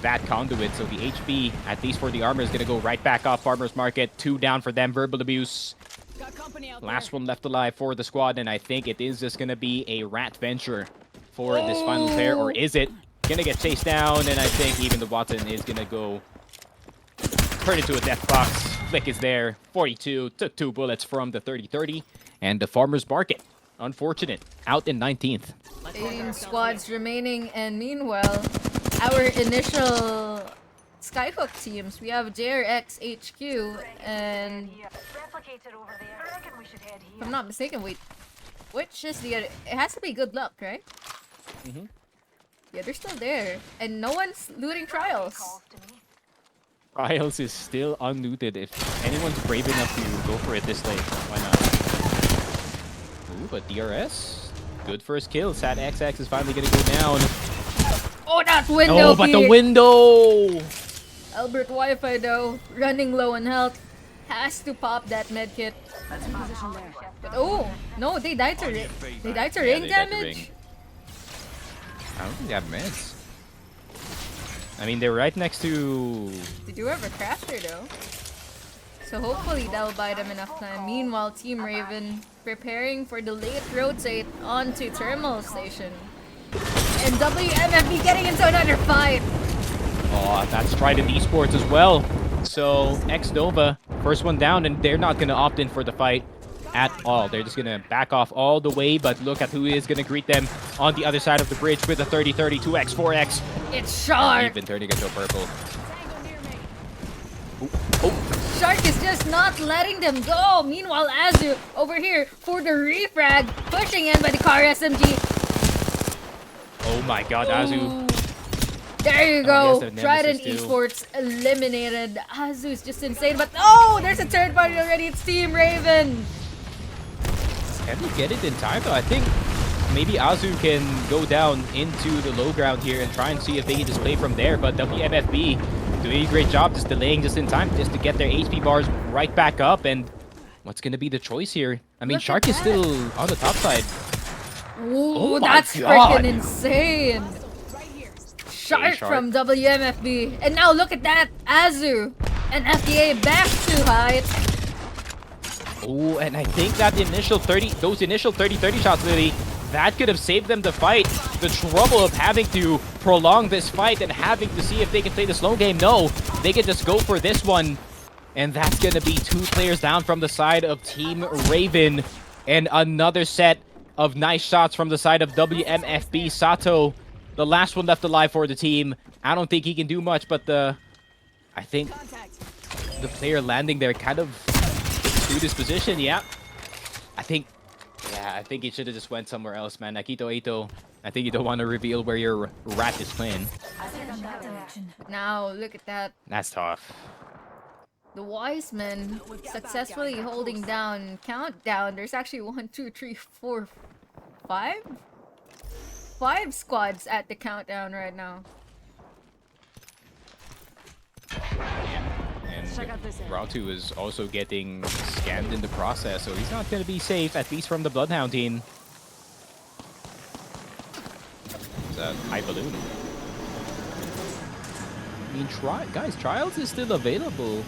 that conduit, so the HP, at least for the armor, is gonna go right back up. Farmers Market, 2 down for them. Verbal abuse. Got company out Last there. one left alive for the squad, and I think it is just gonna be a rat venture for this final pair, or is it gonna get chased down? And I think even the Watson is gonna go turn into a death box. Flick is there. 42 took 2 bullets from the 30-30, and the Farmers Market, unfortunate, out in 19th. 18 squads remaining, and meanwhile, our initial Skyhook teams, we have JRX HQ, and Replicator over there. I reckon we should head if here. I'm not mistaken, wait, which is the other? It has to be Good Luck, right? Mhm. Yeah, they're still there, and no one's looting trials. Calls to me. Trials is still unlooted. If anyone's brave enough to go for it this late, why not? Ooh, but DRS, good first kill. Sad XX is finally gonna go down. Oh, that window! Oh, but the Pete. window! Albert Wi-Fi though, running low on health, has to pop that medkit. Position there. But oh no, they died to ring. They died to Yeah, ring they died to damage. ring. I don't think they have meds. I mean, they're right next to. They do have a crafter though, so hopefully that'll buy them enough time. Meanwhile, Team Raven preparing for the late rotate onto Terminal Station, and WMFB getting into another fight. Oh, that's Trident Esports as well. So, X-Nova, first one down, and they're not going to opt in for the fight at all. They're just going to back off all the way, but look at who is going to greet them on the other side of the bridge with a 30-30, 2x, 4x. It's Shark. Even turning into a purple. Tango near me. Oh, Shark is just not letting them go. Meanwhile, Azu over here for the refrag, pushing in by the car SMG. oh my god, Azu. Ooh. There you Oh, go. yes, the Trident Nemesis too. Esports eliminated. Azu is just insane, but oh, there's a third party already. It's Team Raven. Can they get it in time though? I think maybe Azu can go down into the low ground here and try and see if they can just play from there. But WMFB doing a great job just delaying just in time just to get their HP bars right back up. And what's going to be the choice here? I mean, Look at Shark is that. still on the top side. Ooh, Oh my that's God. freaking insane. Right here. Shark Shark. from WMFB. And now look at that. Azu and FDA back to height. Oh, and I think that those initial 30-30 shots, Lily, that could have saved them the fight. The trouble of having to prolong this fight and having to see if they can play the slow game. No, they can just go for this one. And that's going to be 2 players down from the side of Team Raven. And another set of nice shots from the side of WMFB. Sato, the last one left alive for the team. I don't think he can do much, but I think Contact. the player landing there kind of through this position, yeah. I think he should have just went somewhere else, man. Akito Ito, I think you don't want to reveal where your rat is playing. Now look at that. That's tough. The wise men successfully holding down countdown. There's actually 1, 2, 3, 4, 5? 5 squads at the countdown right now. And Check out this area. Rautu is also getting scanned in the process, so he's not going to be safe, at least from the Bloodhound team. It's a high balloon. I mean, guys, Trials is still available.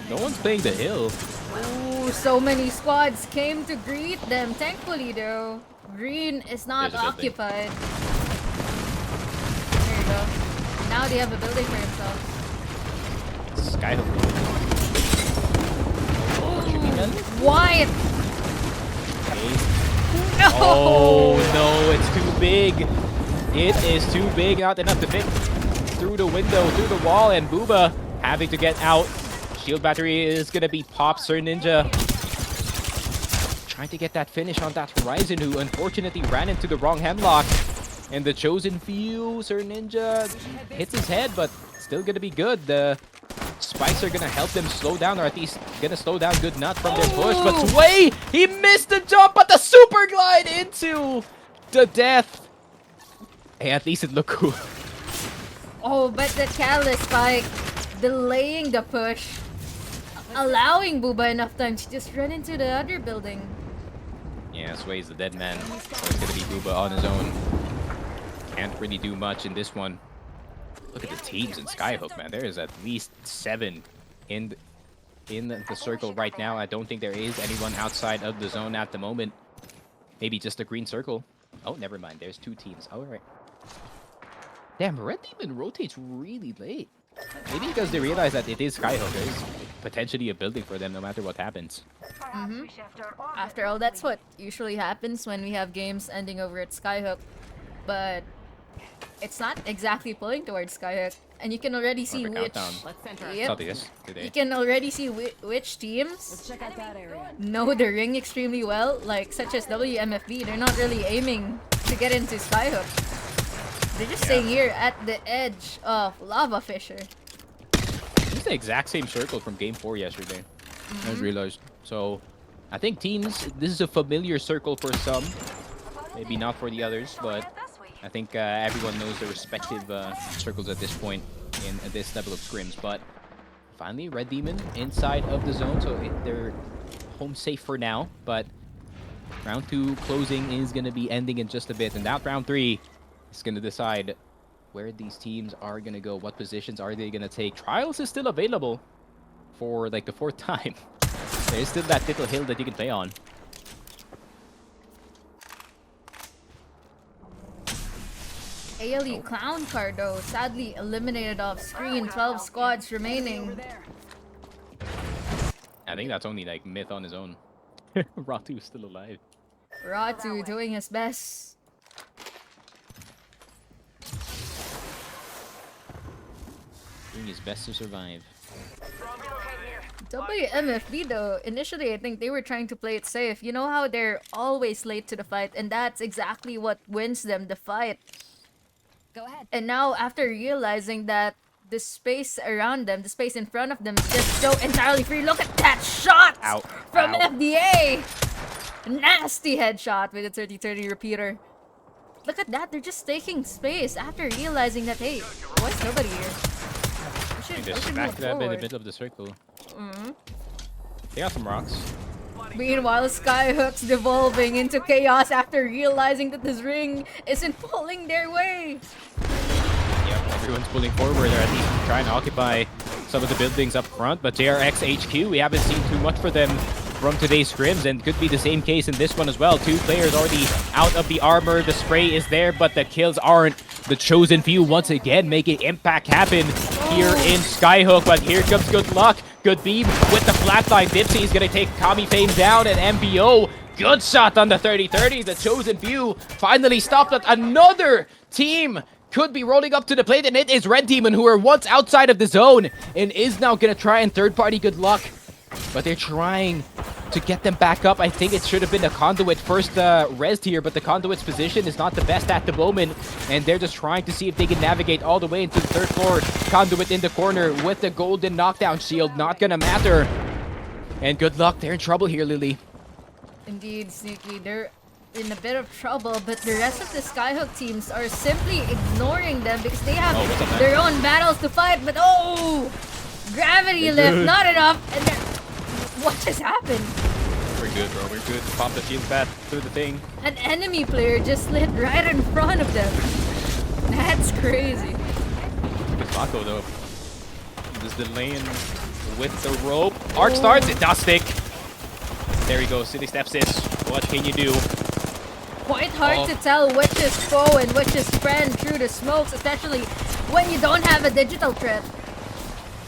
No one's playing the hill. Ooh, so many squads came to greet them. Thankfully, though, Green is not There's a building. occupied. There you go. Now they have a building for themselves. Skyhook. White! Okay. No! Oh no, it's too big. It is too big, not enough to fit through the window, through the wall, and Booba having to get out. Shield battery is gonna be popped. Sir Ninja trying to get that finish on that Horizon, who unfortunately ran into the wrong hemlock. And the chosen few, Sir Ninja hits his head, but still gonna be good. The spikes are gonna help them slow down, or at least gonna slow down Good Nut from their push. But Sway, he missed the jump, but the super glide into the death. Hey, at least it looked cool. Oh, but the Catalyst spike delaying the push, allowing Booba enough time to just run into the other building. Yeah, Sway's the dead man, so it's gonna be Booba on his own. Can't really do much in this one. Look at the teams in Skyhook, man. There is at least 7 in the circle right now. I don't think there is anyone outside of the zone at the moment. Maybe just a green circle. Oh, never mind. There's 2 teams. All right. Damn, Red Demon rotates really late. Maybe because they realize that it is Skyhook. There's potentially a building for them no matter what happens. After all, that's what usually happens when we have games ending over at Skyhook. But it's not exactly pulling towards Skyhook. And you can already see the which... countdown. Let's center. Yep. Salty, yes, today. You can already see which teams Let's check out that area. know the ring extremely well, like such as WMFB. They're not really aiming to get into Skyhook. They're just staying here at the edge of Lava Fissure. the exact same circle from Game 4 yesterday. I just realized. So, I think teams, this is a familiar circle for some. Maybe not for the others, but I think everyone knows their respective circles at this point in this level of scrims. But finally, Red Demon inside of the zone, so they're home safe for now. But round 2 closing is going to be ending in just a bit, and that round 3 is going to decide where these teams are going to go, what positions are they going to take. Trials is still available for like the 4th time. There's still that little hill that you can play on. ALE Clown card though, sadly eliminated off screen. 12 squads remaining. I think that's only like Myth on his own. Ratu is still alive. Ratu doing his best. Doing his best to survive. WMFB though, initially I think they were trying to play it safe. You know how they're always late to the fight, and that's exactly what wins them the fight. Go ahead. And now after realizing that the space around them, the space in front of them is just so entirely free. Look at that shot Ow. from Ow. FDA! Nasty headshot with a 30-30 repeater. Look at that, they're just taking space after realizing that, hey, why is nobody here? You just smack them in the middle of the circle. They got some rocks. Meanwhile, Skyhook's devolving into chaos after realizing that this ring isn't pulling their way. Yep, everyone's pulling forward. They're at least trying to occupy some of the buildings up front. But JRX HQ, we haven't seen too much for them from today's scrims, and could be the same case in this one as well. 2 players already out of the armor. The spray is there, but the kills aren't. The chosen few once again making impact happen here in Skyhook. But here comes Good Luck. Good beam with the flatline. Dipsy is going to take Kami Fame down, and MBO. Good shot on the 30-30. The chosen few finally stopped, but another team could be rolling up to the plate, and it is Red Demon, who were once outside of the zone and is now going to try and third-party Good Luck. But they're trying to get them back up. I think it should have been a Conduit first rezzed here, but the Conduit's position is not the best at the moment, and they're just trying to see if they can navigate all the way into the 3rd floor. Conduit in the corner with the golden knockdown shield, not gonna matter. And Good Luck, they're in trouble here, Lily. Indeed, Sneaky, they're in a bit of trouble, but the rest of the Skyhook teams are simply ignoring them because they have what's up, man? their own battles to fight, but gravity lift, not enough, and what just happened? We're good, bro. We're good. Pop the shield pad through the thing. An enemy player just lit right in front of them. That's crazy. With Mako, though. Just delaying with the rope. Arc starts. It does stick. There he goes. City steps in. What can you do? Quite hard to tell which is foe and which is friend through the smokes, especially when you don't have a digital threat.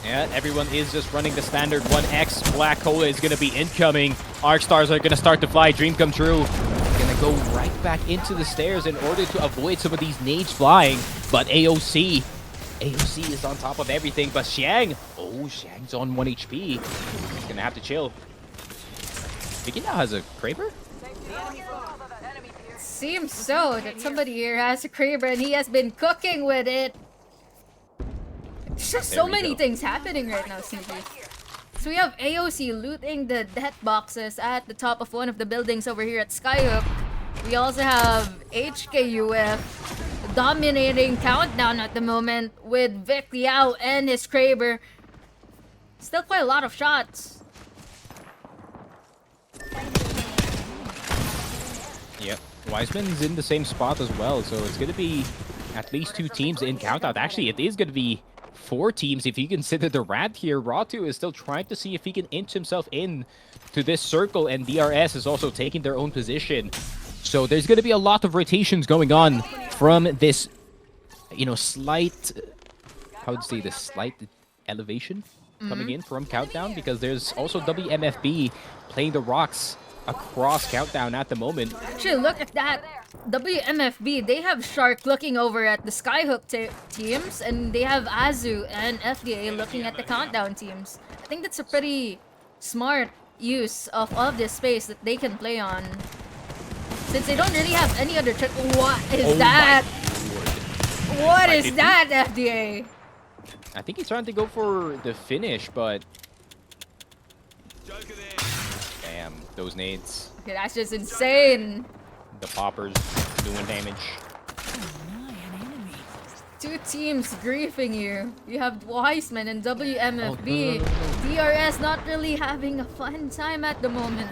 Yeah, everyone is just running the standard 1x. Black Hole is going to be incoming. Arc Stars are going to start to fly. Dream come true. Going to go right back into the stairs in order to avoid some of these nades flying. But AOC is on top of everything. But Xiang, Xiang's on 1 HP. He's going to have to chill. Vicky now has a Kraber? Seems so that somebody here has a Kraber and he has been cooking with it. There's just so many things happening right now, Sneaky. So we have AOC looting the death boxes at the top of one of the buildings over here at Skyhook. We also have HKUF dominating Countdown at the moment with Vic Liao and his Kraber. Still quite a lot of shots. Yep. Wiseman's in the same spot as well, so it's going to be at least 2 teams in Countdown. Actually, it is going to be 4 teams if you consider the Rat here. Ratu is still trying to see if he can inch himself in to this circle, and DRS is also taking their own position. So there's going to be a lot of rotations going on from this, slight, how would you say this, slight elevation coming in from Countdown, because there's also WMFB playing the rocks across Countdown at the moment. Actually, look at that. WMFB, they have Shark looking over at the Skyhook teams, and they have Azu and FDA looking at the Countdown teams. I think that's a pretty smart use of all of this space that they can play on. Since they don't really have any other What is that? What is that, FDA? I think he's trying to go for the finish, but damn, those nades, Okay, that's just insane. the poppers doing damage. Two teams griefing you. You have Wiseman and WMFB. Oh, no. DRS not really having a fun time at the moment.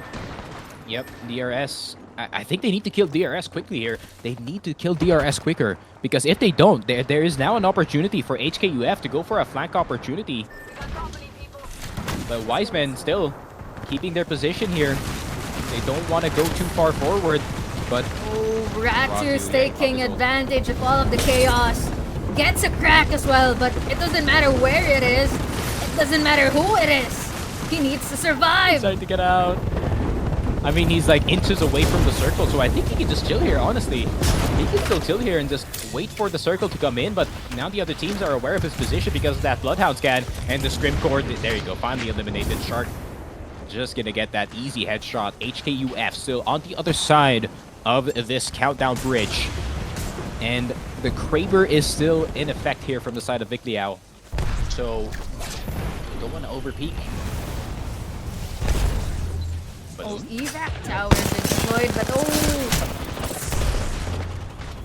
Yep, DRS. I think they need to kill DRS quickly here. They need to kill DRS quicker, because if they don't, there is now an opportunity for HKUF to go for a flank opportunity. But Wiseman still keeping their position here. They don't want to go too far forward, but Oh, Ratu's Ratu, taking yeah, advantage of all of the chaos. Gets a crack as well, but it doesn't matter where it is. It doesn't matter who it is. He needs to survive. trying to get out. I mean, he's like inches away from the circle, so I think he can just chill here, honestly. He can still chill here and just wait for the circle to come in, but now the other teams are aware of his position because of that Bloodhound scan and the Scrim core. There you go, finally eliminated. Shark just gonna get that easy headshot. HKUF still on the other side of this countdown bridge. And the Kraber is still in effect here from the side of Vic Liao. So, don't want to overpeak. Oh, evac tower is deployed, but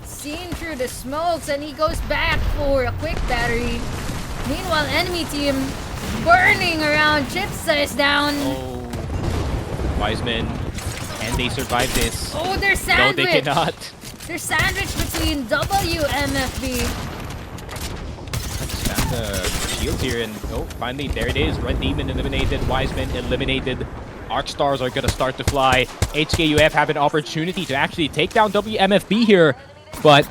seen through the smokes, and he goes back for a quick battery. Meanwhile, enemy team burning around. Chipsa is down. Oh, Wiseman, and they survive this. Oh, they're No, sandwiched. they cannot. They're sandwiched between WMFB. Spam the shields here, and oh, finally, there it is. Red Demon eliminated, Wiseman eliminated. Arc Stars are going to start to fly. HKUF have an opportunity to actually take down WMFB here, but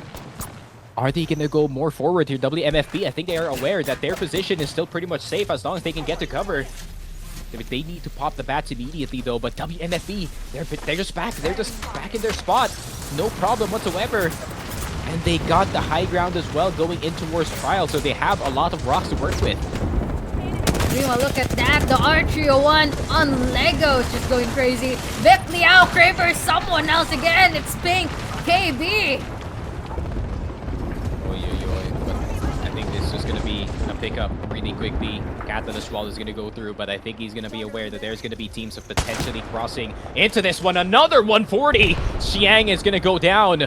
are they going to go more forward here? WMFB, I think they are aware that their position is still pretty much safe as long as they can get to cover. They need to pop the bats immediately, though, but WMFB, they're just back. They're just back in their spot. No problem whatsoever. And they got the high ground as well going in towards Trial, so they have a lot of rocks to work with. Meanwhile, look at that. The R301 on Lego is just going crazy. Vic Liao, Kraber, someone else again. It's Pink, KB. I think this is just going to be a pickup really quickly. Catalyst Wall is going to go through, but I think he's going to be aware that there's going to be teams of potentially crossing into this one. Another 140! Xiang is going to go down.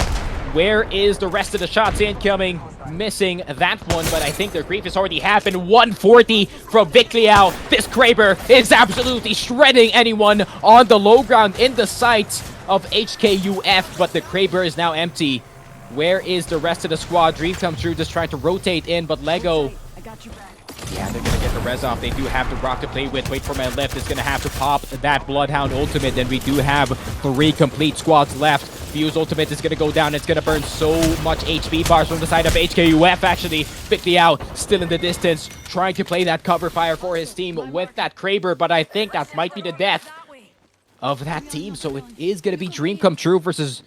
Where is the rest of the shots incoming? Missing that one, but I think their grief has already happened. 140 from Vic Liao. This Kraber is absolutely shredding anyone on the low ground in the sights of HKUF, but the Kraber is now empty. Where is the rest of the squad? Dream Come True just trying to rotate in, but Lego... I got your back. Yeah, they're going to get the res off. They do have the rock to play with. Wait for my left. It's going to have to pop that Bloodhound ultimate. And we do have 3 complete squads left. Fuse ultimate is going to go down. It's going to burn so much HP bars from the side of HKUF, actually. Vic Liao still in the distance, trying to play that cover fire for his team with that Kraber. But I think that might be the death of that team. So it is going to be Dream Come True versus...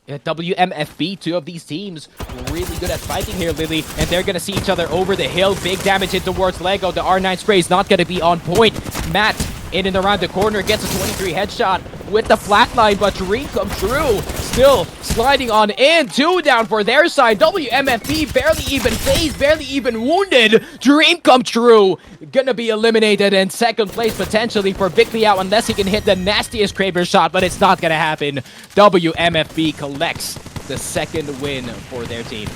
WMFB, two of these teams really good at fighting here, Lily, and they're gonna see each other over the hill. Big damage in towards Lego. The R9 spray is not gonna be on point. Matt in and around the corner gets a 23 headshot with the flatline, but Dream Come True still sliding on in. 2 down for their side. WMFB barely even phased, barely even wounded. Dream Come True gonna be eliminated in second place potentially for Vic Liao unless he can hit the nastiest Kraber shot, but it's not gonna happen. WMFB collects the second win for their team.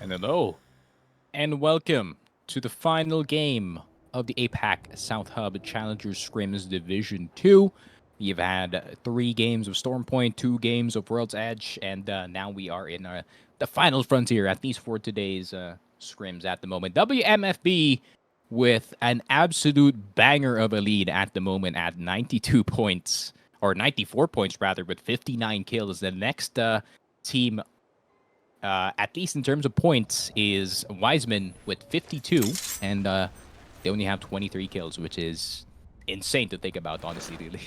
And hello, and welcome to the final game of the Apac South Hub Challengers Scrims Division 2. We've had 3 games of Stormpoint, 2 games of World's Edge, and now we are in the final frontier, at least for today's scrims at the moment. WMFB with an absolute banger of a lead at the moment at 92 points, or 94 points rather, with 59 kills. The next team, at least in terms of points, is Wiseman with 52, and they only have 23 kills, which is insane to think about, honestly, really.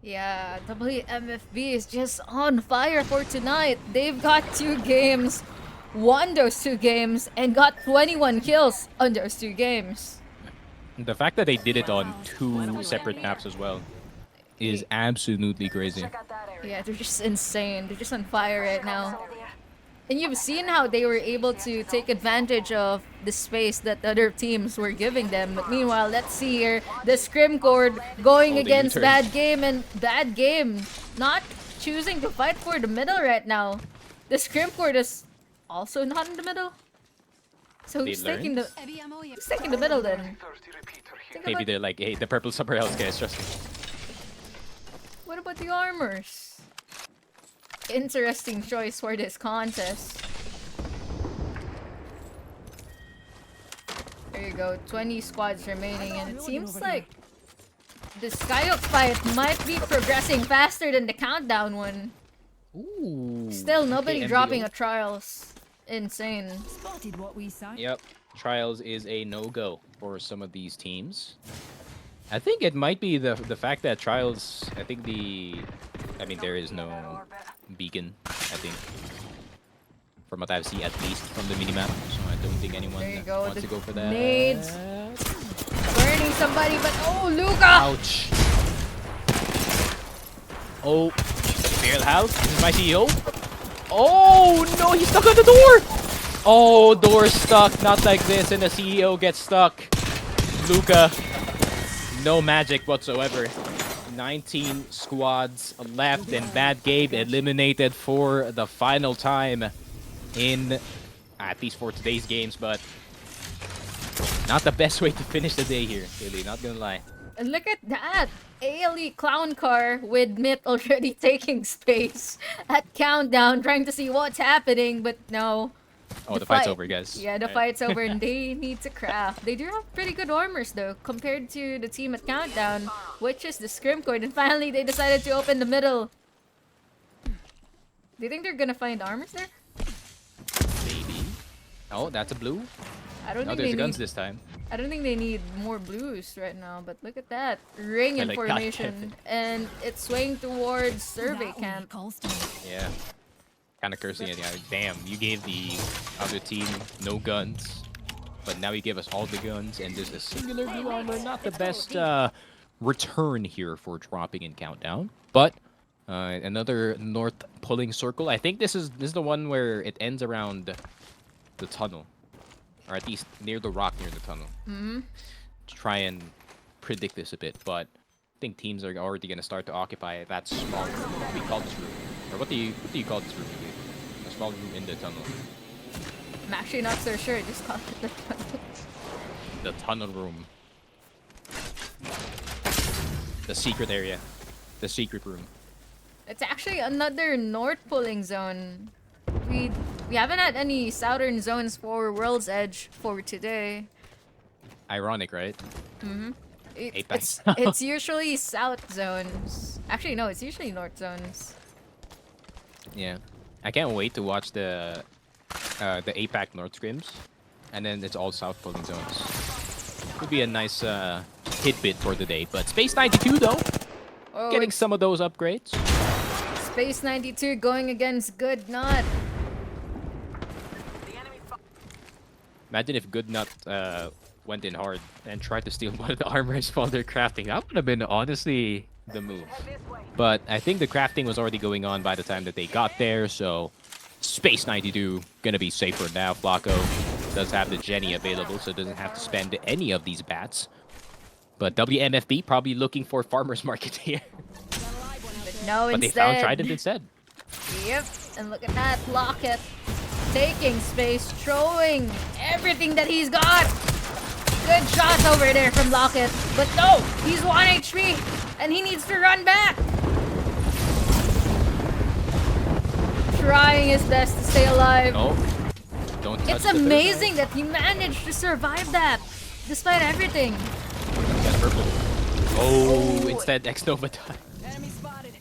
Yeah, WMFB is just on fire for tonight. They've got 2 games, won those 2 games, and got 21 kills on those 2 games. The fact that they did it on 2 separate maps as well is absolutely crazy. Check out that area. Yeah, they're just insane. They're just on fire right now. And you've seen how they were able to take advantage of the space that other teams were giving them. But meanwhile, let's see here, the Scrim Cord going Oh, the against U-turn. Bad Game, and Bad Game not choosing to fight for the middle right now. The Scrim Cord is also not in the middle. So They who's taking the learned? Heavy ammo here. who's taking the middle then? Think Maybe about- they're like, hey, the purple somewhere else, guys, trust me. What about the armors? Interesting choice for this contest. There you go, 20 squads remaining, and it seems like the Skyhook fight might be progressing faster than the countdown one. Ooh. Still, nobody Okay, dropping MBO. a trials. Insane. Spotted what we saw. Yep, Trials is a no-go for some of these teams. I think it might be the fact that Trials, I mean, there is no beacon, I think. From what I've seen, at least from the minimap. So I don't think anyone There you go, wants the to go for that. nades. Burning somebody, but oh, Luca! Ouch. Oh, fail house. This is my CEO. Oh, no, he's stuck on the door. Oh, door stuck. Not like this, and the CEO gets stuck. Luca, no magic whatsoever. 19 squads left, and Bad Gabe eliminated for the final time in, at least for today's games, but not the best way to finish the day here, really, not gonna lie. And look at that! ALE clown car with Myth already taking space at countdown, trying to see what's happening, but no. Oh, the fight's over, guys. Yeah, the Right. fight's over, and they need to craft. They do have pretty good armors though, compared to the team at countdown, which is the Scrim Cord. And finally, they decided to open the middle. Do you think they're gonna find armors there? Maybe. Oh, that's a blue. I don't No, think there's they guns need. this time. I don't think they need more blues right now. But look at that ring I like that. information, and it's swaying towards survey That only camp. calls to me. Yeah. Kind of cursing at you. Damn, you gave the other team no guns, but now you give us all the guns and just a singular blue armor. Not the best return here for dropping in countdown, but another north pulling circle. I think this is the one where it ends around the tunnel, or at least near the rock near the tunnel. Hmm. To try and predict this a bit, but I think teams are already going to start to occupy that small room. What do we call this room? Or what do you call this room? A small room in the tunnel. I'm actually not so sure. Just call it the The tunnel room. The secret area. The secret room. It's actually another north pulling zone. We haven't had any southern zones for World's Edge for today. Ironic, right? It's Apex. it's usually south zones. Actually, no, it's usually north zones. Yeah. I can't wait to watch the APAC North Scrims. And then it's all south pulling zones. Would be a nice tidbit for the day. But Space 92 though, Oh, getting it's some of those upgrades. Space 92 going against Good Nut. Imagine if Goodnut went in hard and tried to steal one of the armors while they're crafting. That would have been honestly the move. But I think the crafting was already going on by the time that they got there, so Space 92 gonna be safer now. Flacco does have the Jenny available, so doesn't have to spend any of these bats. But WMFB probably looking for farmer's market here. But no, But they instead. found Trident instead. Yep, and look at that locket. taking space, throwing everything that he's got. Good shots over there from Lockett. But no, he's 1 HP and he needs to run back. Trying his best to stay alive. Oh, don't touch It's the third amazing that he managed to survive that despite everything. That's purple. Oh, instead X-Nova died. Enemy spotted.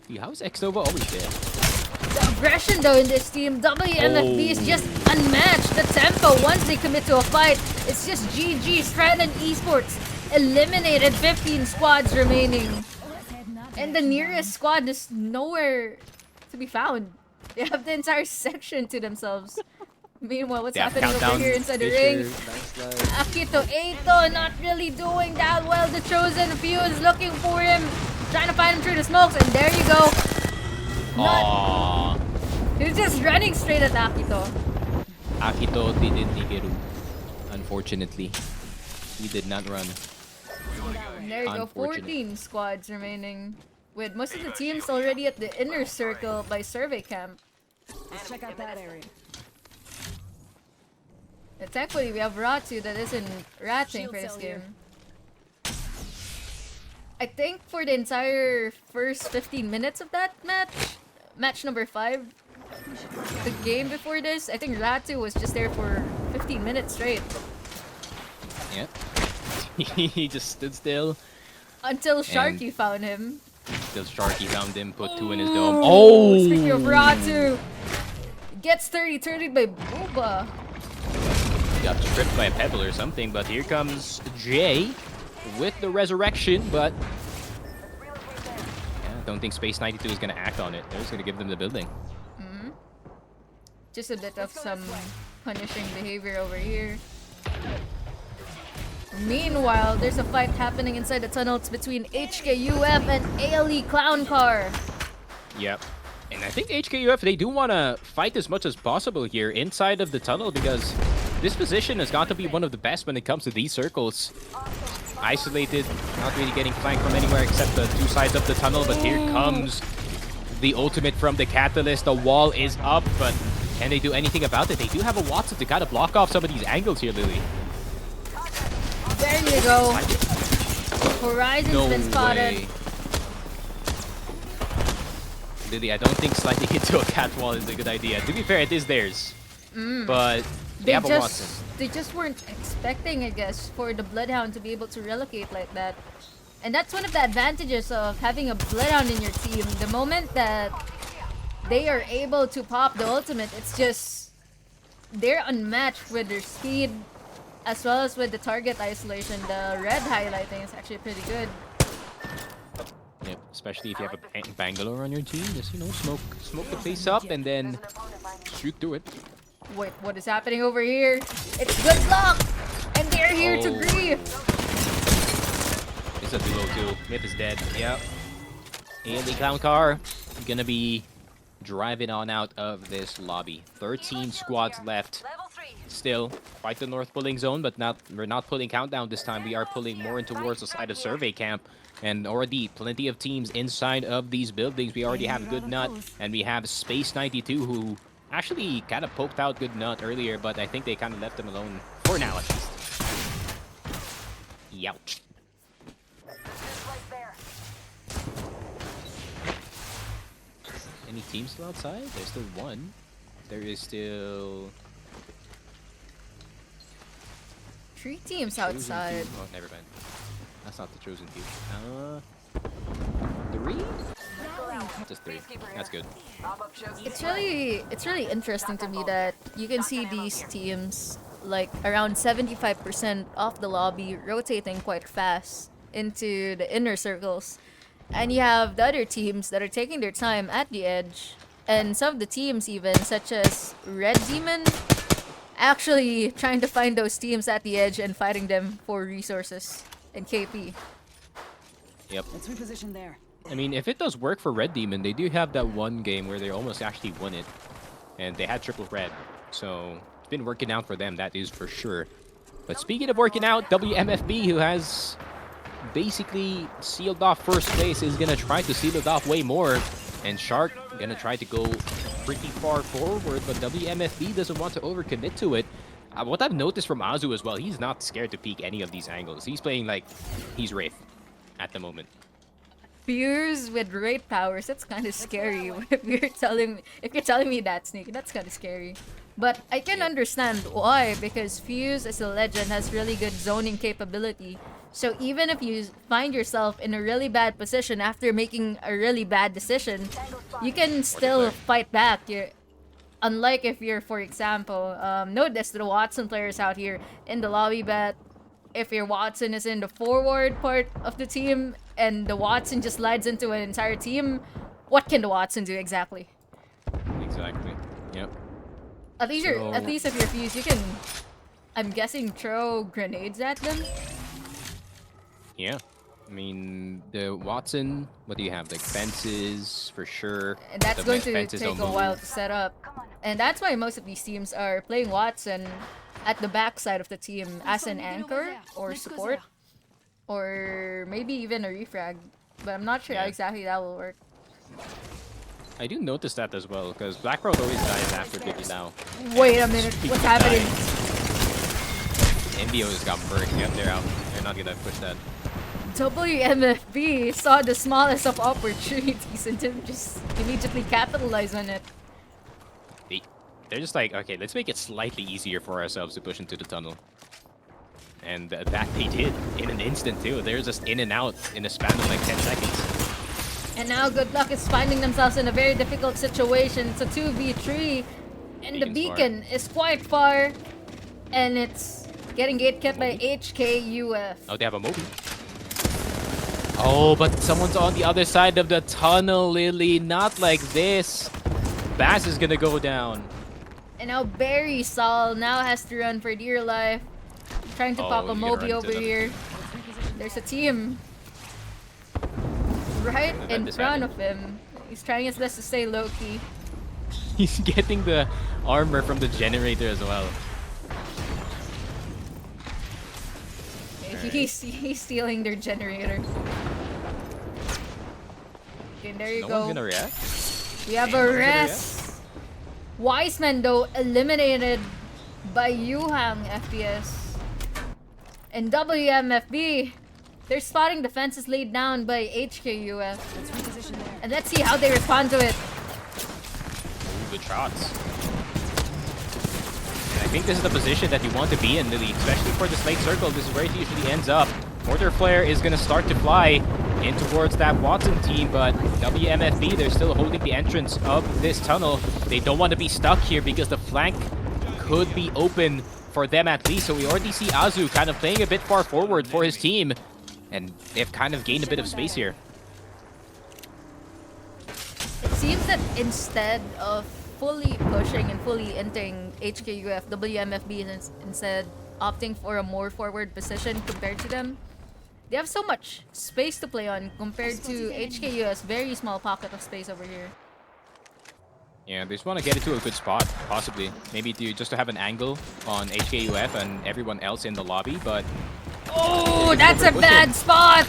Dude, how is X-Nova always dead? The aggression though in this team, WMFB is just unmatched. The tempo once they commit to a fight, it's just GG. Stratton Esports eliminated 15 squads remaining. And the nearest squad is nowhere to be found. They have the entire section to themselves. Meanwhile, what's They have happening over Countdown, here inside the Fisher, ring? Backslide. Akito Eito not really doing that well. The chosen few is looking for him, trying to find him through the smokes, and there you go. Aww. He's just running straight at Akito. Akito didn't Nigeru. Unfortunately. He did not run. And there you go, 14 squads remaining. With most of the teams already at the inner circle by survey camp. Let's check out that area. And thankfully we have Ratu that isn't ratting Shield for this cell game. here. I think for the entire first 15 minutes of that match number 5, the game before this, I think Ratu was just there for 15 minutes straight. Yep. He just stood still. Until Sharky found him. Till Sharky found him, put 2 in his dome. Ooh, Oh! Speaking of Ratu, gets 30-30 by Booba. Got stripped by a pebble or something, but here comes Jay with the resurrection, but yeah, don't think Space 92 is going to act on it. They're just going to give them the building. Just a bit of some punishing behavior over here. Meanwhile, there's a fight happening inside the tunnels between HKUF and ALE Clown Car. Yep. And I think HKUF, they do want to fight as much as possible here inside of the tunnel because this position has got to be one of the best when it comes to these circles. Isolated, not really getting flanked from anywhere except the 2 sides of the tunnel, but here comes the ultimate from the Catalyst. The wall is up, but can they do anything about it? They do have a Watson to kind of block off some of these angles here, Lily. There you go. Horizon's been spotted. Way. Lily, I don't think sliding into a cat wall is a good idea. To be fair, it is theirs. But they have a Watson. They just weren't expecting, I guess, for the Bloodhound to be able to relocate like that. And that's one of the advantages of having a Bloodhound in your team. The moment that they are able to pop the ultimate, it's just they're unmatched with their speed as well as with the target isolation. The red highlighting is actually pretty good. Yep, especially if you have a Bangalore on your team, just, you know, smoke the place up and then shoot through it. Wait, what is happening over here? It's good luck! And they're here to grieve! It's a duo too. Myth is dead. Yep. And the clown car gonna be driving on out of this lobby. 13 squads left. Still quite the north pulling zone, but we're not pulling countdown this time. We are pulling more in towards the side of survey camp. And already plenty of teams inside of these buildings. We already have Good Nut and we have Space 92 who actually kind of poked out Good Nut earlier, but I think they kind of left him alone for now at least. Youch. Any teams still outside? There's still one. There is still 3 teams Chosen outside. team. Oh, never mind. That's not the chosen team. 3? Just 3. That's good. It's really interesting to me that you can see these teams like around 75% of the lobby rotating quite fast into the inner circles. And you have the other teams that are taking their time at the edge. And some of the teams even, such as Red Demon, actually trying to find those teams at the edge and fighting them for resources and KP. Yep. Let's reposition there. I mean, if it does work for Red Demon, they do have that one game where they almost actually won it. And they had triple red. So it's been working out for them, that is for sure. But speaking of working out, WMFB, who has basically sealed off first place, is going to try to seal it off way more. And Shark Gonna try to go pretty far forward, but WMFB doesn't want to overcommit to it. What I've noticed from Azu as well, he's not scared to peek any of these angles. He's playing like he's Wraith at the moment. Fuse with great powers, that's kind of scary. If you're telling me that, Sneak, that's kind of scary. But I can understand why, because Fuse as a legend has really good zoning capability. So even if you find yourself in a really bad position after making a really bad decision, you can still fight back. Unlike if you're, for example, notice the Watson players out here in the lobby bet. If your Watson is in the forward part of the team and the Watson just slides into an entire team, what can the Watson do exactly? Exactly. Yep. At least if you're Fuse, you can, I'm guessing, throw grenades at them. Yeah. I mean, the Watson, what do you have? Like fences, for sure. And that's The going to fences take don't a move. while to set up. And that's why most of these teams are playing Watson at the backside of the team as an anchor or support. Or maybe even a refrag. But I'm not sure how Yeah. exactly that will work. I do notice that as well, because Blackroad always dies after Biggie now. Wait a minute, Speaking what's of happening? Envio just got murked. Yep, they're out. They're not gonna push that. WMFB saw the smallest of opportunities and didn't just immediately capitalize on it. They're just like, okay, let's make it slightly easier for ourselves to push into the tunnel. And that they did in an instant too. They're just in and out in a span of like 10 seconds. And now Good Luck is finding themselves in a very difficult situation. It's a 2v3 and the beacon is quite far and it's getting gate kept by HKUF. Oh, they have a Moby. Oh, but someone's on the other side of the tunnel, Lily. Not like this. Bass is gonna go down. And now Barry Sol now has to run for dear life. Trying to pop a he's gonna Moby run over into them. here. There's a team right in front of him. He's trying his best to stay low-key. He's getting the armor from the generator as well. He's stealing their generator. Okay, there you No go. one's gonna react. We have a rest. Wiseman though eliminated by Yuhang FPS. And WMFB, they're spotting the fences laid down by HKUF. Let's reposition there. And let's see how they respond to it. Ooh, good shots. And I think this is the position that you want to be in, Lily, especially for the Slate Circle. This is where it usually ends up. Mortar Flare is going to start to fly in towards that Watson team, but WMFB, they're still holding the entrance of this tunnel. They don't want to be stuck here because the flank could be open for them at least. So we already see Azu kind of playing a bit far forward for his team, and they've kind of gained a bit of space here. It seems that instead of fully pushing and fully entering HKUF, WMFB is instead opting for a more forward position compared to them. They have so much space to play on compared to HKUF's very small pocket of space over here. Yeah, they just want to get it to a good spot, possibly. Maybe just to have an angle on HKUF and everyone else in the lobby, but... Oh, that's a bad spot!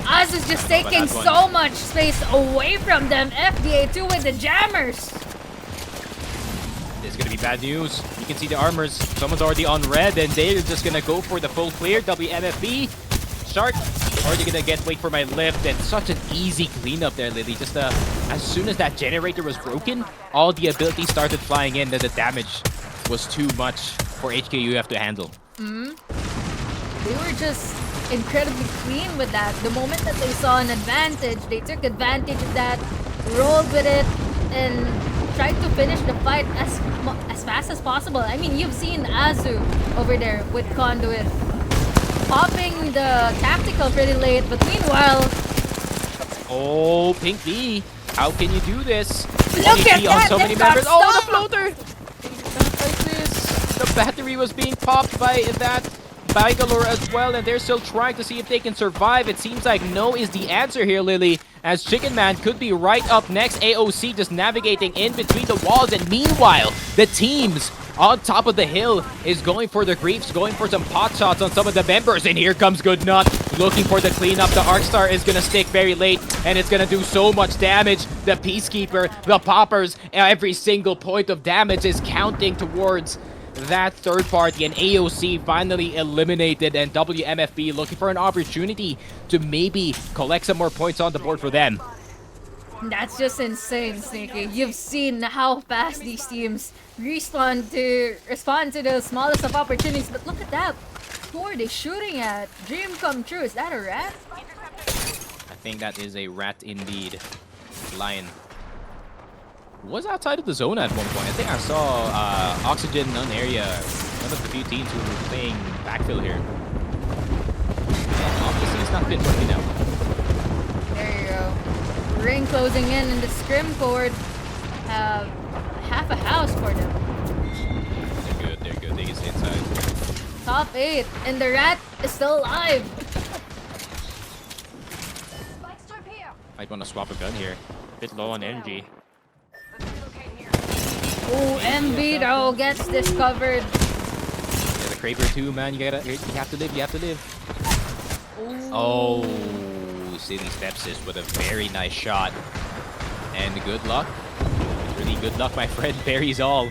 Oz is just taking so much space away from them. FDA2 with the jammers! This is going to be bad news. You can see the armors. Someone's already on red, and they're just going to go for the full clear. WMFB. Shark already going to wait for my lift. And such an easy cleanup there, Lily. Just as soon as that generator was broken, all the abilities started flying in, and the damage was too much for HKUF to handle. They were just incredibly clean with that. The moment that they saw an advantage, they took advantage of that, rolled with it, and tried to finish the fight as fast as possible. I mean, you've seen Azu over there with Conduit popping the tactical pretty late, but meanwhile... Oh, Pink B, how can you do this? Look at that! So many It got members. Oh, the stopped! floater! Not like this. The battery was being popped by that Bangalore as well, and they're still trying to see if they can survive. It seems like no is the answer here, Lily, as Chicken Man could be right up next. AOC just navigating in between the walls, and meanwhile, the teams on top of the hill is going for the creeps, going for some pot shots on some of the members, and here comes Good Nut. looking for the cleanup. The Arcstar is going to stick very late, and it's going to do so much damage. The Peacekeeper, the Poppers, every single point of damage is counting towards that third party, and AOC finally eliminated, and WMFB looking for an opportunity to maybe collect some more points on the board for them. That's just insane, Sneaky. You've seen how fast these teams respond to the smallest of opportunities, but look at that. Who are they shooting at? Dream come true. Is that a rat? I think that is a rat indeed. Lion was outside of the zone at one point. I think I saw Oxygen None area, one of the few teams who were playing backfill here. And obviously it's not been working out. There you go. Ring closing in, and the scrim board have half a house for them. They're good. They can stay inside. Top 8, and the rat is still alive. Might want to swap a gun here. A bit low on energy. Oh, MB though gets discovered. Yeah, the Kraber too, man. You have to live. You have to live. Ooh. Oh, Sin steps this with a very nice shot. And good luck. Really good luck, my friend. Barry's all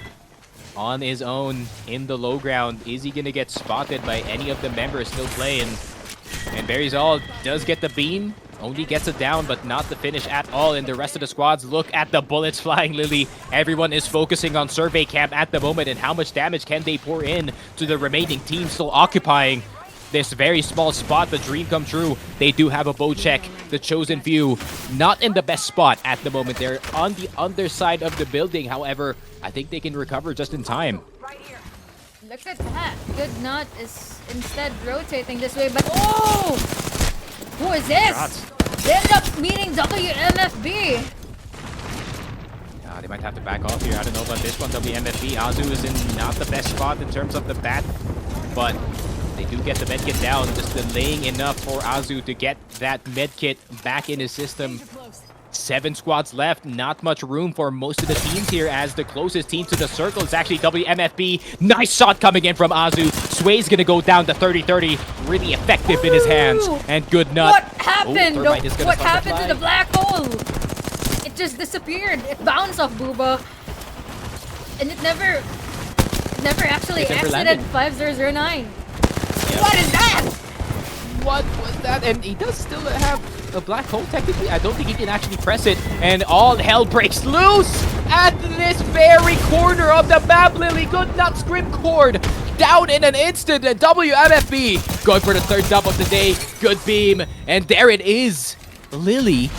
on his own in the low ground. Is he gonna get spotted by any of the members still playing? And Barry's all does get the beam. Only gets it down, but not the finish at all. And the rest of the squads look at the bullets flying, Lily. Everyone is focusing on Survey Camp at the moment, and how much damage can they pour in to the remaining team still occupying this very small spot. The dream come true. They do have a bow check. The Chosen Few not in the best spot at the moment. They're on the underside of the building. However, I think they can recover just in time. Look at that. Good Nut is instead rotating this way, but oh! Who is this? Shots. They end up meeting WMFB. They might have to back off here. I don't know about this one. WMFB. Azu is in not the best spot in terms of the bat, but they do get the medkit down, just delaying enough for Azu to get that medkit back in his system. 7 squads left, not much room for most of the teams here, as the closest team to the circle is actually WMFB. Nice shot coming in from Azu. Sway's gonna go down to 30-30. Really effective in his hands. And good nut. What happened? Oh, Thermite is gonna What start happened to the black hole? It just disappeared. It bounced off Booba. And it never actually never exited landed. 5009. Yeah. What is that? What was that? And he does still have a black hole, technically. I don't think he can actually press it. And all hell breaks loose at this very corner of the map. Lily, good nut, Scrim cord down in an instant. And WMFB going for the third dub of the day. Good beam. And there it is. Lily,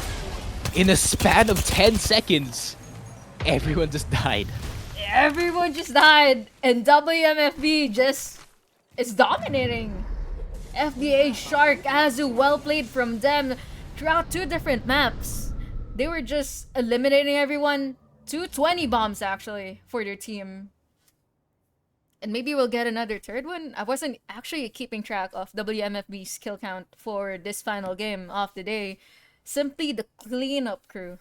in a span of 10 seconds, everyone just died. Everyone just died. And WMFB just is dominating. FBA, Shark, Azu, well played from them throughout 2 different maps. They were just eliminating everyone. 220 bombs actually for their team. And maybe we'll get another third one. I wasn't actually keeping track of WMFB's kill count for this final game of the day. Simply the cleanup crew.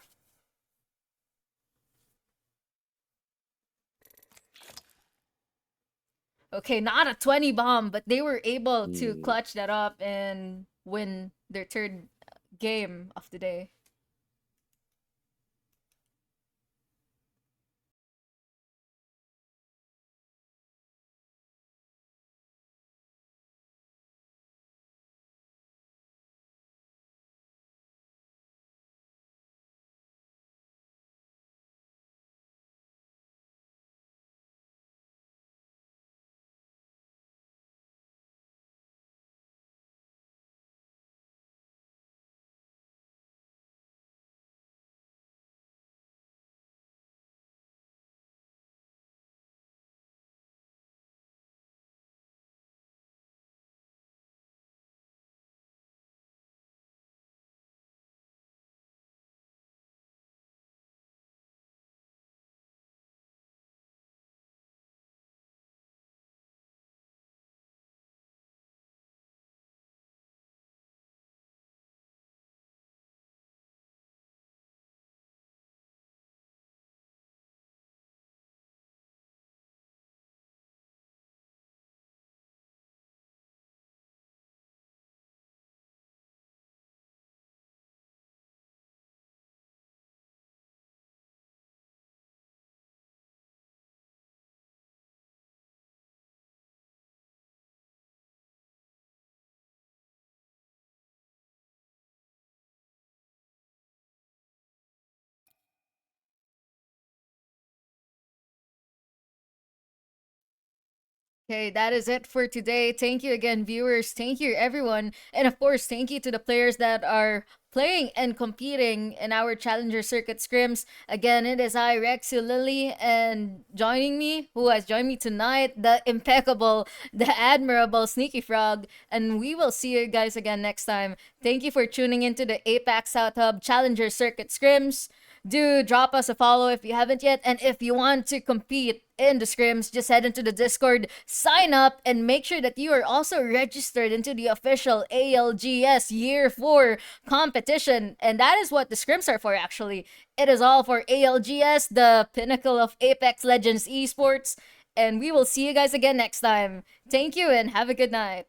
Okay, not a 20 bomb, but they were able to clutch that up and win their third game of the day. Okay, that is it for today. Thank you again, viewers. Thank you, everyone. And of course, thank you to the players that are playing and competing in our Challenger Circuit scrims. Again, it is I, Rexy Lily, and joining me, who has joined me tonight, the impeccable, the admirable Sneaky Frog. And we will see you guys again next time. Thank you for tuning into the Apac South Hub Challenger Circuit scrims. Do drop us a follow if you haven't yet, and if you want to compete in the scrims, just head into the Discord, sign up, and make sure that you are also registered into the official ALGS Year 4 competition. And that is what the scrims are for, actually. It is all for ALGS, the pinnacle of Apex Legends esports. And we will see you guys again next time. Thank you and have a good night.